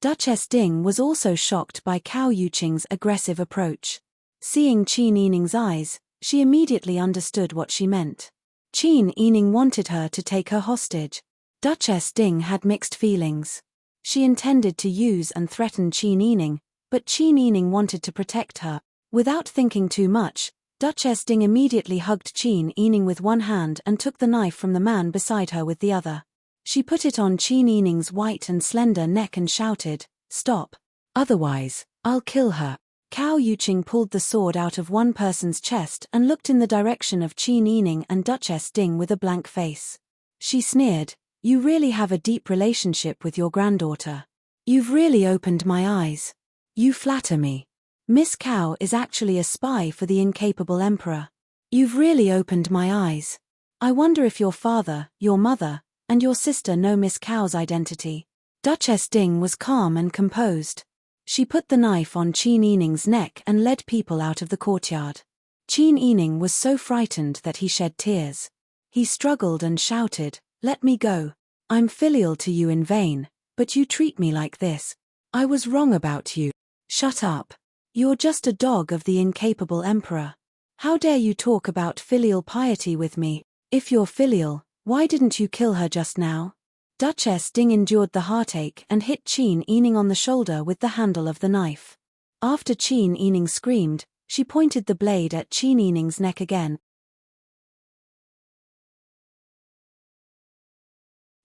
Duchess Ding was also shocked by Cao Yuqing's aggressive approach. Seeing Qin Yining's eyes, she immediately understood what she meant. Qin Yining wanted her to take her hostage. Duchess Ding had mixed feelings. She intended to use and threaten Qin Yining, but Qin Yining wanted to protect her. Without thinking too much, Duchess Ding immediately hugged Qin Yining with one hand and took the knife from the man beside her with the other. She put it on Qin Yining's white and slender neck and shouted, "Stop. Otherwise, I'll kill her." Cao Yuqing pulled the sword out of one person's chest and looked in the direction of Qin Yining and Duchess Ding with a blank face. She sneered, "You really have a deep relationship with your granddaughter. You've really opened my eyes. You flatter me. Miss Cao is actually a spy for the incapable emperor. You've really opened my eyes. I wonder if your father, your mother, and your sister know Miss Cao's identity." Duchess Ding was calm and composed. She put the knife on Qin Yining's neck and led people out of the courtyard. Qin Yining was so frightened that he shed tears. He struggled and shouted, "Let me go. I'm filial to you in vain, but you treat me like this. I was wrong about you. Shut up. You're just a dog of the incapable emperor. How dare you talk about filial piety with me? If you're filial, why didn't you kill her just now?" Duchess Ding endured the heartache and hit Qin Yining on the shoulder with the handle of the knife. After Qin Yining screamed, she pointed the blade at Qin Yining's neck again.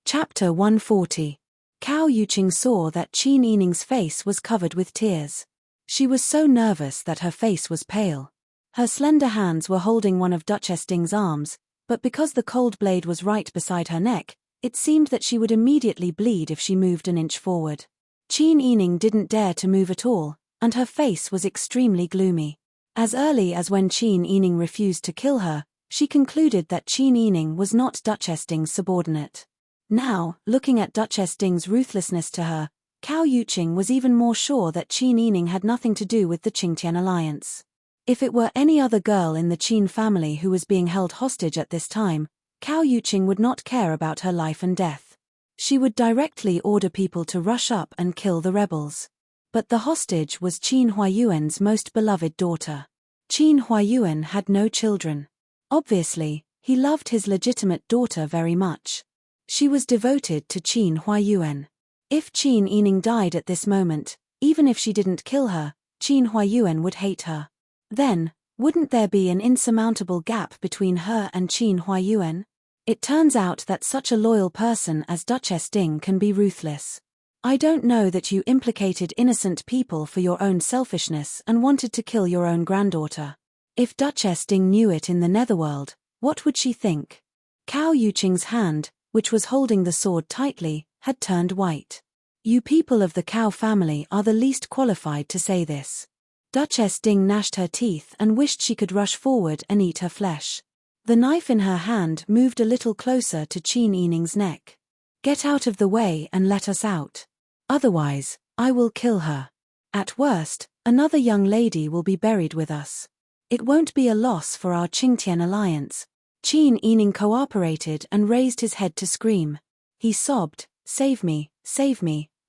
Chapter 140. Cao Yuqing saw that Qin Yining's face was covered with tears. She was so nervous that her face was pale. Her slender hands were holding one of Duchess Ding's arms, but because the cold blade was right beside her neck, it seemed that she would immediately bleed if she moved an inch forward. Qin Yining didn't dare to move at all, and her face was extremely gloomy. As early as when Qin Yining refused to kill her, she concluded that Qin Yining was not Duchess Ding's subordinate. Now, looking at Duchess Ding's ruthlessness to her, Cao Yuqing was even more sure that Qin Yining had nothing to do with the Qingtian alliance. If it were any other girl in the Qin family who was being held hostage at this time, Cao Yuqing would not care about her life and death. She would directly order people to rush up and kill the rebels. But the hostage was Qin Huayuan's most beloved daughter. Qin Huayuan had no children. Obviously, he loved his legitimate daughter very much. She was devoted to Qin Huayuan. If Qin Yining died at this moment, even if she didn't kill her, Qin Huayuan would hate her. Then, wouldn't there be an insurmountable gap between her and Qin Huayuan? It turns out that such a loyal person as Duchess Ding can be ruthless. I don't know that you implicated innocent people for your own selfishness and wanted to kill your own granddaughter. If Duchess Ding knew it in the netherworld, what would she think? Cao Yuqing's hand, which was holding the sword tightly, had turned white. You people of the Cao family are the least qualified to say this. Duchess Ding gnashed her teeth and wished she could rush forward and eat her flesh. The knife in her hand moved a little closer to Qin Yining's neck. "Get out of the way and let us out. Otherwise, I will kill her. At worst, another young lady will be buried with us. It won't be a loss for our Qingtian alliance." Qin Yining cooperated and raised his head to scream. He sobbed, "Save me,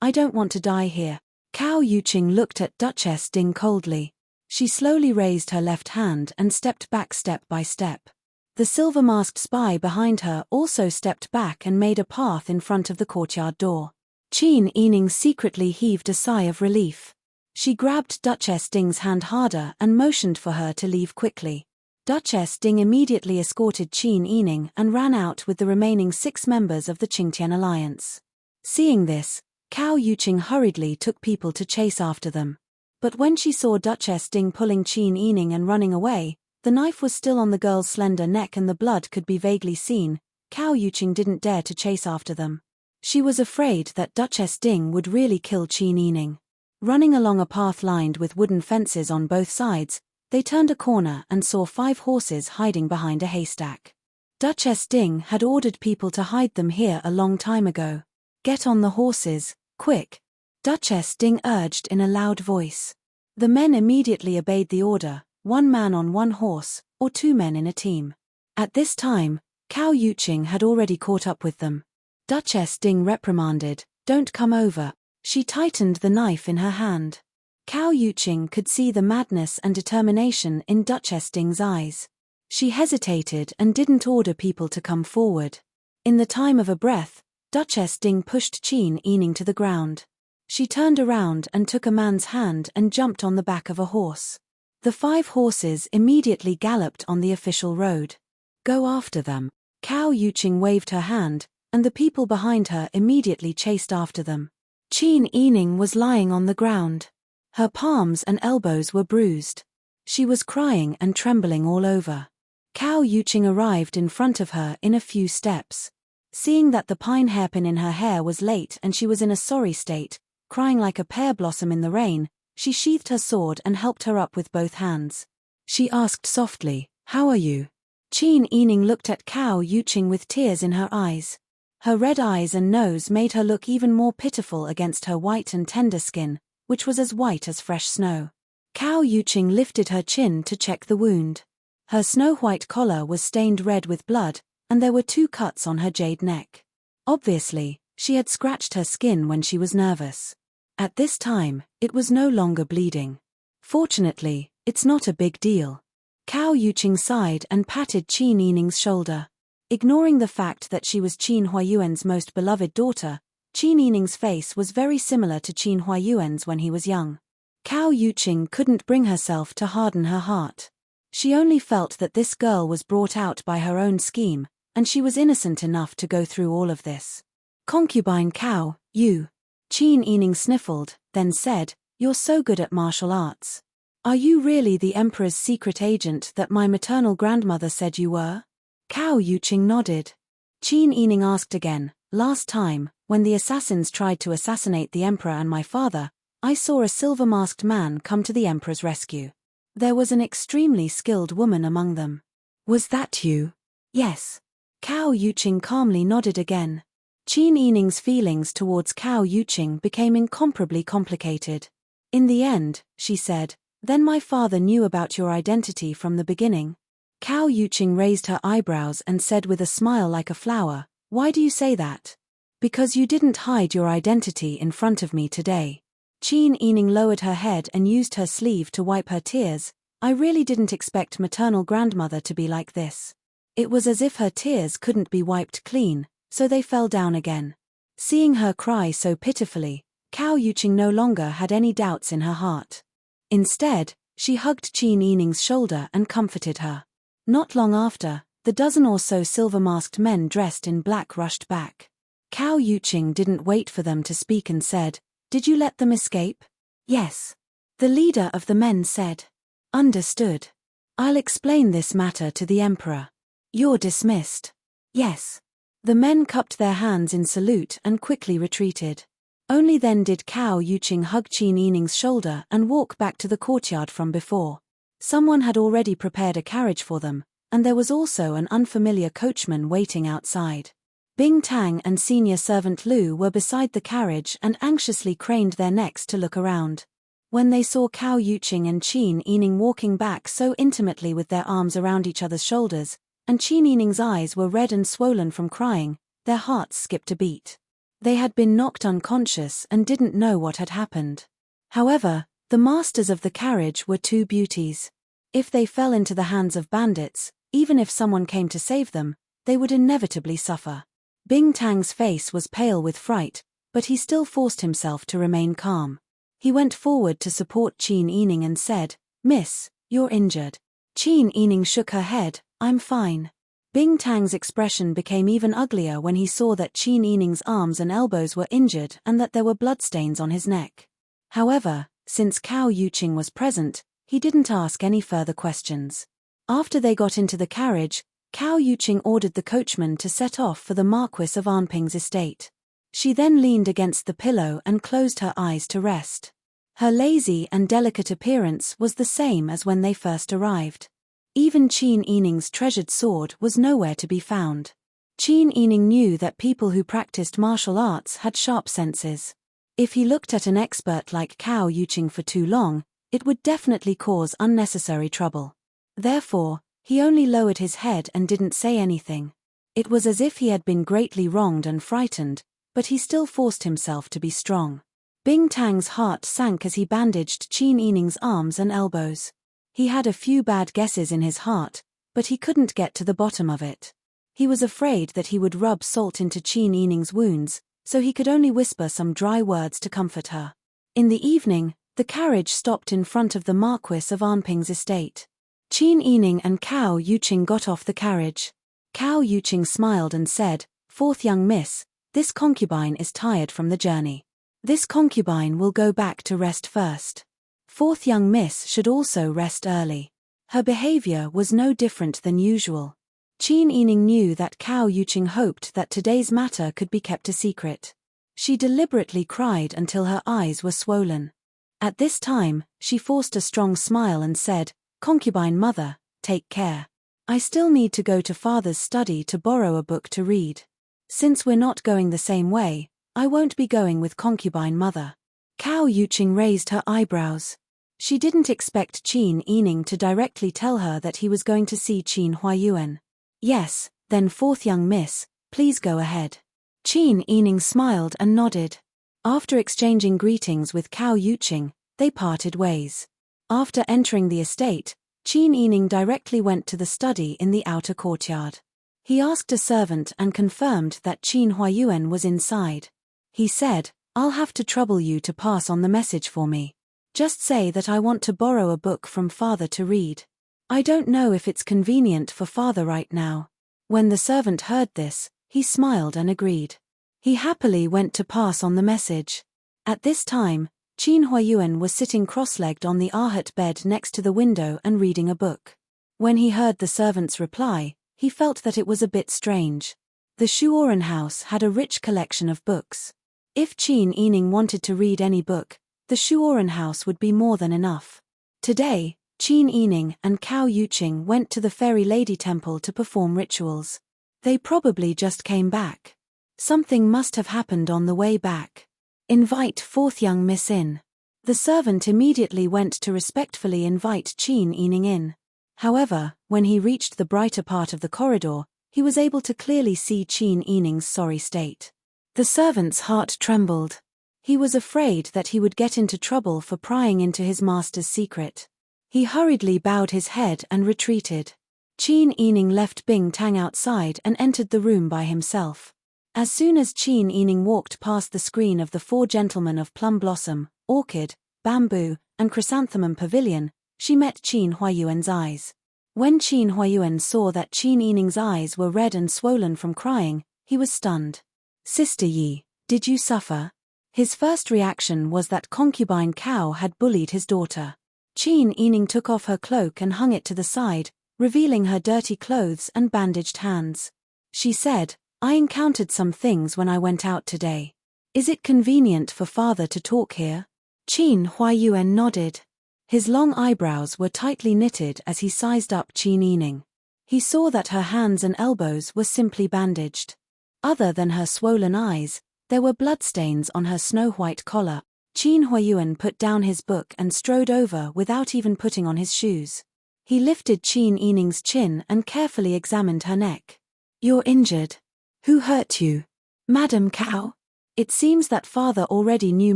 I don't want to die here." Cao Yuqing looked at Duchess Ding coldly. She slowly raised her left hand and stepped back step by step. The silver-masked spy behind her also stepped back and made a path in front of the courtyard door. Qin Yining secretly heaved a sigh of relief. She grabbed Duchess Ding's hand harder and motioned for her to leave quickly. Duchess Ding immediately escorted Qin Yining and ran out with the remaining 6 members of the Qingtian alliance. Seeing this, Cao Yuqing hurriedly took people to chase after them. But when she saw Duchess Ding pulling Qin Yining and running away, the knife was still on the girl's slender neck and the blood could be vaguely seen. Cao Yuqing didn't dare to chase after them. She was afraid that Duchess Ding would really kill Qin Yining. Running along a path lined with wooden fences on both sides, they turned a corner and saw 5 horses hiding behind a haystack. Duchess Ding had ordered people to hide them here a long time ago. "Get on the horses, quick," Duchess Ding urged in a loud voice. The men immediately obeyed the order, 1 man on 1 horse, or 2 men in a team. At this time, Cao Yuqing had already caught up with them. Duchess Ding reprimanded, "Don't come over." She tightened the knife in her hand. Cao Yuqing could see the madness and determination in Duchess Ding's eyes. She hesitated and didn't order people to come forward. In the time of a breath, Duchess Ding pushed Qin Yining to the ground. She turned around and took a man's hand and jumped on the back of a horse. The 5 horses immediately galloped on the official road. "Go after them." Cao Yuqing waved her hand, and the people behind her immediately chased after them. Qin Yining was lying on the ground. Her palms and elbows were bruised. She was crying and trembling all over. Cao Yuqing arrived in front of her in a few steps. Seeing that the pine hairpin in her hair was late and she was in a sorry state, crying like a pear blossom in the rain, she sheathed her sword and helped her up with both hands. She asked softly, "How are you?" Qin Yining looked at Cao Yuqing with tears in her eyes. Her red eyes and nose made her look even more pitiful against her white and tender skin, which was as white as fresh snow. Cao Yuqing lifted her chin to check the wound. Her snow-white collar was stained red with blood, and there were 2 cuts on her jade neck. Obviously, she had scratched her skin when she was nervous. At this time, it was no longer bleeding. "Fortunately, it's not a big deal." Cao Yuqing sighed and patted Qin Yining's shoulder. Ignoring the fact that she was Qin Huayuan's most beloved daughter, Qin Yining's face was very similar to Qin Huayuan's when he was young. Cao Yuqing couldn't bring herself to harden her heart. She only felt that this girl was brought out by her own scheme, and she was innocent enough to go through all of this. "Concubine Cao, you." Qin Yining sniffled, then said, "You're so good at martial arts. Are you really the Emperor's secret agent that my maternal grandmother said you were?" Cao Yuqing nodded. Qin Yining asked again, "Last time, when the assassins tried to assassinate the Emperor and my father, I saw a silver-masked man come to the Emperor's rescue. There was an extremely skilled woman among them. Was that you?" "Yes." Cao Yuqing calmly nodded again. Qin Yining's feelings towards Cao Yuqing became incomparably complicated. "In the end," she said, "then my father knew about your identity from the beginning." Cao Yuqing raised her eyebrows and said with a smile like a flower, "Why do you say that?" "Because you didn't hide your identity in front of me today." Qin Yining lowered her head and used her sleeve to wipe her tears. "I really didn't expect maternal grandmother to be like this." It was as if her tears couldn't be wiped clean, so they fell down again. Seeing her cry so pitifully, Cao Yuqing no longer had any doubts in her heart. Instead, she hugged Qin Yining's shoulder and comforted her. Not long after, the dozen or so silver-masked men dressed in black rushed back. Cao Yuqing didn't wait for them to speak and said, "Did you let them escape?" "Yes." The leader of the men said. "Understood. I'll explain this matter to the Emperor. You're dismissed." "Yes." The men cupped their hands in salute and quickly retreated. Only then did Cao Yuqing hug Qin Yining's shoulder and walk back to the courtyard from before. Someone had already prepared a carriage for them, and there was also an unfamiliar coachman waiting outside. Bing Tang and senior servant Lu were beside the carriage and anxiously craned their necks to look around. When they saw Cao Yuqing and Qin Yining walking back so intimately with their arms around each other's shoulders, and Qin Yining's eyes were red and swollen from crying, their hearts skipped a beat. They had been knocked unconscious and didn't know what had happened. However, the masters of the carriage were 2 beauties. If they fell into the hands of bandits, even if someone came to save them, they would inevitably suffer. Bing Tang's face was pale with fright, but he still forced himself to remain calm. He went forward to support Qin Yining and said, "Miss, you're injured." Qin Yining shook her head, "I'm fine." Bing Tang's expression became even uglier when he saw that Qin Yining's arms and elbows were injured and that there were bloodstains on his neck. However, since Cao Yuqing was present, he didn't ask any further questions. After they got into the carriage, Cao Yuqing ordered the coachman to set off for the Marquis of Anping's estate. She then leaned against the pillow and closed her eyes to rest. Her lazy and delicate appearance was the same as when they first arrived. Even Qin Yining's treasured sword was nowhere to be found. Qin Yining knew that people who practiced martial arts had sharp senses. If he looked at an expert like Cao Yuqing for too long, it would definitely cause unnecessary trouble. Therefore, he only lowered his head and didn't say anything. It was as if he had been greatly wronged and frightened, but he still forced himself to be strong. Bing Tang's heart sank as he bandaged Qin Yining's arms and elbows. He had a few bad guesses in his heart, but he couldn't get to the bottom of it. He was afraid that he would rub salt into Qin Yining's wounds, so he could only whisper some dry words to comfort her. In the evening, the carriage stopped in front of the Marquis of Anping's estate. Qin Yining and Cao Yuqing got off the carriage. Cao Yuqing smiled and said, "Fourth young miss, this concubine is tired from the journey. This concubine will go back to rest first. Fourth young miss should also rest early." Her behavior was no different than usual. Qin Yining knew that Cao Yuqing hoped that today's matter could be kept a secret. She deliberately cried until her eyes were swollen. At this time, she forced a strong smile and said, "Concubine mother, take care. I still need to go to father's study to borrow a book to read. Since we're not going the same way, I won't be going with concubine mother." Cao Yuqing raised her eyebrows. She didn't expect Qin Yining to directly tell her that he was going to see Qin Huayuan. "Yes, then fourth young miss, please go ahead." Qin Yining smiled and nodded. After exchanging greetings with Cao Yuqing, they parted ways. After entering the estate, Qin Yining directly went to the study in the outer courtyard. He asked a servant and confirmed that Qin Huayuan was inside. He said, "I'll have to trouble you to pass on the message for me. Just say that I want to borrow a book from father to read. I don't know if it's convenient for father right now." When the servant heard this, he smiled and agreed. He happily went to pass on the message. At this time, Qin Huayuan was sitting cross-legged on the Arhat bed next to the window and reading a book. When he heard the servant's reply, he felt that it was a bit strange. The Soaring house had a rich collection of books. If Qin Yining wanted to read any book, the Soaring house would be more than enough. Today, Qin Yining and Cao Yuqing went to the Fairy Lady Temple to perform rituals. They probably just came back. Something must have happened on the way back. "Invite fourth young miss in." The servant immediately went to respectfully invite Qin Yining in. However, when he reached the brighter part of the corridor, he was able to clearly see Qin Yining's sorry state. The servant's heart trembled. He was afraid that he would get into trouble for prying into his master's secret. He hurriedly bowed his head and retreated. Qin Yining left Bing Tang outside and entered the room by himself. As soon as Qin Yining walked past the screen of the four gentlemen of Plum Blossom, Orchid, Bamboo, and Chrysanthemum Pavilion, she met Qin Huayuan's eyes. When Qin Huayuan saw that Qin Yining's eyes were red and swollen from crying, he was stunned. "Sister Yi, did you suffer?" His first reaction was that concubine Cao had bullied his daughter. Qin Yining took off her cloak and hung it to the side, revealing her dirty clothes and bandaged hands. She said, "I encountered some things when I went out today. Is it convenient for father to talk here?" Qin Huayuan nodded. His long eyebrows were tightly knitted as he sized up Qin Yining. He saw that her hands and elbows were simply bandaged. Other than her swollen eyes, there were bloodstains on her snow-white collar. Qin Huayuan put down his book and strode over without even putting on his shoes. He lifted Qin Yining's chin and carefully examined her neck. "You're injured. Who hurt you?" "Madame Cao." It seems that father already knew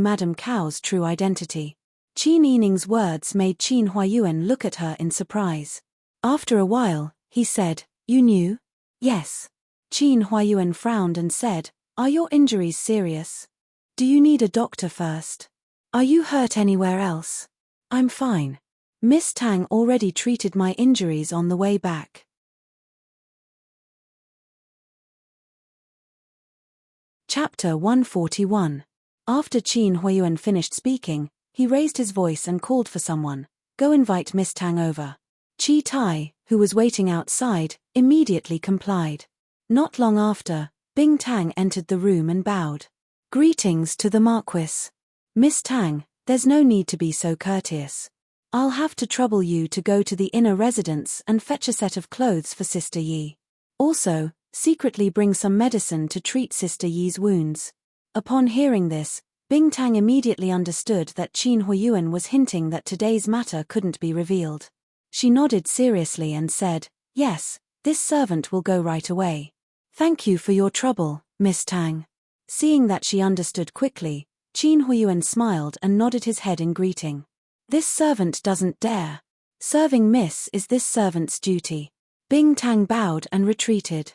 Madame Cao's true identity. Qin Yining's words made Qin Huayuan look at her in surprise. After a while, he said, "You knew?" "Yes." Qin Huayuan frowned and said, "Are your injuries serious? Do you need a doctor first? Are you hurt anywhere else?" "I'm fine. Miss Tang already treated my injuries on the way back." Chapter 141. After Qin Huayuan finished speaking, he raised his voice and called for someone. "Go invite Miss Tang over." Chi Tai, who was waiting outside, immediately complied. Not long after, Bing Tang entered the room and bowed. Greetings to the Marquis. Miss Tang, there's no need to be so courteous. I'll have to trouble you to go to the inner residence and fetch a set of clothes for Sister Yi. Also, secretly bring some medicine to treat Sister Yi's wounds. Upon hearing this, Bing Tang immediately understood that Qin Huiyuan was hinting that today's matter couldn't be revealed. She nodded seriously and said, "Yes, this servant will go right away. Thank you for your trouble, Miss Tang." Seeing that she understood quickly, Qin Huiyuan smiled and nodded his head in greeting. "This servant doesn't dare. Serving Miss is this servant's duty." Bing Tang bowed and retreated.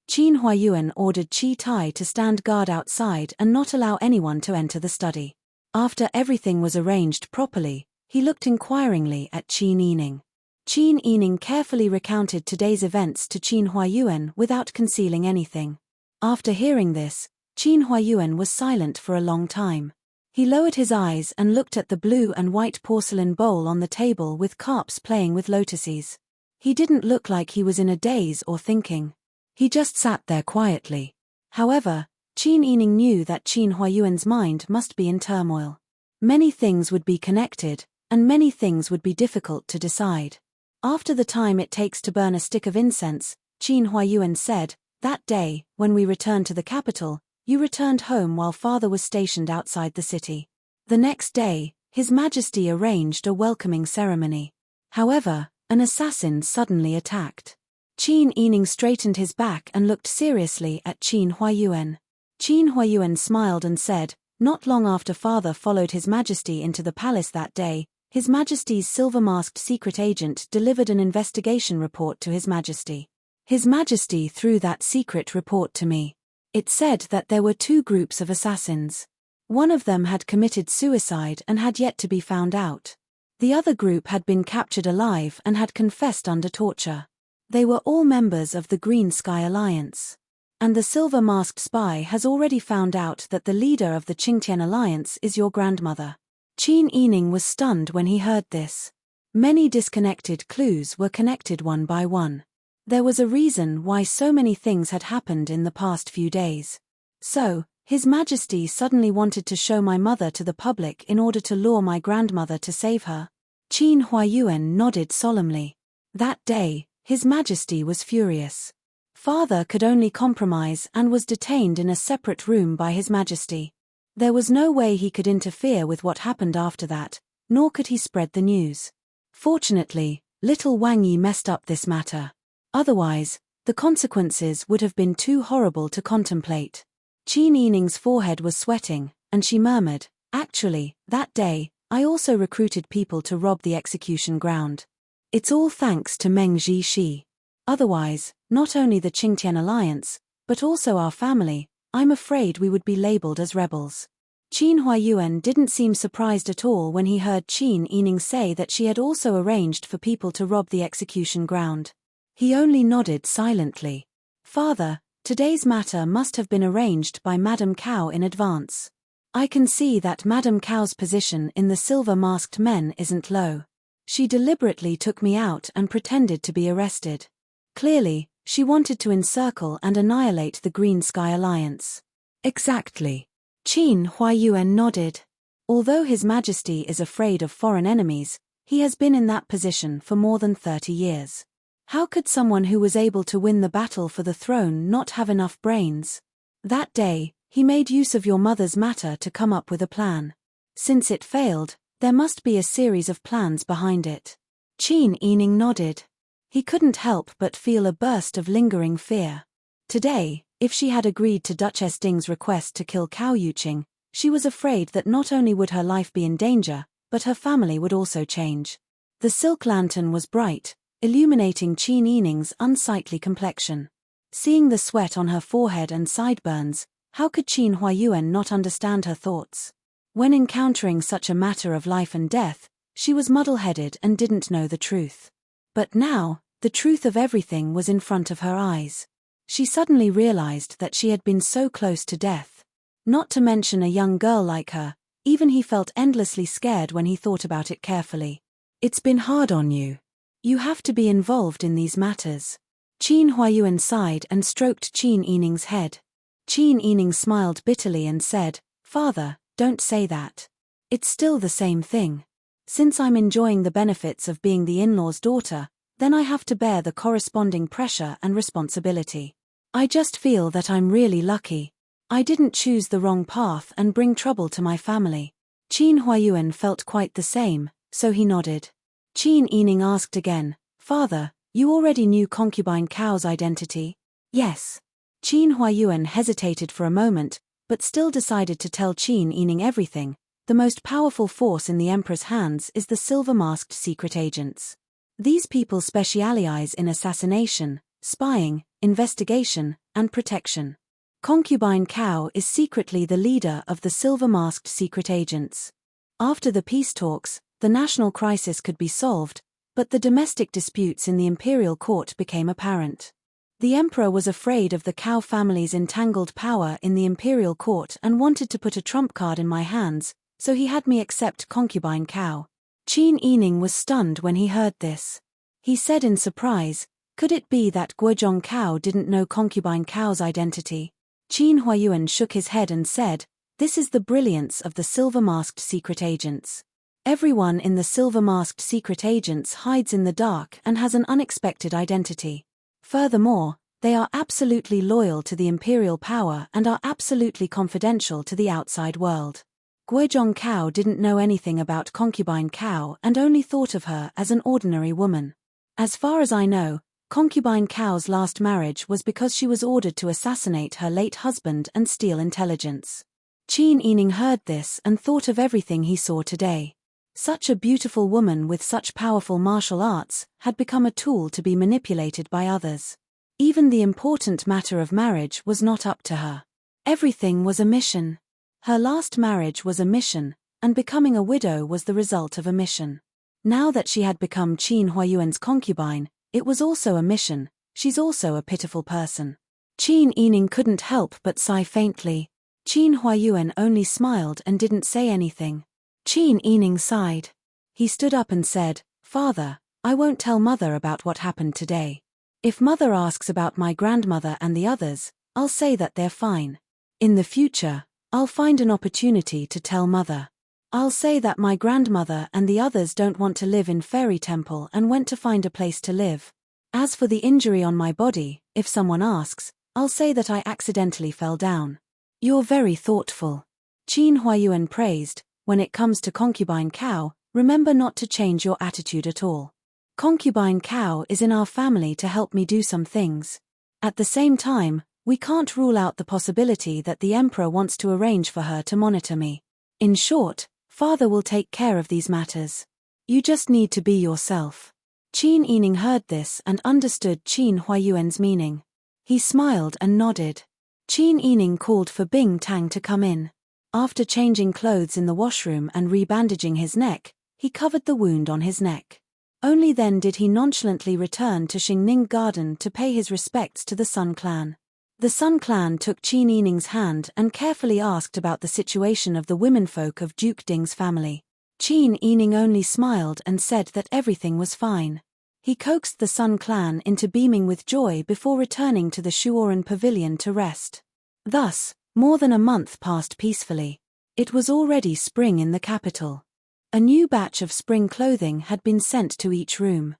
Qin Huiyuan ordered Qi Tai to stand guard outside and not allow anyone to enter the study. After everything was arranged properly, he looked inquiringly at Qin Yining. Qin Yining carefully recounted today's events to Qin Huiyuan without concealing anything. After hearing this, Qin Huiyuan was silent for a long time. He lowered his eyes and looked at the blue and white porcelain bowl on the table with carps playing with lotuses. He didn't look like he was in a daze or thinking. He just sat there quietly. However, Qin Yining knew that Qin Huiyuan's mind must be in turmoil. Many things would be connected, and many things would be difficult to decide. After the time it takes to burn a stick of incense, Qin Huiyuan said, "That day, when we returned to the capital, you returned home while father was stationed outside the city. The next day, His Majesty arranged a welcoming ceremony. However, an assassin suddenly attacked." Qin Yining straightened his back and looked seriously at Qin Huiyuan. Qin Huiyuan smiled and said, "Not long after father followed His Majesty into the palace that day, His Majesty's silver-masked secret agent delivered an investigation report to His Majesty. His Majesty threw that secret report to me. It said that there were two groups of assassins. One of them had committed suicide and had yet to be found out. The other group had been captured alive and had confessed under torture. They were all members of the Green Sky Alliance. And the silver-masked spy has already found out that the leader of the Qingtian Alliance is your grandmother." Qin Yining was stunned when he heard this. Many disconnected clues were connected one by one. There was a reason why so many things had happened in the past few days. So, His Majesty suddenly wanted to show my mother to the public in order to lure my grandmother to save her. Qin Huiyuan nodded solemnly. That day, His Majesty was furious. Father could only compromise and was detained in a separate room by His Majesty. There was no way he could interfere with what happened after that, nor could he spread the news. Fortunately, little Wang Yi messed up this matter. Otherwise, the consequences would have been too horrible to contemplate. Qin Yining's forehead was sweating, and she murmured, "Actually, that day, I also recruited people to rob the execution ground. It's all thanks to Meng Zhi. Otherwise, not only the Qingtian Alliance, but also our family, I'm afraid we would be labeled as rebels." Qin Huiyuan didn't seem surprised at all when he heard Qin Yining say that she had also arranged for people to rob the execution ground. He only nodded silently. "Father, today's matter must have been arranged by Madame Cao in advance. I can see that Madame Cao's position in the silver-masked men isn't low. She deliberately took me out and pretended to be arrested. Clearly, she wanted to encircle and annihilate the Green Sky Alliance." "Exactly." Qin Huiyuan nodded. Although His Majesty is afraid of foreign enemies, he has been in that position for more than 30 years. How could someone who was able to win the battle for the throne not have enough brains? That day, he made use of your mother's matter to come up with a plan. Since it failed, there must be a series of plans behind it. Qin Yining nodded. He couldn't help but feel a burst of lingering fear. Today, if she had agreed to Duchess Ding's request to kill Cao Yuqing, she was afraid that not only would her life be in danger, but her family would also change. The silk lantern was bright, illuminating Qin Yining's unsightly complexion. Seeing the sweat on her forehead and sideburns, how could Qin Huiyuan not understand her thoughts? When encountering such a matter of life and death, she was muddle-headed and didn't know the truth. But now, the truth of everything was in front of her eyes. She suddenly realized that she had been so close to death. Not to mention a young girl like her, even he felt endlessly scared when he thought about it carefully. "It's been hard on you. You have to be involved in these matters." Qin Huiyuan sighed and stroked Qin Yining's head. Qin Yining smiled bitterly and said, "Father, don't say that. It's still the same thing. Since I'm enjoying the benefits of being the in-law's daughter, then I have to bear the corresponding pressure and responsibility. I just feel that I'm really lucky. I didn't choose the wrong path and bring trouble to my family." Qin Huayuan felt quite the same, so he nodded. Qin Yining asked again, "Father, you already knew concubine Cao's identity?" "Yes." Qin Huayuan hesitated for a moment, but still decided to tell Qin Yining everything. The most powerful force in the Emperor's hands is the silver-masked secret agents. These people specialize in assassination, spying, investigation, and protection. Concubine Cao is secretly the leader of the silver-masked secret agents. After the peace talks, the national crisis could be solved, but the domestic disputes in the imperial court became apparent. The emperor was afraid of the Cao family's entangled power in the imperial court and wanted to put a trump card in my hands, so he had me accept concubine Cao. Qin Yining was stunned when he heard this. He said in surprise, "Could it be that Guozhong Cao didn't know concubine Cao's identity?" Qin Huayuan shook his head and said, "This is the brilliance of the silver-masked secret agents. Everyone in the silver-masked secret agents hides in the dark and has an unexpected identity. Furthermore, they are absolutely loyal to the imperial power and are absolutely confidential to the outside world." Guozhong Cao didn't know anything about concubine Cao and only thought of her as an ordinary woman. As far as I know, concubine Cao's last marriage was because she was ordered to assassinate her late husband and steal intelligence. Qin Yining heard this and thought of everything he saw today. Such a beautiful woman with such powerful martial arts had become a tool to be manipulated by others. Even the important matter of marriage was not up to her. Everything was a mission. Her last marriage was a mission, and becoming a widow was the result of a mission. Now that she had become Qin Huayuan's concubine, it was also a mission. She's also a pitiful person. Qin Yining couldn't help but sigh faintly. Qin Huayuan only smiled and didn't say anything. Qin Yining sighed. He stood up and said, "Father, I won't tell Mother about what happened today. If Mother asks about my grandmother and the others, I'll say that they're fine. In the future, I'll find an opportunity to tell Mother. I'll say that my grandmother and the others don't want to live in Fairy Temple and went to find a place to live. As for the injury on my body, if someone asks, I'll say that I accidentally fell down." "You're very thoughtful." Qin Huayuan praised. "When it comes to concubine Cao, remember not to change your attitude at all. Concubine Cao is in our family to help me do some things. At the same time, we can't rule out the possibility that the emperor wants to arrange for her to monitor me. In short, Father will take care of these matters. You just need to be yourself." Qin Yining heard this and understood Qin Huayuan's meaning. He smiled and nodded. Qin Yining called for Bing Tang to come in. After changing clothes in the washroom and rebandaging his neck, he covered the wound on his neck. Only then did he nonchalantly return to Xingning Garden to pay his respects to the Sun Clan. The Sun Clan took Qin Yining's hand and carefully asked about the situation of the womenfolk of Duke Ding's family. Qin Yining only smiled and said that everything was fine. He coaxed the Sun Clan into beaming with joy before returning to the Shuoran Pavilion to rest. Thus, more than a month passed peacefully. It was already spring in the capital. A new batch of spring clothing had been sent to each room.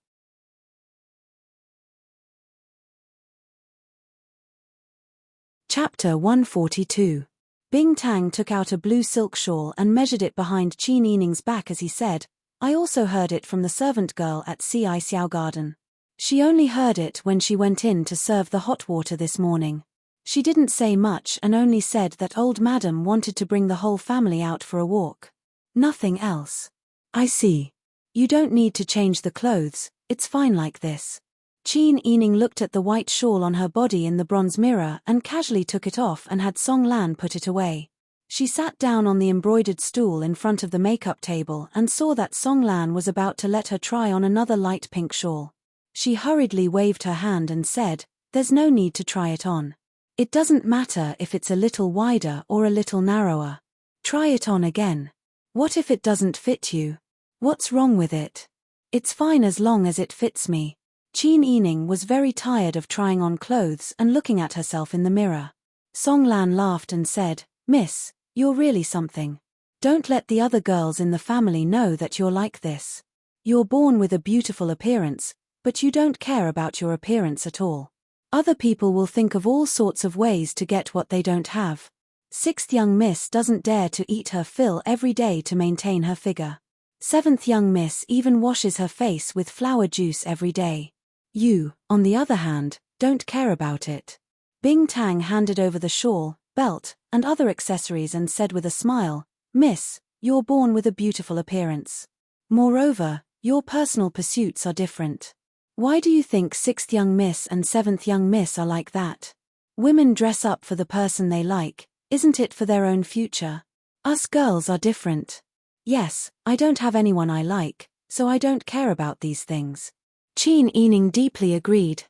Chapter 142. Bing Tang took out a blue silk shawl and measured it behind Qin Yining's back as he said, "I also heard it from the servant girl at Ci Xiao Garden. She only heard it when she went in to serve the hot water this morning. She didn't say much and only said that old madam wanted to bring the whole family out for a walk. Nothing else." "I see. You don't need to change the clothes, it's fine like this." Qin Yining looked at the white shawl on her body in the bronze mirror and casually took it off and had Song Lan put it away. She sat down on the embroidered stool in front of the makeup table and saw that Song Lan was about to let her try on another light pink shawl. She hurriedly waved her hand and said, "There's no need to try it on. It doesn't matter if it's a little wider or a little narrower. Try it on again. What if it doesn't fit you? What's wrong with it? It's fine as long as it fits me." Qin Yining was very tired of trying on clothes and looking at herself in the mirror. Song Lan laughed and said, "Miss, you're really something. Don't let the other girls in the family know that you're like this. You're born with a beautiful appearance, but you don't care about your appearance at all. Other people will think of all sorts of ways to get what they don't have. Sixth young miss doesn't dare to eat her fill every day to maintain her figure. Seventh young miss even washes her face with flower juice every day. You, on the other hand, don't care about it." Bing Tang handed over the shawl, belt, and other accessories and said with a smile, "Miss, you're born with a beautiful appearance. Moreover, your personal pursuits are different. Why do you think sixth young miss and seventh young miss are like that? Women dress up for the person they like, isn't it for their own future? Us girls are different. Yes, I don't have anyone I like, so I don't care about these things." Qin Yining deeply agreed.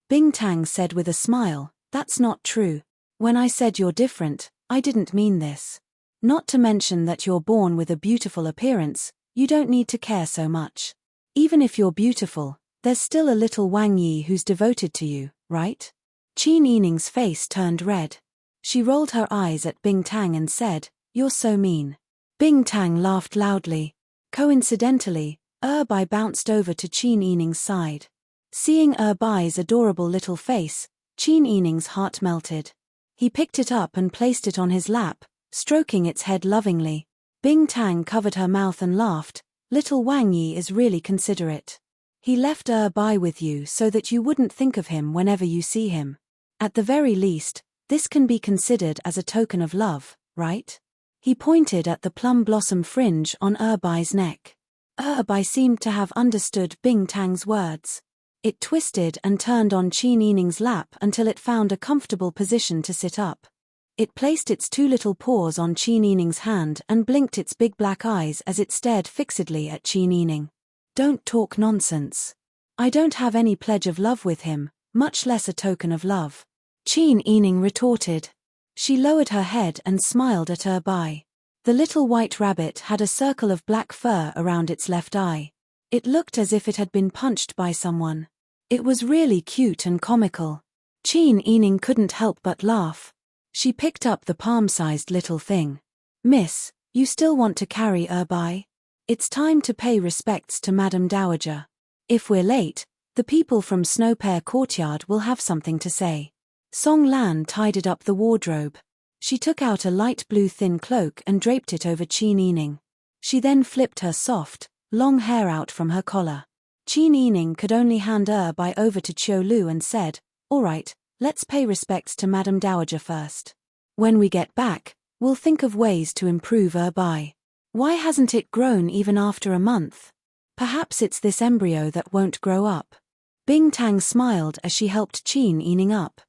Bing Tang said with a smile, "That's not true. When I said you're different, I didn't mean this. Not to mention that you're born with a beautiful appearance, you don't need to care so much. Even if you're beautiful, there's still a little Wang Yi who's devoted to you, right?" Qin Yining's face turned red. She rolled her eyes at Bing Tang and said, "You're so mean." Bing Tang laughed loudly. Coincidentally, Bai bounced over to Qin Yining's side. Seeing Bai's adorable little face, Qin Yining's heart melted. He picked it up and placed it on his lap, stroking its head lovingly. Bing Tang covered her mouth and laughed, "Little Wang Yi is really considerate. He left Bai with you so that you wouldn't think of him whenever you see him. At the very least, this can be considered as a token of love, right?" He pointed at the plum blossom fringe on Bai's neck. Bai seemed to have understood Bing Tang's words. It twisted and turned on Qin Yining's lap until it found a comfortable position to sit up. It placed its two little paws on Qin Yining's hand and blinked its big black eyes as it stared fixedly at Qin Yining. "Don't talk nonsense. I don't have any pledge of love with him, much less a token of love," Qin Yining retorted. She lowered her head and smiled at Bai. The little white rabbit had a circle of black fur around its left eye. It looked as if it had been punched by someone. It was really cute and comical. Qin Yining couldn't help but laugh. She picked up the palm-sized little thing. "Miss, you still want to carry Bai? It's time to pay respects to Madame Dowager. If we're late, the people from Snow Pear Courtyard will have something to say." Song Lan tidied up the wardrobe. She took out a light blue thin cloak and draped it over Qin Yining. She then flipped her soft, long hair out from her collar. Qin Yining could only hand Bai over to Qiu Lu and said, "All right, let's pay respects to Madame Dowager first. When we get back, we'll think of ways to improve Bai. Why hasn't it grown even after a month? Perhaps it's this embryo that won't grow up." Bing Tang smiled as she helped Qin Yining up.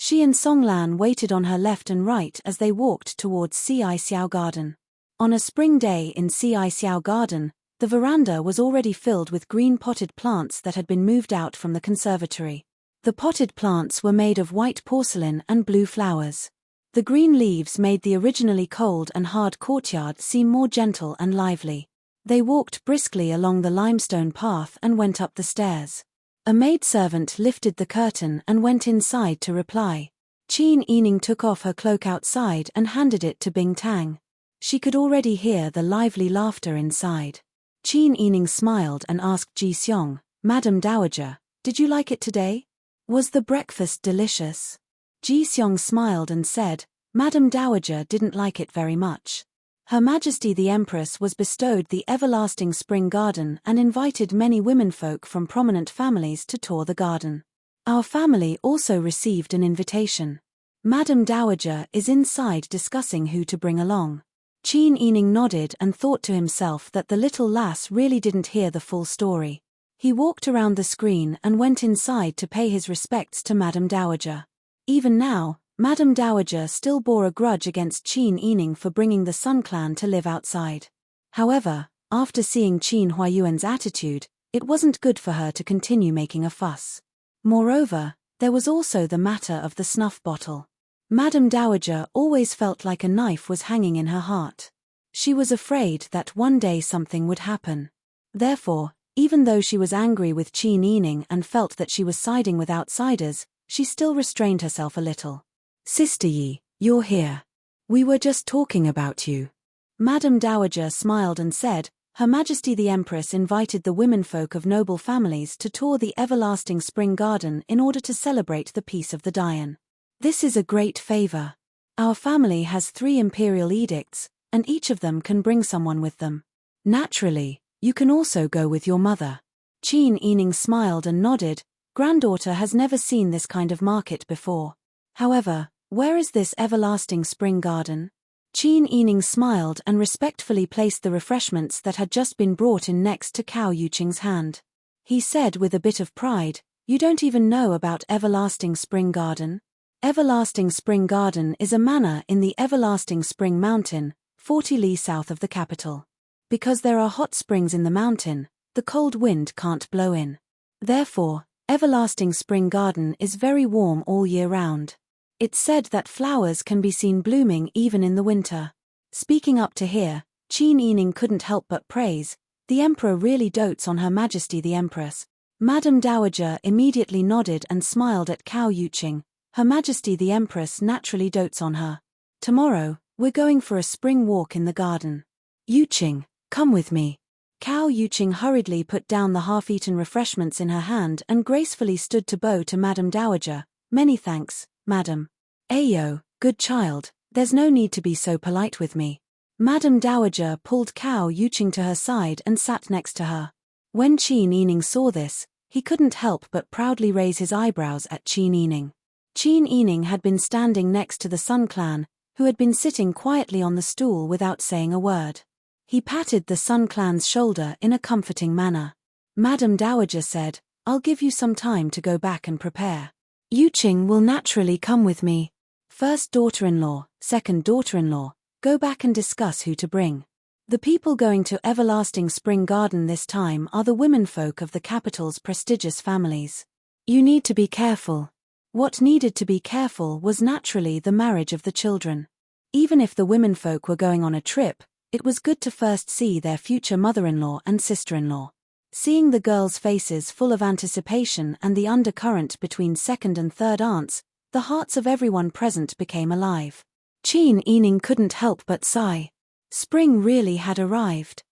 She and Song Lan waited on her left and right as they walked towards Ci Xiao Garden. On a spring day in Ci Xiao Garden, the veranda was already filled with green potted plants that had been moved out from the conservatory. The potted plants were made of white porcelain and blue flowers. The green leaves made the originally cold and hard courtyard seem more gentle and lively. They walked briskly along the limestone path and went up the stairs. A maidservant lifted the curtain and went inside to reply. Qin Yining took off her cloak outside and handed it to Bing Tang. She could already hear the lively laughter inside. Qin Yining smiled and asked Ji Xiong, "Madame Dowager, did you like it today? Was the breakfast delicious?" Ji Xiong smiled and said, "Madame Dowager didn't like it very much. Her Majesty the Empress was bestowed the everlasting spring garden and invited many womenfolk from prominent families to tour the garden. Our family also received an invitation. Madame Dowager is inside discussing who to bring along." Qin Yining nodded and thought to himself that the little lass really didn't hear the full story. He walked around the screen and went inside to pay his respects to Madame Dowager. Even now, Madame Dowager still bore a grudge against Qin Yining for bringing the Sun Clan to live outside. However, after seeing Qin Huayuan's attitude, it wasn't good for her to continue making a fuss. Moreover, there was also the matter of the snuff bottle. Madame Dowager always felt like a knife was hanging in her heart. She was afraid that one day something would happen. Therefore, even though she was angry with Qin Yining and felt that she was siding with outsiders, she still restrained herself a little. "Sister Yi, You're here. We were just talking about you. Madame Dowager smiled and said, Her Majesty the Empress invited the womenfolk of noble families to tour the everlasting spring garden in order to celebrate the peace of the Dian. This is a great favor. Our family has 3 imperial edicts, and each of them can bring someone with them. Naturally, you can also go with your mother. Qin Yining smiled and nodded. Granddaughter has never seen this kind of market before. However, where is this everlasting spring garden? Qin Yining smiled and respectfully placed the refreshments that had just been brought in next to Cao Yuqing's hand. He said with a bit of pride, You don't even know about Everlasting Spring Garden? Everlasting Spring Garden is a manor in the Everlasting Spring Mountain, 40 li south of the capital. Because there are hot springs in the mountain, the cold wind can't blow in. Therefore, Everlasting Spring Garden is very warm all year round. It's said that flowers can be seen blooming even in the winter. Speaking up to here, Qin Yining couldn't help but praise, the Emperor really dotes on Her Majesty the Empress. Madame Dowager immediately nodded and smiled at Cao Yuqing. Her Majesty the Empress naturally dotes on her. Tomorrow, we're going for a spring walk in the garden. Yuqing, come with me. Cao Yuqing hurriedly put down the half-eaten refreshments in her hand and gracefully stood to bow to Madame Dowager. Many thanks, Madam. Ayo, good child, there's no need to be so polite with me. Madame Dowager pulled Cao Yuqing to her side and sat next to her. When Qin Yining saw this, he couldn't help but proudly raise his eyebrows at Qin Yining. Qin Yining had been standing next to the Sun Clan, who had been sitting quietly on the stool without saying a word. He patted the Sun Clan's shoulder in a comforting manner. Madame Dowager said, I'll give you some time to go back and prepare. Yuqing will naturally come with me. First daughter-in-law, second daughter-in-law, go back and discuss who to bring. The people going to Everlasting Spring Garden this time are the womenfolk of the capital's prestigious families. You need to be careful. What needed to be careful was naturally the marriage of the children. Even if the womenfolk were going on a trip, it was good to first see their future mother-in-law and sister-in-law. Seeing the girls' faces full of anticipation and the undercurrent between second and third aunts, the hearts of everyone present became alive. Qin Yining couldn't help but sigh. Spring really had arrived.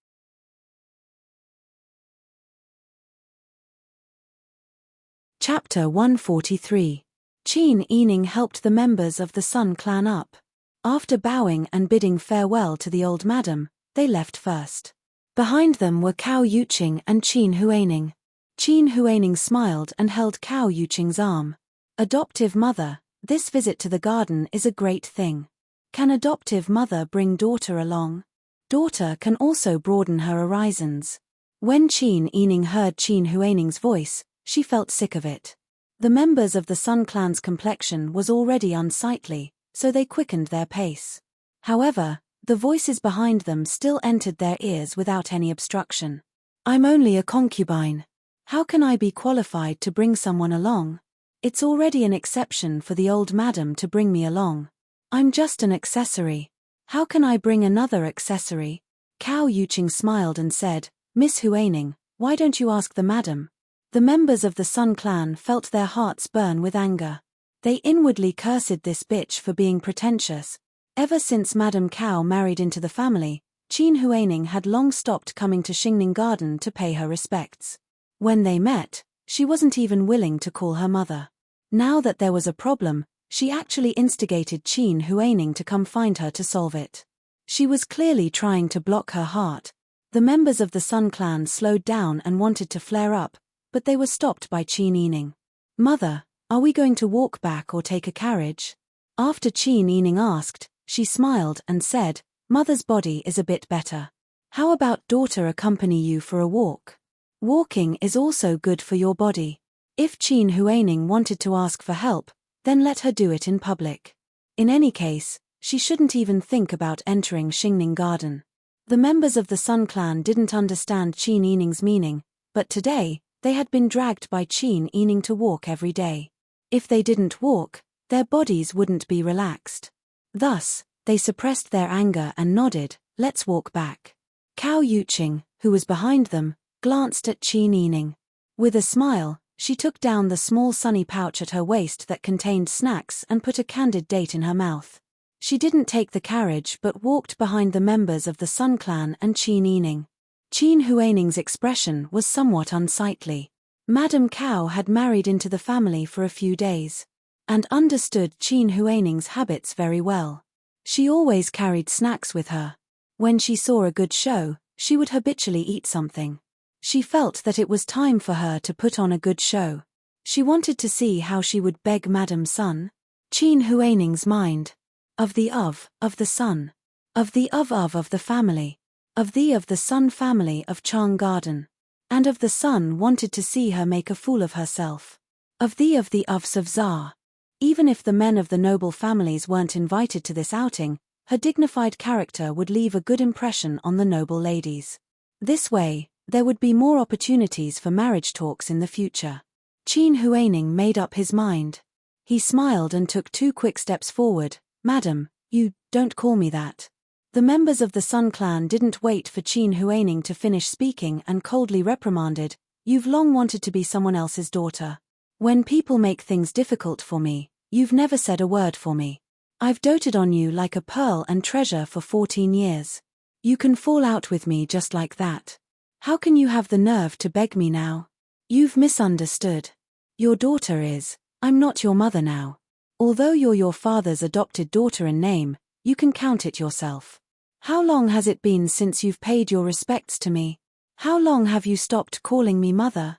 Chapter 143. Qin Yining helped the members of the Sun Clan up. After bowing and bidding farewell to the old madam, they left first. Behind them were Cao Yuqing and Qin Huaining. Qin Huaining smiled and held Cao Yuqing's arm. Adoptive mother, this visit to the garden is a great thing. Can adoptive mother bring daughter along? Daughter can also broaden her horizons. When Qin Yining heard Qin Huaining's voice, she felt sick of it. The members of the Sun Clan's complexion was already unsightly, so they quickened their pace. However, the voices behind them still entered their ears without any obstruction. I'm only a concubine. How can I be qualified to bring someone along? It's already an exception for the old madam to bring me along. I'm just an accessory. How can I bring another accessory? Cao Yuqing smiled and said, Miss Huaining, why don't you ask the madam? The members of the Sun Clan felt their hearts burn with anger. They inwardly cursed this bitch for being pretentious. Ever since Madame Cao married into the family, Qin Huaining had long stopped coming to Xingning Garden to pay her respects. When they met, she wasn't even willing to call her mother. Now that there was a problem, she actually instigated Qin Huaining to come find her to solve it. She was clearly trying to block her heart. The members of the Sun Clan slowed down and wanted to flare up, but they were stopped by Qin Yining. Mother, are we going to walk back or take a carriage? After Qin Yining asked, she smiled and said, Mother's body is a bit better. How about daughter accompany you for a walk? Walking is also good for your body. If Qin Huaining wanted to ask for help, then let her do it in public. In any case, she shouldn't even think about entering Xingning Garden. The members of the Sun Clan didn't understand Qin Yining's meaning, but today, they had been dragged by Qin Yining to walk every day. If they didn't walk, their bodies wouldn't be relaxed. Thus, they suppressed their anger and nodded, let's walk back. Cao Yuqing, who was behind them, glanced at Qin Yining. With a smile, she took down the small sunny pouch at her waist that contained snacks and put a candid date in her mouth. She didn't take the carriage but walked behind the members of the Sun Clan and Qin Yining. Qin Huining's expression was somewhat unsightly. Madame Cao had married into the family for a few days and understood Qin Huining's habits very well. She always carried snacks with her. When she saw a good show, she would habitually eat something. She felt that it was time for her to put on a good show. She wanted to see how she would beg Madame Sun. Qin Huining's mind. Of the Sun. Of the family. Of the Sun family of Chang Garden. And of the Sun wanted to see her make a fool of herself. Of the of Tsar. Even if the men of the noble families weren't invited to this outing, her dignified character would leave a good impression on the noble ladies. This way, there would be more opportunities for marriage talks in the future. Qin Huining made up his mind. He smiled and took 2 quick steps forward. Madam, you don't call me that. The members of the Sun Clan didn't wait for Qin Huining to finish speaking and coldly reprimanded, "You've long wanted to be someone else's daughter. When people make things difficult for me, you've never said a word for me. I've doted on you like a pearl and treasure for 14 years. You can fall out with me just like that. How can you have the nerve to beg me now? You've misunderstood. Your daughter is. I'm not your mother now. Although you're your father's adopted daughter in name, you can count it yourself. How long has it been since you've paid your respects to me? How long have you stopped calling me mother?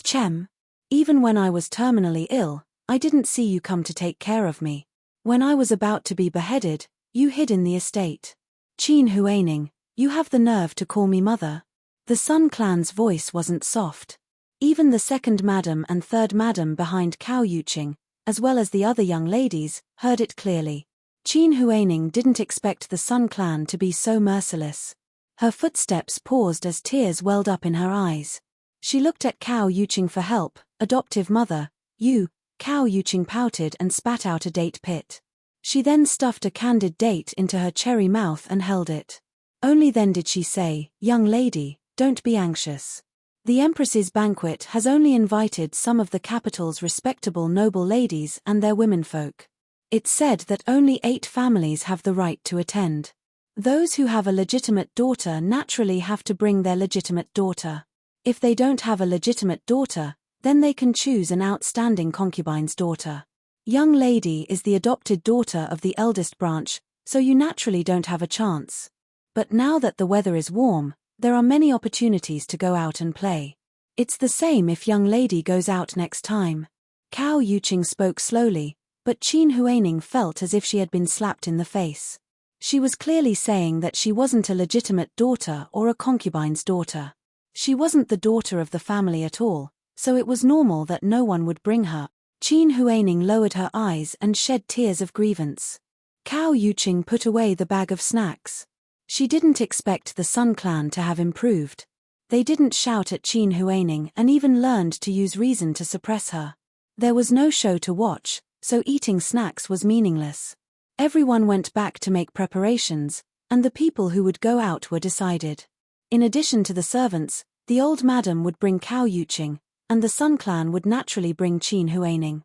Chem. Even when I was terminally ill, I didn't see you come to take care of me. When I was about to be beheaded, you hid in the estate. Qin Huining, you have the nerve to call me mother?" The Sun Clan's voice wasn't soft. Even the second madam and third madam behind Cao Yuqing, as well as the other young ladies, heard it clearly. Qin Huining didn't expect the Sun Clan to be so merciless. Her footsteps paused as tears welled up in her eyes. She looked at Cao Yuqing for help. "Adoptive mother, you." Cao Yuqing pouted and spat out a date pit. She then stuffed a candied date into her cherry mouth and held it. Only then did she say, "Young lady, don't be anxious. The Empress's banquet has only invited some of the capital's respectable noble ladies and their womenfolk. It's said that only 8 families have the right to attend. Those who have a legitimate daughter naturally have to bring their legitimate daughter. If they don't have a legitimate daughter, then they can choose an outstanding concubine's daughter. Young lady is the adopted daughter of the eldest branch, so you naturally don't have a chance. But now that the weather is warm, there are many opportunities to go out and play. It's the same if young lady goes out next time." Cao Yuqing spoke slowly, but Qin Huining felt as if she had been slapped in the face. She was clearly saying that she wasn't a legitimate daughter or a concubine's daughter. She wasn't the daughter of the family at all, so it was normal that no one would bring her. Qin Huining lowered her eyes and shed tears of grievance. Cao Yuqing put away the bag of snacks. She didn't expect the Sun Clan to have improved. They didn't shout at Qin Huining and even learned to use reason to suppress her. There was no show to watch, so eating snacks was meaningless. Everyone went back to make preparations, and the people who would go out were decided. In addition to the servants, the old madam would bring Cao Yuqing, and the Sun Clan would naturally bring Qin Huining.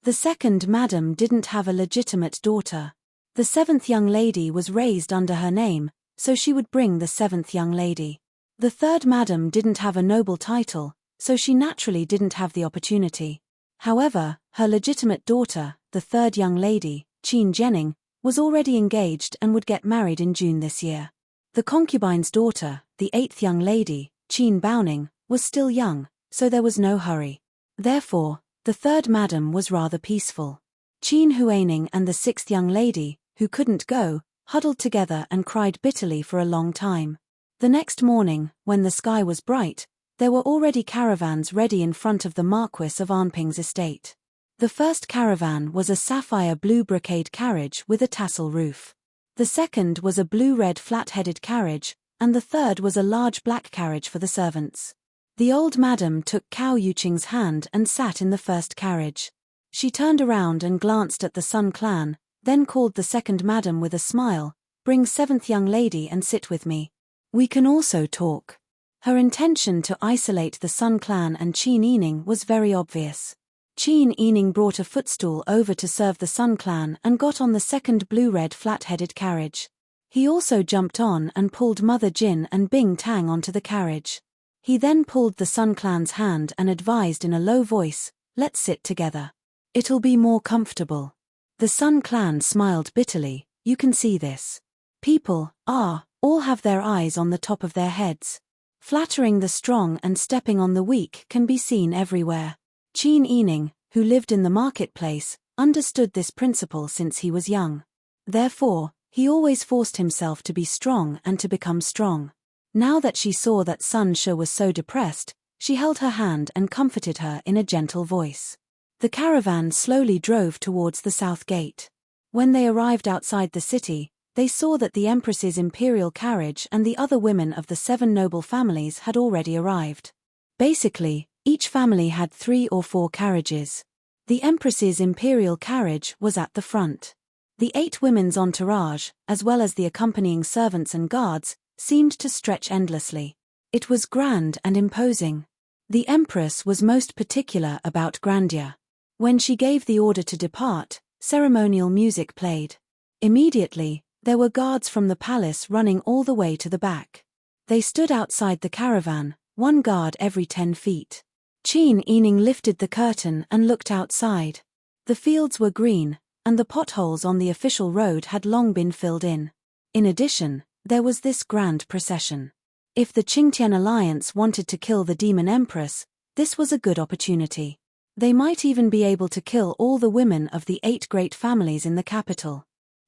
The second madam didn't have a legitimate daughter. The 7th young lady was raised under her name, so she would bring the 7th young lady. The third madam didn't have a noble title, so she naturally didn't have the opportunity. However, her legitimate daughter, the 3rd young lady, Qin Zhening, was already engaged and would get married in June this year. The concubine's daughter, the 8th young lady, Qin Baoning, was still young, so there was no hurry. Therefore, the 3rd madam was rather peaceful. Qin Huining and the 6th young lady, who couldn't go, huddled together and cried bitterly for a long time. The next morning, when the sky was bright, there were already caravans ready in front of the Marquis of Anping's estate. The first caravan was a sapphire blue brocade carriage with a tassel roof. The second was a blue-red flat-headed carriage, and the third was a large black carriage for the servants. The old madam took Cao Yuqing's hand and sat in the first carriage. She turned around and glanced at the Sun Clan, then called the second madam with a smile, "Bring 7th young lady and sit with me. We can also talk." Her intention to isolate the Sun Clan and Qin Yining was very obvious. Qin Yining brought a footstool over to serve the Sun Clan and got on the second blue-red flat-headed carriage. He also jumped on and pulled Mother Jin and Bing Tang onto the carriage. He then pulled the Sun Clan's hand and advised in a low voice, "Let's sit together. It'll be more comfortable." The Sun Clan smiled bitterly. "You can see this. People, all have their eyes on the top of their heads. Flattering the strong and stepping on the weak can be seen everywhere." Qin Yining, who lived in the marketplace, understood this principle since he was young. Therefore, he always forced himself to be strong and to become strong. Now that she saw that Sun Sha was so depressed, she held her hand and comforted her in a gentle voice. The caravan slowly drove towards the south gate. When they arrived outside the city, they saw that the Empress's imperial carriage and the other women of the 7 noble families had already arrived. Basically, each family had 3 or 4 carriages. The Empress's imperial carriage was at the front. The 8 women's entourage, as well as the accompanying servants and guards, seemed to stretch endlessly. It was grand and imposing. The Empress was most particular about grandeur. When she gave the order to depart, ceremonial music played. Immediately, there were guards from the palace running all the way to the back. They stood outside the caravan, 1 guard every 10 feet. Qin Yining lifted the curtain and looked outside. The fields were green, and the potholes on the official road had long been filled in. In addition, there was this grand procession. If the Qingtian alliance wanted to kill the demon empress, this was a good opportunity. They might even be able to kill all the women of the 8 great families in the capital.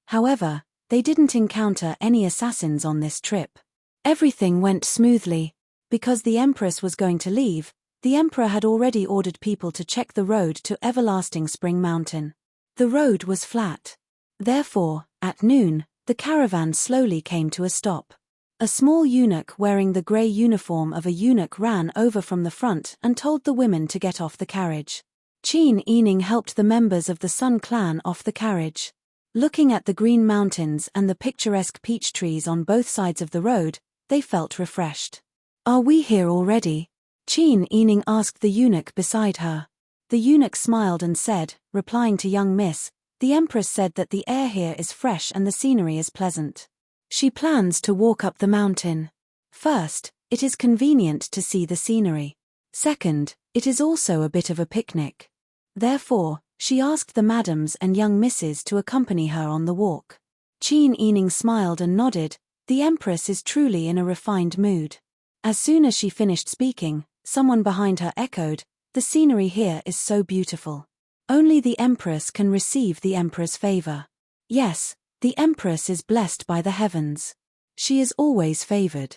However, they didn't encounter any assassins on this trip. Everything went smoothly. Because the empress was going to leave, the emperor had already ordered people to check the road to Everlasting Spring Mountain. The road was flat. Therefore, at noon, the caravan slowly came to a stop. A small eunuch wearing the grey uniform of a eunuch ran over from the front and told the women to get off the carriage. Qin Yining helped the members of the Sun Clan off the carriage. Looking at the green mountains and the picturesque peach trees on both sides of the road, they felt refreshed. "Are we here already?" Qin Yining asked the eunuch beside her. The eunuch smiled and said, replying to young Miss, "The Empress said that the air here is fresh and the scenery is pleasant. She plans to walk up the mountain. First, it is convenient to see the scenery. Second, it is also a bit of a picnic. Therefore, she asked the madams and young misses to accompany her on the walk." Qin Yining smiled and nodded. The Empress is truly in a refined mood. As soon as she finished speaking, someone behind her echoed, "The scenery here is so beautiful. Only the Empress can receive the Emperor's favor." Yes, the Empress is blessed by the heavens. She is always favored.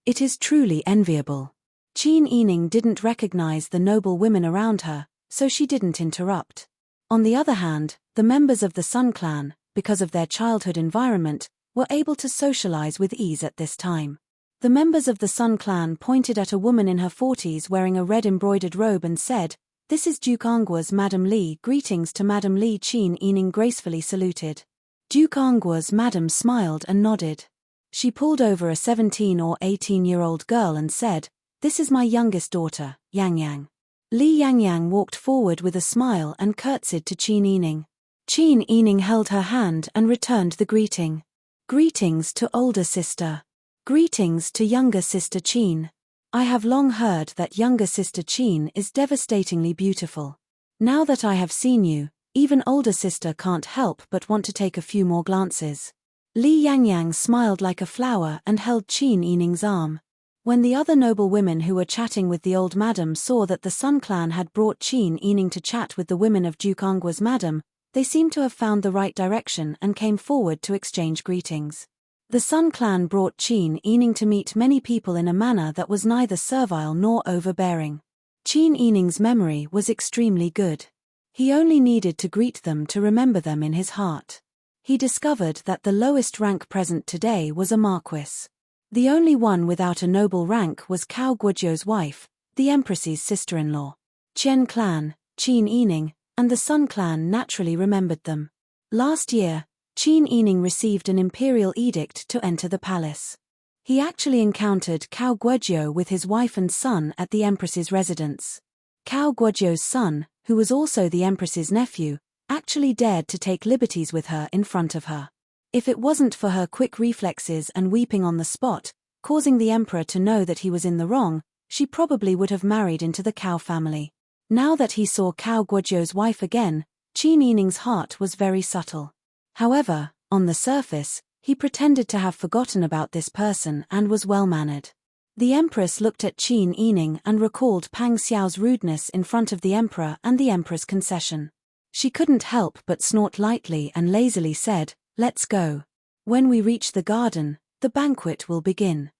It is truly enviable. Qin Yining didn't recognize the noble women around her, so she didn't interrupt. On the other hand, the members of the Sun Clan, because of their childhood environment, were able to socialize with ease at this time. The members of the Sun Clan pointed at a woman in her 40s wearing a red embroidered robe and said, "This is Duke Anggua's Madam Li. Greetings to Madam Li." Qin Yining gracefully saluted. Duke Anggua's madam smiled and nodded. She pulled over a 17 or 18-year-old girl and said, "This is my youngest daughter, Yang Yang." Li Yangyang walked forward with a smile and curtsied to Qin Yining. Qin Yining held her hand and returned the greeting. "Greetings to older sister. Greetings to younger sister Qin. I have long heard that younger sister Qin is devastatingly beautiful. Now that I have seen you, even older sister can't help but want to take a few more glances." Li Yangyang smiled like a flower and held Qin Yining's arm. When the other noble women who were chatting with the old madam saw that the Sun Clan had brought Qin Yining to chat with the women of Duke Anggua's madam, they seemed to have found the right direction and came forward to exchange greetings. The Sun Clan brought Qin Yining to meet many people in a manner that was neither servile nor overbearing. Qin Yining's memory was extremely good. He only needed to greet them to remember them in his heart. He discovered that the lowest rank present today was a marquis. The only one without a noble rank was Cao Guozhou's wife, the Empress's sister-in-law. Qian Clan, Qin Yining, and the Sun Clan naturally remembered them. Last year, Qin Yining received an imperial edict to enter the palace. He actually encountered Cao Guozhou with his wife and son at the Empress's residence. Cao Guozhou's son, who was also the Empress's nephew, actually dared to take liberties with her in front of her. If it wasn't for her quick reflexes and weeping on the spot, causing the Emperor to know that he was in the wrong, she probably would have married into the Cao family. Now that he saw Cao Guozhou's wife again, Qin Yining's heart was very subtle. However, on the surface, he pretended to have forgotten about this person and was well-mannered. The Empress looked at Qin Yining and recalled Pang Xiao's rudeness in front of the Emperor and the Emperor's concession. She couldn't help but snort lightly and lazily said, "Let's go. When we reach the garden, the banquet will begin."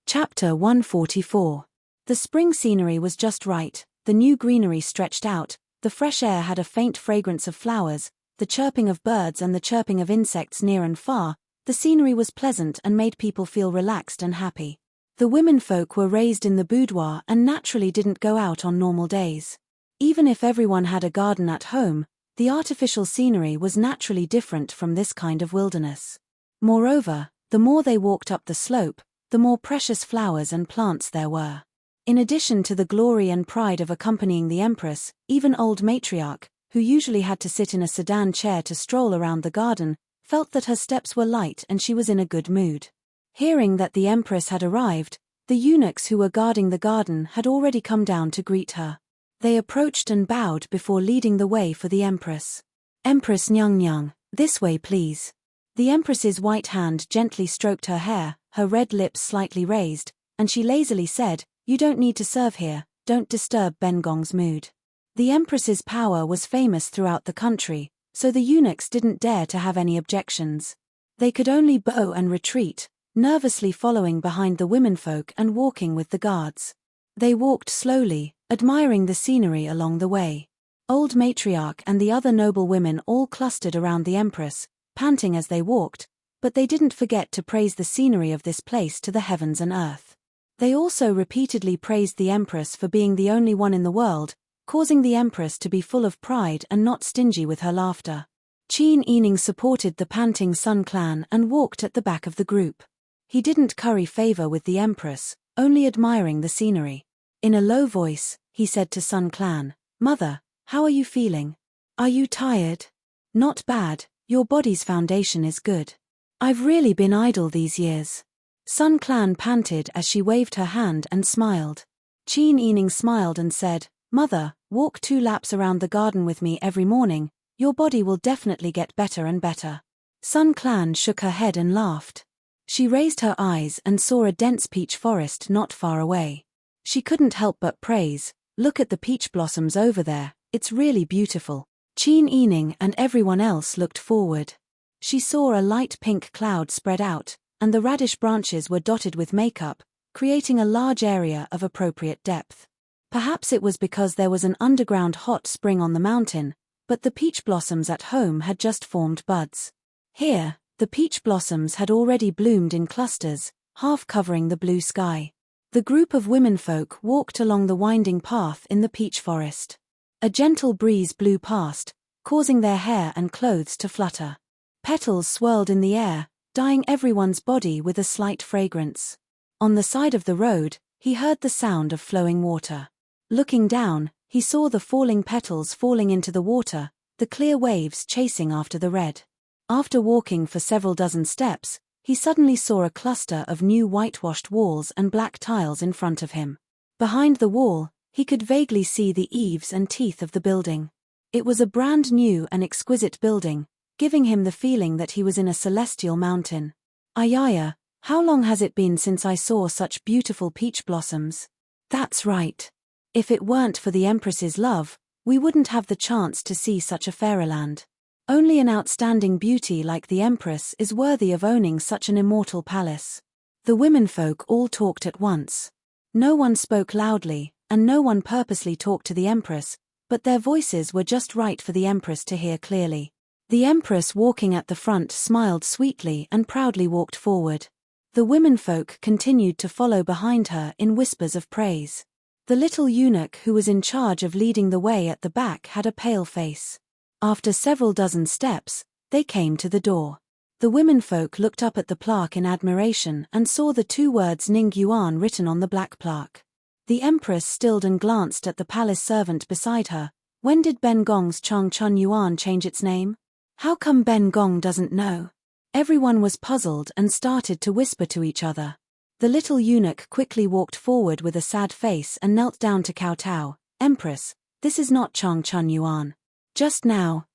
Chapter 144. The spring scenery was just right, the new greenery stretched out, the fresh air had a faint fragrance of flowers, the chirping of birds and the chirping of insects near and far, the scenery was pleasant and made people feel relaxed and happy. The womenfolk were raised in the boudoir and naturally didn't go out on normal days. Even if everyone had a garden at home, the artificial scenery was naturally different from this kind of wilderness. Moreover, the more they walked up the slope, the more precious flowers and plants there were. In addition to the glory and pride of accompanying the Empress, even old matriarch, who usually had to sit in a sedan chair to stroll around the garden, felt that her steps were light and she was in a good mood. Hearing that the Empress had arrived, the eunuchs who were guarding the garden had already come down to greet her. They approached and bowed before leading the way for the Empress. "Empress Nyang Nyang, this way please." The Empress's white hand gently stroked her hair, her red lips slightly raised, and she lazily said, "You don't need to serve here, don't disturb Ben Gong's mood." The Empress's power was famous throughout the country, so the eunuchs didn't dare to have any objections. They could only bow and retreat, nervously following behind the womenfolk and walking with the guards. They walked slowly, admiring the scenery along the way. Old matriarch and the other noble women all clustered around the Empress, panting as they walked, but they didn't forget to praise the scenery of this place to the heavens and earth. They also repeatedly praised the Empress for being the only one in the world, causing the Empress to be full of pride and not stingy with her laughter. Qin Yining supported the panting Sun clan and walked at the back of the group. He didn't curry favor with the Empress, only admiring the scenery. In a low voice, he said to Sun clan, "Mother, how are you feeling? Are you tired?" "Not bad, your body's foundation is good. I've really been idle these years." Sun clan panted as she waved her hand and smiled. Qin Yining smiled and said, "Mother, walk 2 laps around the garden with me every morning, your body will definitely get better and better." Sun clan shook her head and laughed. She raised her eyes and saw a dense peach forest not far away. She couldn't help but praise, "Look at the peach blossoms over there, it's really beautiful." Qin Yining and everyone else looked forward. She saw a light pink cloud spread out, and the radish branches were dotted with makeup, creating a large area of appropriate depth. Perhaps it was because there was an underground hot spring on the mountain, but the peach blossoms at home had just formed buds. Here, the peach blossoms had already bloomed in clusters, half covering the blue sky. The group of womenfolk walked along the winding path in the peach forest. A gentle breeze blew past, causing their hair and clothes to flutter. Petals swirled in the air, dyeing everyone's body with a slight fragrance. On the side of the road, he heard the sound of flowing water. Looking down, he saw the falling petals falling into the water, the clear waves chasing after the red. After walking for several dozen steps, he suddenly saw a cluster of new whitewashed walls and black tiles in front of him. Behind the wall, he could vaguely see the eaves and teeth of the building. It was a brand new and exquisite building, giving him the feeling that he was in a celestial mountain. "Ayaya, how long has it been since I saw such beautiful peach blossoms?" "That's right. If it weren't for the Empress's love, we wouldn't have the chance to see such a fairyland. Only an outstanding beauty like the Empress is worthy of owning such an immortal palace." The womenfolk all talked at once. No one spoke loudly, and no one purposely talked to the Empress, but their voices were just right for the Empress to hear clearly. The Empress walking at the front smiled sweetly and proudly walked forward. The womenfolk continued to follow behind her in whispers of praise. The little eunuch who was in charge of leading the way at the back had a pale face. After several dozen steps, they came to the door. The womenfolk looked up at the plaque in admiration and saw the two words Ning Yuan written on the black plaque. The empress stilled and glanced at the palace servant beside her. When did Ben Gong's Changchun Yuan change its name? How come Ben Gong doesn't know? Everyone was puzzled and started to whisper to each other. The little eunuch quickly walked forward with a sad face and knelt down to kowtow. Empress, this is not Changchun Yuan. Just now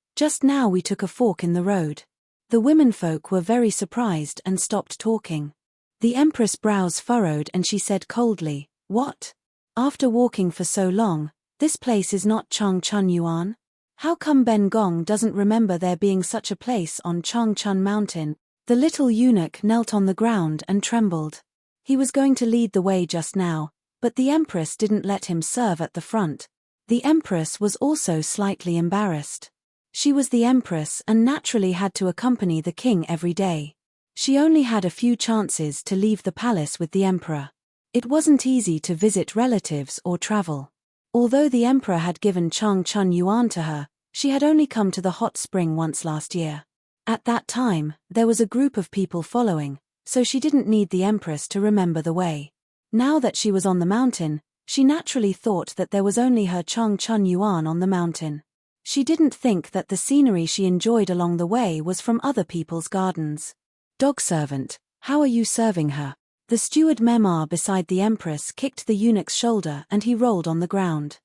we took a fork in the road. The womenfolk were very surprised and stopped talking. The empress' brows furrowed and she said coldly, "What? After walking for so long, this place is not Changchun Yuan? How come Ben Gong doesn't remember there being such a place on Changchun Mountain?" The little eunuch knelt on the ground and trembled. He was going to lead the way just now, but the empress didn't let him serve at the front. The empress was also slightly embarrassed. She was the empress and naturally had to accompany the king every day. She only had a few chances to leave the palace with the emperor. It wasn't easy to visit relatives or travel. Although the emperor had given Changchun Yuan to her, she had only come to the hot spring once last year. At that time, there was a group of people following, so she didn't need the empress to remember the way. Now that she was on the mountain, she naturally thought that there was only her Changchun Yuan on the mountain. She didn't think that the scenery she enjoyed along the way was from other people's gardens. "Dog servant, how are you serving her?" The steward Memar beside the empress kicked the eunuch's shoulder and he rolled on the ground.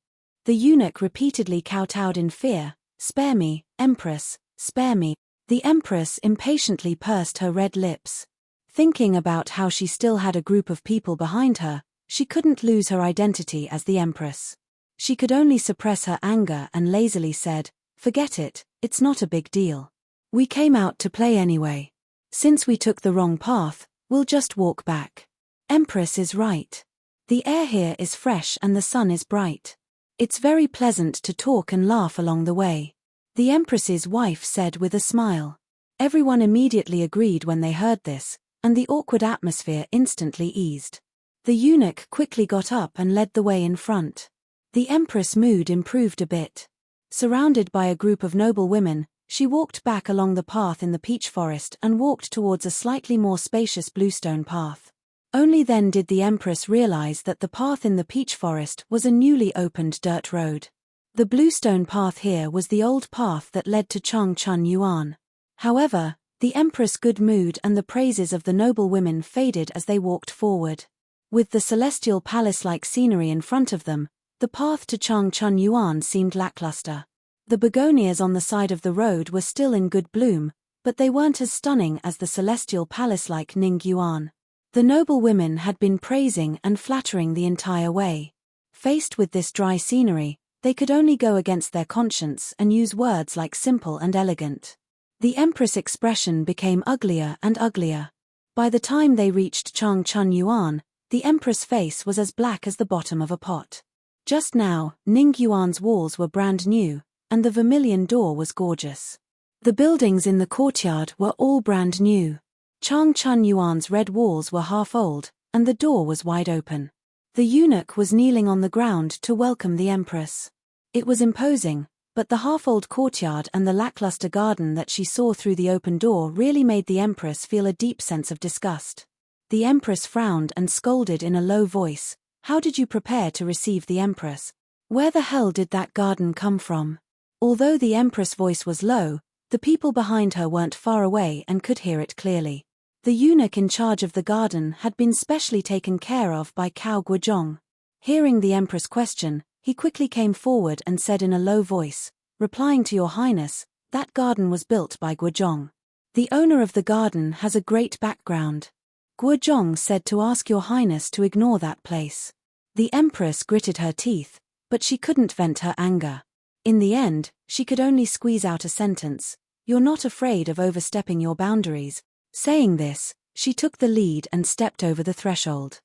The eunuch repeatedly kowtowed in fear. "Spare me, empress, spare me." The empress impatiently pursed her red lips. Thinking about how she still had a group of people behind her, she couldn't lose her identity as the empress. She could only suppress her anger and lazily said, "Forget it, it's not a big deal. We came out to play anyway. Since we took the wrong path, we'll just walk back." Empress is right. The air here is fresh and the sun is bright. It's very pleasant to talk and laugh along the way. The empress's wife said with a smile. Everyone immediately agreed when they heard this, and the awkward atmosphere instantly eased. The eunuch quickly got up and led the way in front. The empress' mood improved a bit. Surrounded by a group of noble women, she walked back along the path in the peach forest and walked towards a slightly more spacious bluestone path. Only then did the empress realize that the path in the peach forest was a newly opened dirt road. The bluestone path here was the old path that led to Changchun Yuan. However, the empress' good mood and the praises of the noble women faded as they walked forward. With the celestial palace-like scenery in front of them, the path to Changchun Yuan seemed lackluster. The begonias on the side of the road were still in good bloom, but they weren't as stunning as the celestial palace-like Ning Yuan. The noble women had been praising and flattering the entire way. Faced with this dry scenery, they could only go against their conscience and use words like simple and elegant. The empress' expression became uglier and uglier. By the time they reached Changchun Yuan, the empress' face was as black as the bottom of a pot. Just now, Ning Yuan's walls were brand new, and the vermilion door was gorgeous. The buildings in the courtyard were all brand new. Changchun Yuan's red walls were half old, and the door was wide open. The eunuch was kneeling on the ground to welcome the empress. It was imposing, but the half-old courtyard and the lackluster garden that she saw through the open door really made the empress feel a deep sense of disgust. The empress frowned and scolded in a low voice. "How did you prepare to receive the empress? Where the hell did that garden come from?" Although the empress' voice was low, the people behind her weren't far away and could hear it clearly. The eunuch in charge of the garden had been specially taken care of by Cao Guozhong. Hearing the empress' question, he quickly came forward and said in a low voice, "Replying to your highness, that garden was built by Guozhong. The owner of the garden has a great background. Guozhong said to ask your highness to ignore that place." The empress gritted her teeth, but she couldn't vent her anger. In the end, she could only squeeze out a sentence, "You're not afraid of overstepping your boundaries." Saying this, she took the lead and stepped over the threshold.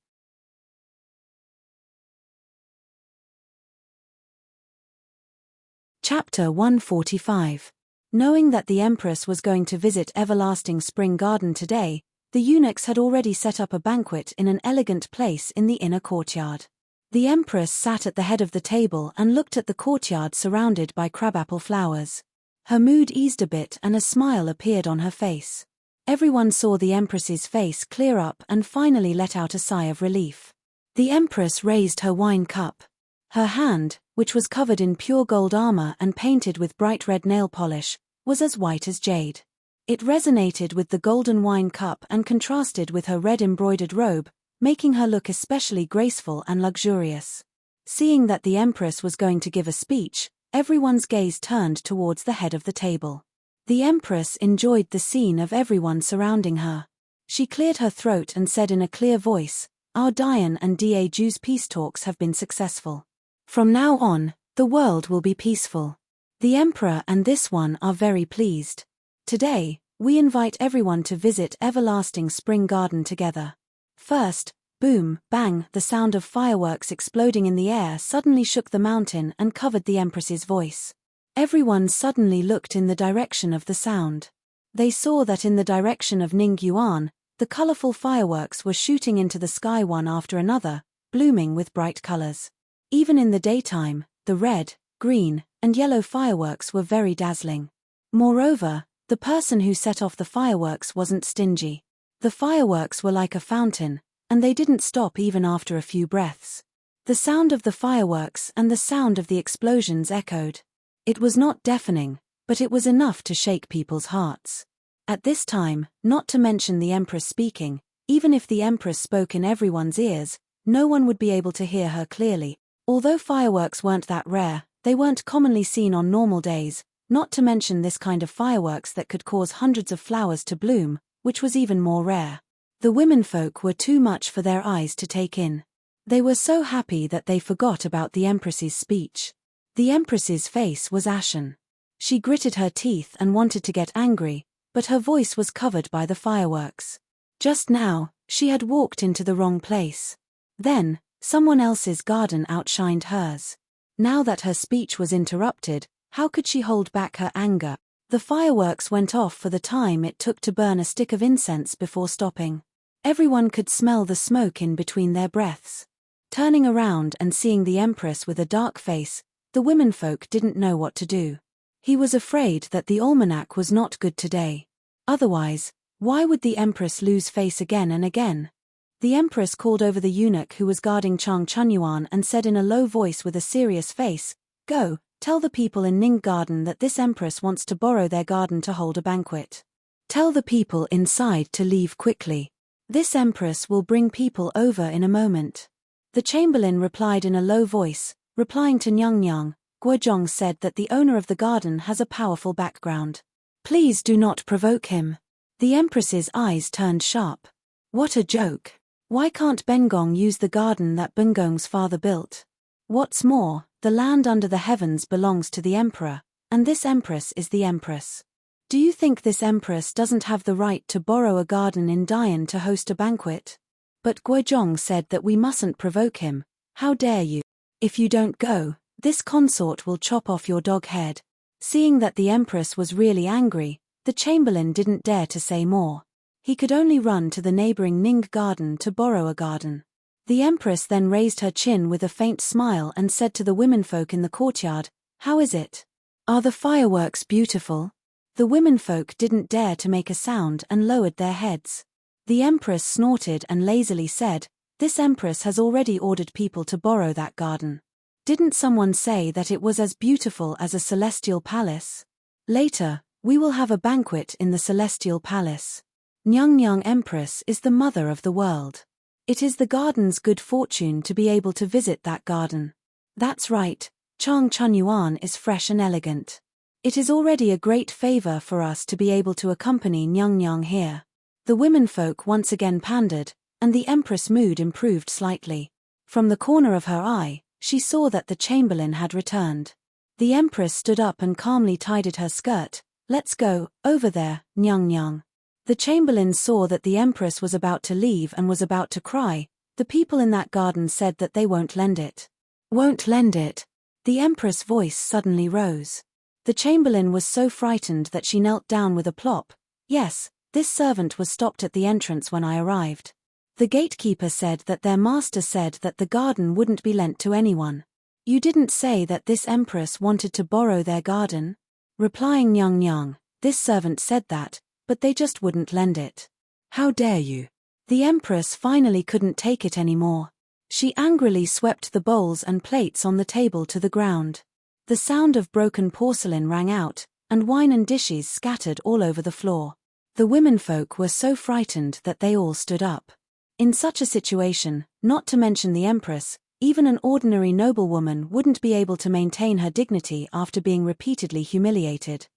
Chapter 145. Knowing that the empress was going to visit Everlasting Spring Garden today, the eunuchs had already set up a banquet in an elegant place in the inner courtyard. The empress sat at the head of the table and looked at the courtyard surrounded by crabapple flowers. Her mood eased a bit and a smile appeared on her face. Everyone saw the Empress's face clear up and finally let out a sigh of relief. The Empress raised her wine cup. Her hand, which was covered in pure gold armor and painted with bright red nail polish, was as white as jade. It resonated with the golden wine cup and contrasted with her red embroidered robe, making her look especially graceful and luxurious. Seeing that the Empress was going to give a speech, everyone's gaze turned towards the head of the table. The Empress enjoyed the scene of everyone surrounding her. She cleared her throat and said in a clear voice, "Our Dian and Daju's peace talks have been successful. From now on, the world will be peaceful. The Emperor and this one are very pleased. Today, we invite everyone to visit Everlasting Spring Garden together." First, boom, bang, the sound of fireworks exploding in the air suddenly shook the mountain and covered the Empress's voice. Everyone suddenly looked in the direction of the sound. They saw that in the direction of Ningyuan, the colorful fireworks were shooting into the sky one after another, blooming with bright colors. Even in the daytime, the red, green, and yellow fireworks were very dazzling. Moreover, the person who set off the fireworks wasn't stingy. The fireworks were like a fountain, and they didn't stop even after a few breaths. The sound of the fireworks and the sound of the explosions echoed. It was not deafening, but it was enough to shake people's hearts. At this time, not to mention the Empress speaking, even if the Empress spoke in everyone's ears, no one would be able to hear her clearly. Although fireworks weren't that rare, they weren't commonly seen on normal days, not to mention this kind of fireworks that could cause hundreds of flowers to bloom, which was even more rare. The womenfolk were too much for their eyes to take in. They were so happy that they forgot about the Empress's speech. The Empress's face was ashen. She gritted her teeth and wanted to get angry, but her voice was covered by the fireworks. Just now, she had walked into the wrong place. Then, someone else's garden outshined hers. Now that her speech was interrupted, how could she hold back her anger? The fireworks went off for the time it took to burn a stick of incense before stopping. Everyone could smell the smoke in between their breaths. Turning around and seeing the Empress with a dark face, the womenfolk didn't know what to do. He was afraid that the almanac was not good today. Otherwise, why would the Empress lose face again and again? The Empress called over the eunuch who was guarding Chang Chunyuan and said in a low voice with a serious face, "Go, tell the people in Ning Garden that this Empress wants to borrow their garden to hold a banquet. Tell the people inside to leave quickly. This Empress will bring people over in a moment." The Chamberlain replied in a low voice, replying to Nyang, Guozhong said that the owner of the garden has a powerful background. "Please do not provoke him." The Empress's eyes turned sharp. What a joke. Why can't Bengong use the garden that Bengong's father built? What's more, the land under the heavens belongs to the Emperor, and this Empress is the Empress. Do you think this Empress doesn't have the right to borrow a garden in Dian to host a banquet? But Guozhong said that we mustn't provoke him. How dare you? If you don't go, this consort will chop off your dog head. Seeing that the Empress was really angry, the Chamberlain didn't dare to say more. He could only run to the neighboring Ning garden to borrow a garden. The Empress then raised her chin with a faint smile and said to the womenfolk in the courtyard, "How is it? Are the fireworks beautiful?" The womenfolk didn't dare to make a sound and lowered their heads. The Empress snorted and lazily said, "This Empress has already ordered people to borrow that garden. Didn't someone say that it was as beautiful as a celestial palace? Later, we will have a banquet in the celestial palace. Nyang Empress is the mother of the world. It is the garden's good fortune to be able to visit that garden. That's right, Chang Chunyuan is fresh and elegant. It is already a great favor for us to be able to accompany Nyang here." The womenfolk once again pandered, and the Empress' mood improved slightly. From the corner of her eye, she saw that the Chamberlain had returned. The Empress stood up and calmly tidied her skirt. "Let's go, over there, Nyang." The Chamberlain saw that the Empress was about to leave and was about to cry. "The people in that garden said that they won't lend it." "Won't lend it?" The Empress' voice suddenly rose. The Chamberlain was so frightened that she knelt down with a plop. "Yes, this servant was stopped at the entrance when I arrived. The gatekeeper said that their master said that the garden wouldn't be lent to anyone." "You didn't say that this Empress wanted to borrow their garden?" Replying Nyang, this servant said that, but they just wouldn't lend it. How dare you? The Empress finally couldn't take it anymore. She angrily swept the bowls and plates on the table to the ground. The sound of broken porcelain rang out, and wine and dishes scattered all over the floor. The womenfolk were so frightened that they all stood up. In such a situation, not to mention the Empress, even an ordinary noblewoman wouldn't be able to maintain her dignity after being repeatedly humiliated.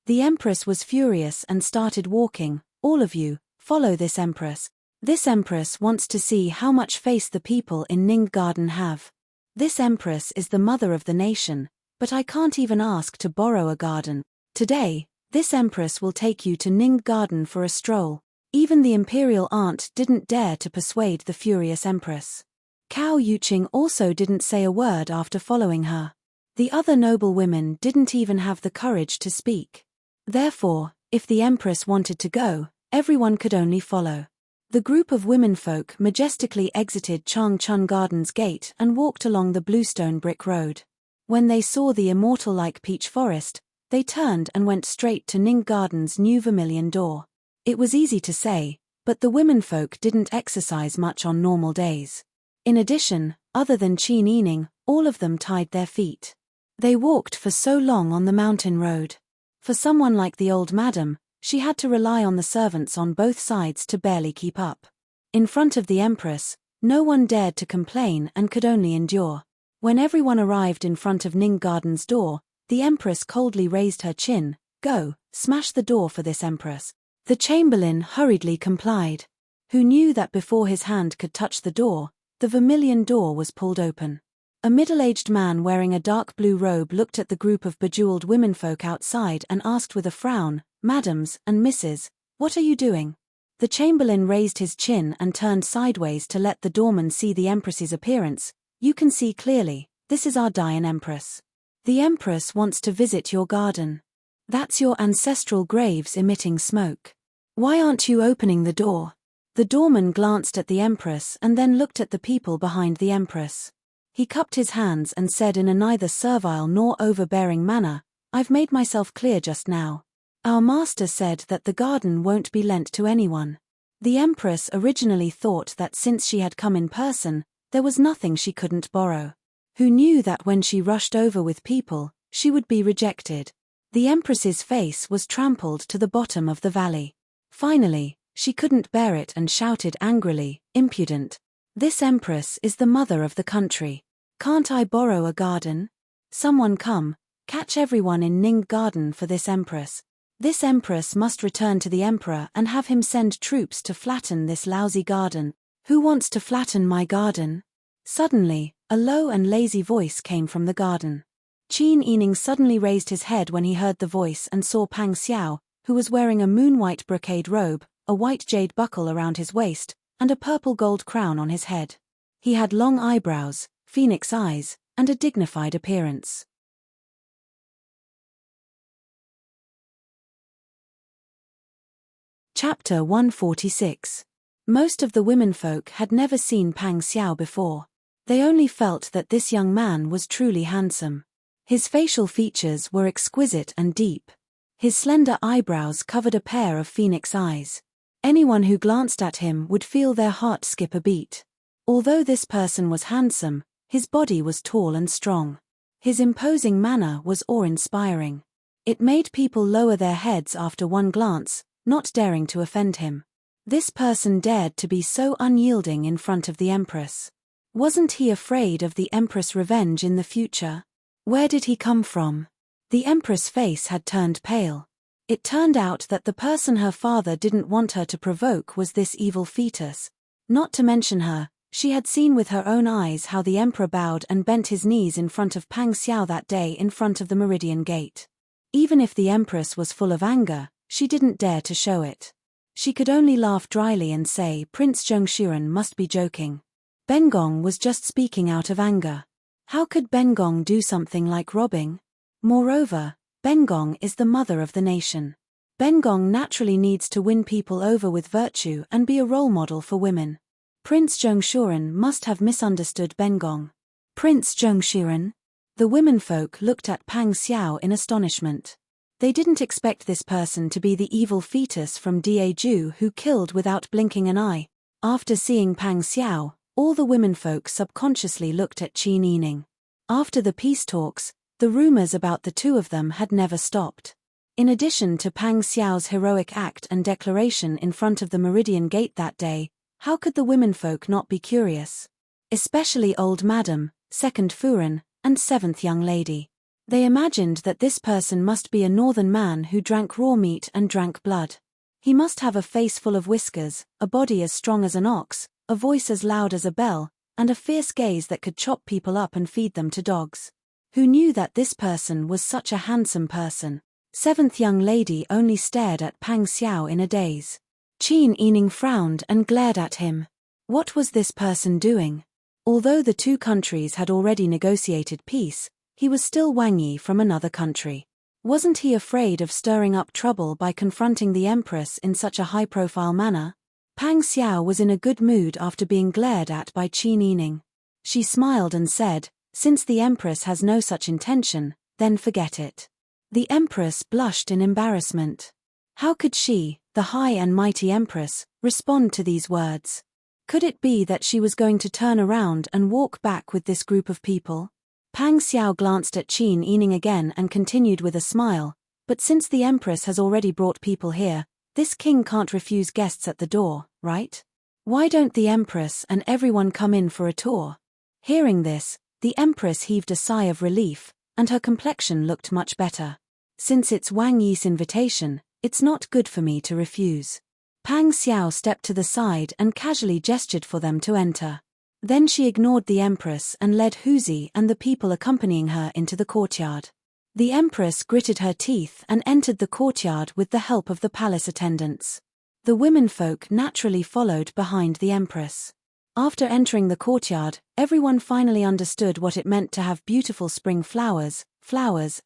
The Empress was furious and started walking. All of you, follow this Empress. This Empress wants to see how much face the people in Ning Garden have. This Empress is the mother of the nation, but I can't even ask to borrow a garden. Today, this Empress will take you to Ning Garden for a stroll. Even the imperial aunt didn't dare to persuade the furious Empress. Cao Yuqing also didn't say a word after following her. The other noble women didn't even have the courage to speak. Therefore, if the Empress wanted to go, everyone could only follow. The group of womenfolk majestically exited Changchun Gardens gate and walked along the bluestone brick road. When they saw the immortal-like peach forest, they turned and went straight to Ning Garden's new vermilion door. It was easy to say, but the womenfolk didn't exercise much on normal days. In addition, other than Qin Yining, all of them tied their feet. They walked for so long on the mountain road. For someone like the old madam, she had to rely on the servants on both sides to barely keep up. In front of the Empress, no one dared to complain and could only endure. When everyone arrived in front of Ning Garden's door, the Empress coldly raised her chin. Go, smash the door for this Empress. The Chamberlain hurriedly complied. Who knew that before his hand could touch the door, the vermilion door was pulled open. A middle-aged man wearing a dark blue robe looked at the group of bejeweled womenfolk outside and asked with a frown, "Madams and misses, what are you doing?" The Chamberlain raised his chin and turned sideways to let the doorman see the Empress's appearance. "You can see clearly, this is our Dian Empress. The Empress wants to visit your garden. That's your ancestral graves emitting smoke. Why aren't you opening the door?" The doorman glanced at the Empress and then looked at the people behind the Empress. He cupped his hands and said in a neither servile nor overbearing manner, "I've made myself clear just now. Our master said that the garden won't be lent to anyone." The Empress originally thought that since she had come in person, there was nothing she couldn't borrow. Who knew that when she rushed over with people, she would be rejected? The Empress's face was trampled to the bottom of the valley. Finally, she couldn't bear it and shouted angrily, "Impudent! This Empress is the mother of the country. Can't I borrow a garden? Someone come, catch everyone in Ning Garden for this Empress. This Empress must return to the Emperor and have him send troops to flatten this lousy garden. Who wants to flatten my garden?" Suddenly, a low and lazy voice came from the garden. Qin Yining suddenly raised his head when he heard the voice and saw Pang Xiao, who was wearing a moon-white brocade robe, a white jade buckle around his waist, and a purple gold crown on his head. He had long eyebrows, phoenix eyes, and a dignified appearance. Chapter 146. Most of the womenfolk had never seen Pang Xiao before. They only felt that this young man was truly handsome. His facial features were exquisite and deep. His slender eyebrows covered a pair of phoenix eyes. Anyone who glanced at him would feel their heart skip a beat. Although this person was handsome, his body was tall and strong. His imposing manner was awe-inspiring. It made people lower their heads after one glance, not daring to offend him. This person dared to be so unyielding in front of the Empress. Wasn't he afraid of the Empress' revenge in the future? Where did he come from? The Empress' face had turned pale. It turned out that the person her father didn't want her to provoke was this evil fetus. Not to mention her, she had seen with her own eyes how the Emperor bowed and bent his knees in front of Pang Xiao that day in front of the Meridian Gate. Even if the Empress was full of anger, she didn't dare to show it. She could only laugh dryly and say Prince Zhengshuren must be joking. Bengong was just speaking out of anger. How could Bengong do something like robbing? Moreover, Bengong is the mother of the nation. Bengong naturally needs to win people over with virtue and be a role model for women. Prince Zhengshuren must have misunderstood Bengong. Prince Zhengshuren? The womenfolk looked at Pang Xiao in astonishment. They didn't expect this person to be the evil fetus from Daeju who killed without blinking an eye. After seeing Pang Xiao, all the womenfolk subconsciously looked at Qin Yining. After the peace talks, the rumors about the two of them had never stopped. In addition to Pang Xiao's heroic act and declaration in front of the Meridian Gate that day, how could the womenfolk not be curious? Especially Old Madam, Second Furen, and Seventh Young Lady. They imagined that this person must be a northern man who drank raw meat and drank blood. He must have a face full of whiskers, a body as strong as an ox, a voice as loud as a bell, and a fierce gaze that could chop people up and feed them to dogs. Who knew that this person was such a handsome person? Seventh Young Lady only stared at Pang Xiao in a daze. Qin Yining frowned and glared at him. What was this person doing? Although the two countries had already negotiated peace, he was still Wang Yi from another country. Wasn't he afraid of stirring up trouble by confronting the Empress in such a high-profile manner? Pang Xiao was in a good mood after being glared at by Qin Yining. She smiled and said, "Since the Empress has no such intention, then forget it." The Empress blushed in embarrassment. How could she, the high and mighty Empress, respond to these words? Could it be that she was going to turn around and walk back with this group of people? Pang Xiao glanced at Qin Yining again and continued with a smile, "But since the Empress has already brought people here, this king can't refuse guests at the door, right? Why don't the Empress and everyone come in for a tour?" Hearing this, the Empress heaved a sigh of relief, and her complexion looked much better. "Since it's Wang Yi's invitation, it's not good for me to refuse." Pang Xiao stepped to the side and casually gestured for them to enter. Then she ignored the Empress and led Huzi and the people accompanying her into the courtyard. The Empress gritted her teeth and entered the courtyard with the help of the palace attendants. The womenfolk naturally followed behind the Empress. After entering the courtyard, everyone finally understood what it meant to have beautiful spring flowers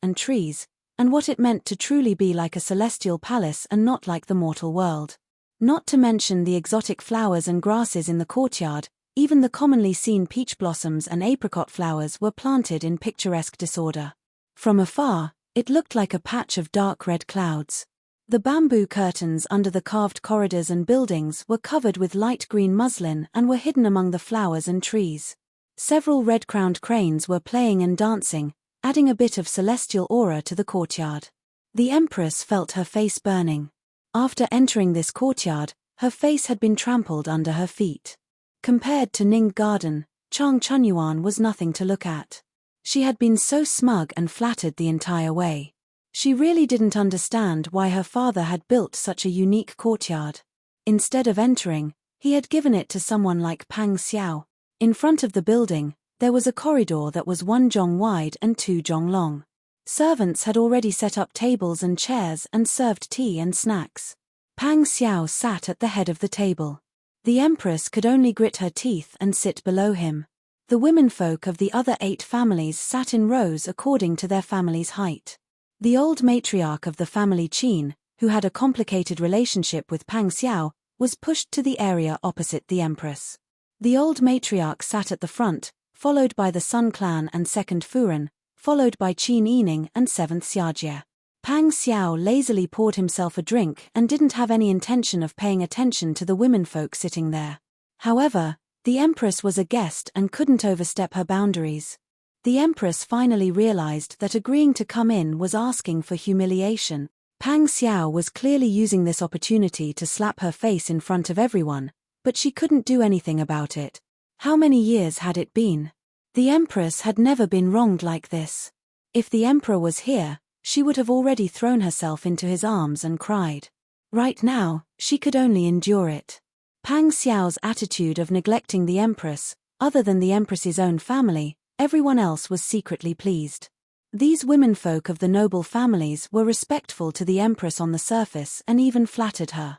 and trees, and what it meant to truly be like a celestial palace and not like the mortal world. Not to mention the exotic flowers and grasses in the courtyard, even the commonly seen peach blossoms and apricot flowers were planted in picturesque disorder. From afar, it looked like a patch of dark red clouds. The bamboo curtains under the carved corridors and buildings were covered with light green muslin and were hidden among the flowers and trees. Several red-crowned cranes were playing and dancing, adding a bit of celestial aura to the courtyard. The Empress felt her face burning. After entering this courtyard, her face had been trampled under her feet. Compared to Ning Garden, Chang Chunyuan was nothing to look at. She had been so smug and flattered the entire way. She really didn't understand why her father had built such a unique courtyard. Instead of entering, he had given it to someone like Pang Xiao. In front of the building, there was a corridor that was 1 zhong wide and 2 zhong long. Servants had already set up tables and chairs and served tea and snacks. Pang Xiao sat at the head of the table. The Empress could only grit her teeth and sit below him. The womenfolk of the other 8 families sat in rows according to their family's height. The old matriarch of the family Qin, who had a complicated relationship with Pang Xiao, was pushed to the area opposite the Empress. The old matriarch sat at the front, followed by the Sun Clan and Second Furen, followed by Qin Yining and Seventh Xiajie. Pang Xiao lazily poured himself a drink and didn't have any intention of paying attention to the womenfolk sitting there. However, the Empress was a guest and couldn't overstep her boundaries. The Empress finally realized that agreeing to come in was asking for humiliation. Pang Xiao was clearly using this opportunity to slap her face in front of everyone, but she couldn't do anything about it. How many years had it been? The Empress had never been wronged like this. If the Emperor was here, she would have already thrown herself into his arms and cried. Right now, she could only endure it. Pang Xiao's attitude of neglecting the Empress, other than the Empress's own family, everyone else was secretly pleased. These womenfolk of the noble families were respectful to the Empress on the surface and even flattered her.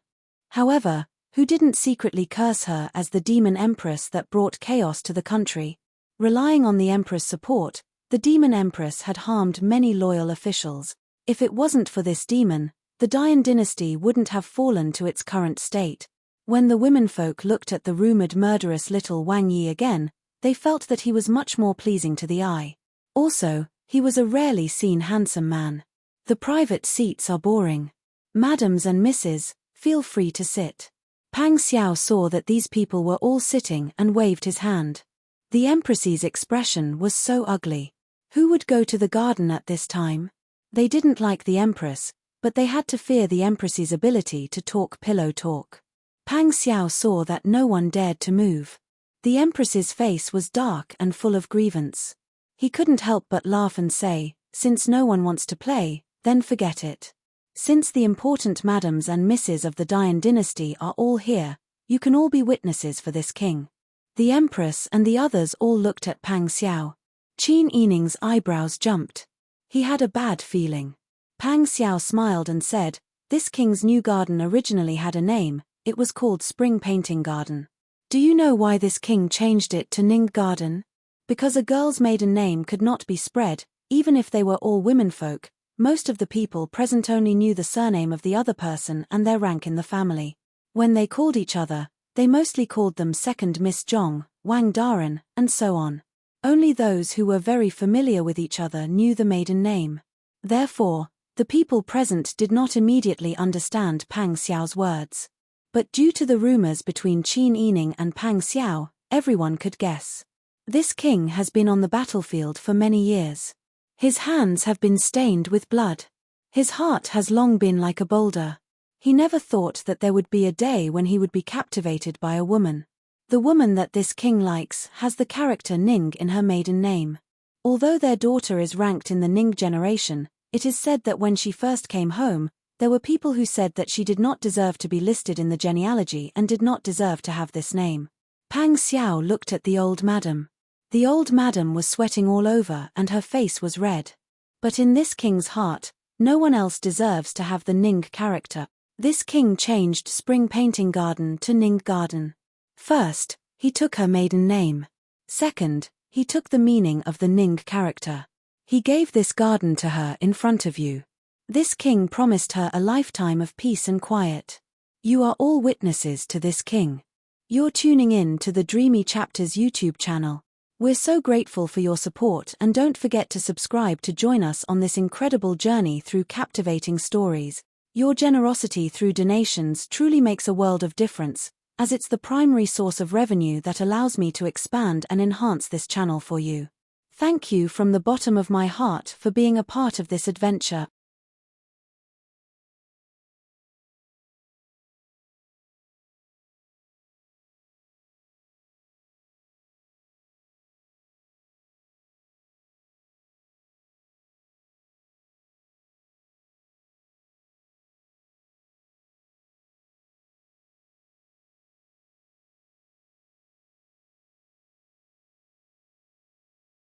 However, who didn't secretly curse her as the demon Empress that brought chaos to the country? Relying on the Emperor's support, the demon Empress had harmed many loyal officials. If it wasn't for this demon, the Dian dynasty wouldn't have fallen to its current state. When the womenfolk looked at the rumored murderous little Wang Yi again, they felt that he was much more pleasing to the eye. Also, he was a rarely seen handsome man. The private seats are boring. Madams and misses, feel free to sit. Pang Xiao saw that these people were all sitting and waved his hand. The Empress's expression was so ugly. Who would go to the garden at this time? They didn't like the Empress, but they had to fear the Empress's ability to talk pillow talk. Pang Xiao saw that no one dared to move. The Empress's face was dark and full of grievance. He couldn't help but laugh and say, since no one wants to play, then forget it. Since the important madams and misses of the Dian dynasty are all here, you can all be witnesses for this king. The Empress and the others all looked at Pang Xiao. Qin Yining's eyebrows jumped. He had a bad feeling. Pang Xiao smiled and said, this king's new garden originally had a name, it was called Spring Painting Garden. Do you know why this king changed it to Ning Garden? Because a girl's maiden name could not be spread, even if they were all womenfolk. Most of the people present only knew the surname of the other person and their rank in the family. When they called each other, they mostly called them Second Miss Zhong, Wang Daren, and so on. Only those who were very familiar with each other knew the maiden name. Therefore, the people present did not immediately understand Pang Xiao's words. But due to the rumors between Qin Yining and Pang Xiao, everyone could guess. This king has been on the battlefield for many years. His hands have been stained with blood. His heart has long been like a boulder. He never thought that there would be a day when he would be captivated by a woman. The woman that this king likes has the character Ning in her maiden name. Although their daughter is ranked in the Ning generation, it is said that when she first came home, there were people who said that she did not deserve to be listed in the genealogy and did not deserve to have this name. Pang Xiao looked at the old madam. The old madam was sweating all over and her face was red. But in this king's heart, no one else deserves to have the Ning character. This king changed Spring Painting Garden to Ning Garden. First, he took her maiden name. Second, he took the meaning of the Ning character. He gave this garden to her in front of you. This king promised her a lifetime of peace and quiet. You are all witnesses to this king. You're tuning in to the Dreamy Chapters YouTube channel. We're so grateful for your support and don't forget to subscribe to join us on this incredible journey through captivating stories. Your generosity through donations truly makes a world of difference, as it's the primary source of revenue that allows me to expand and enhance this channel for you. Thank you from the bottom of my heart for being a part of this adventure.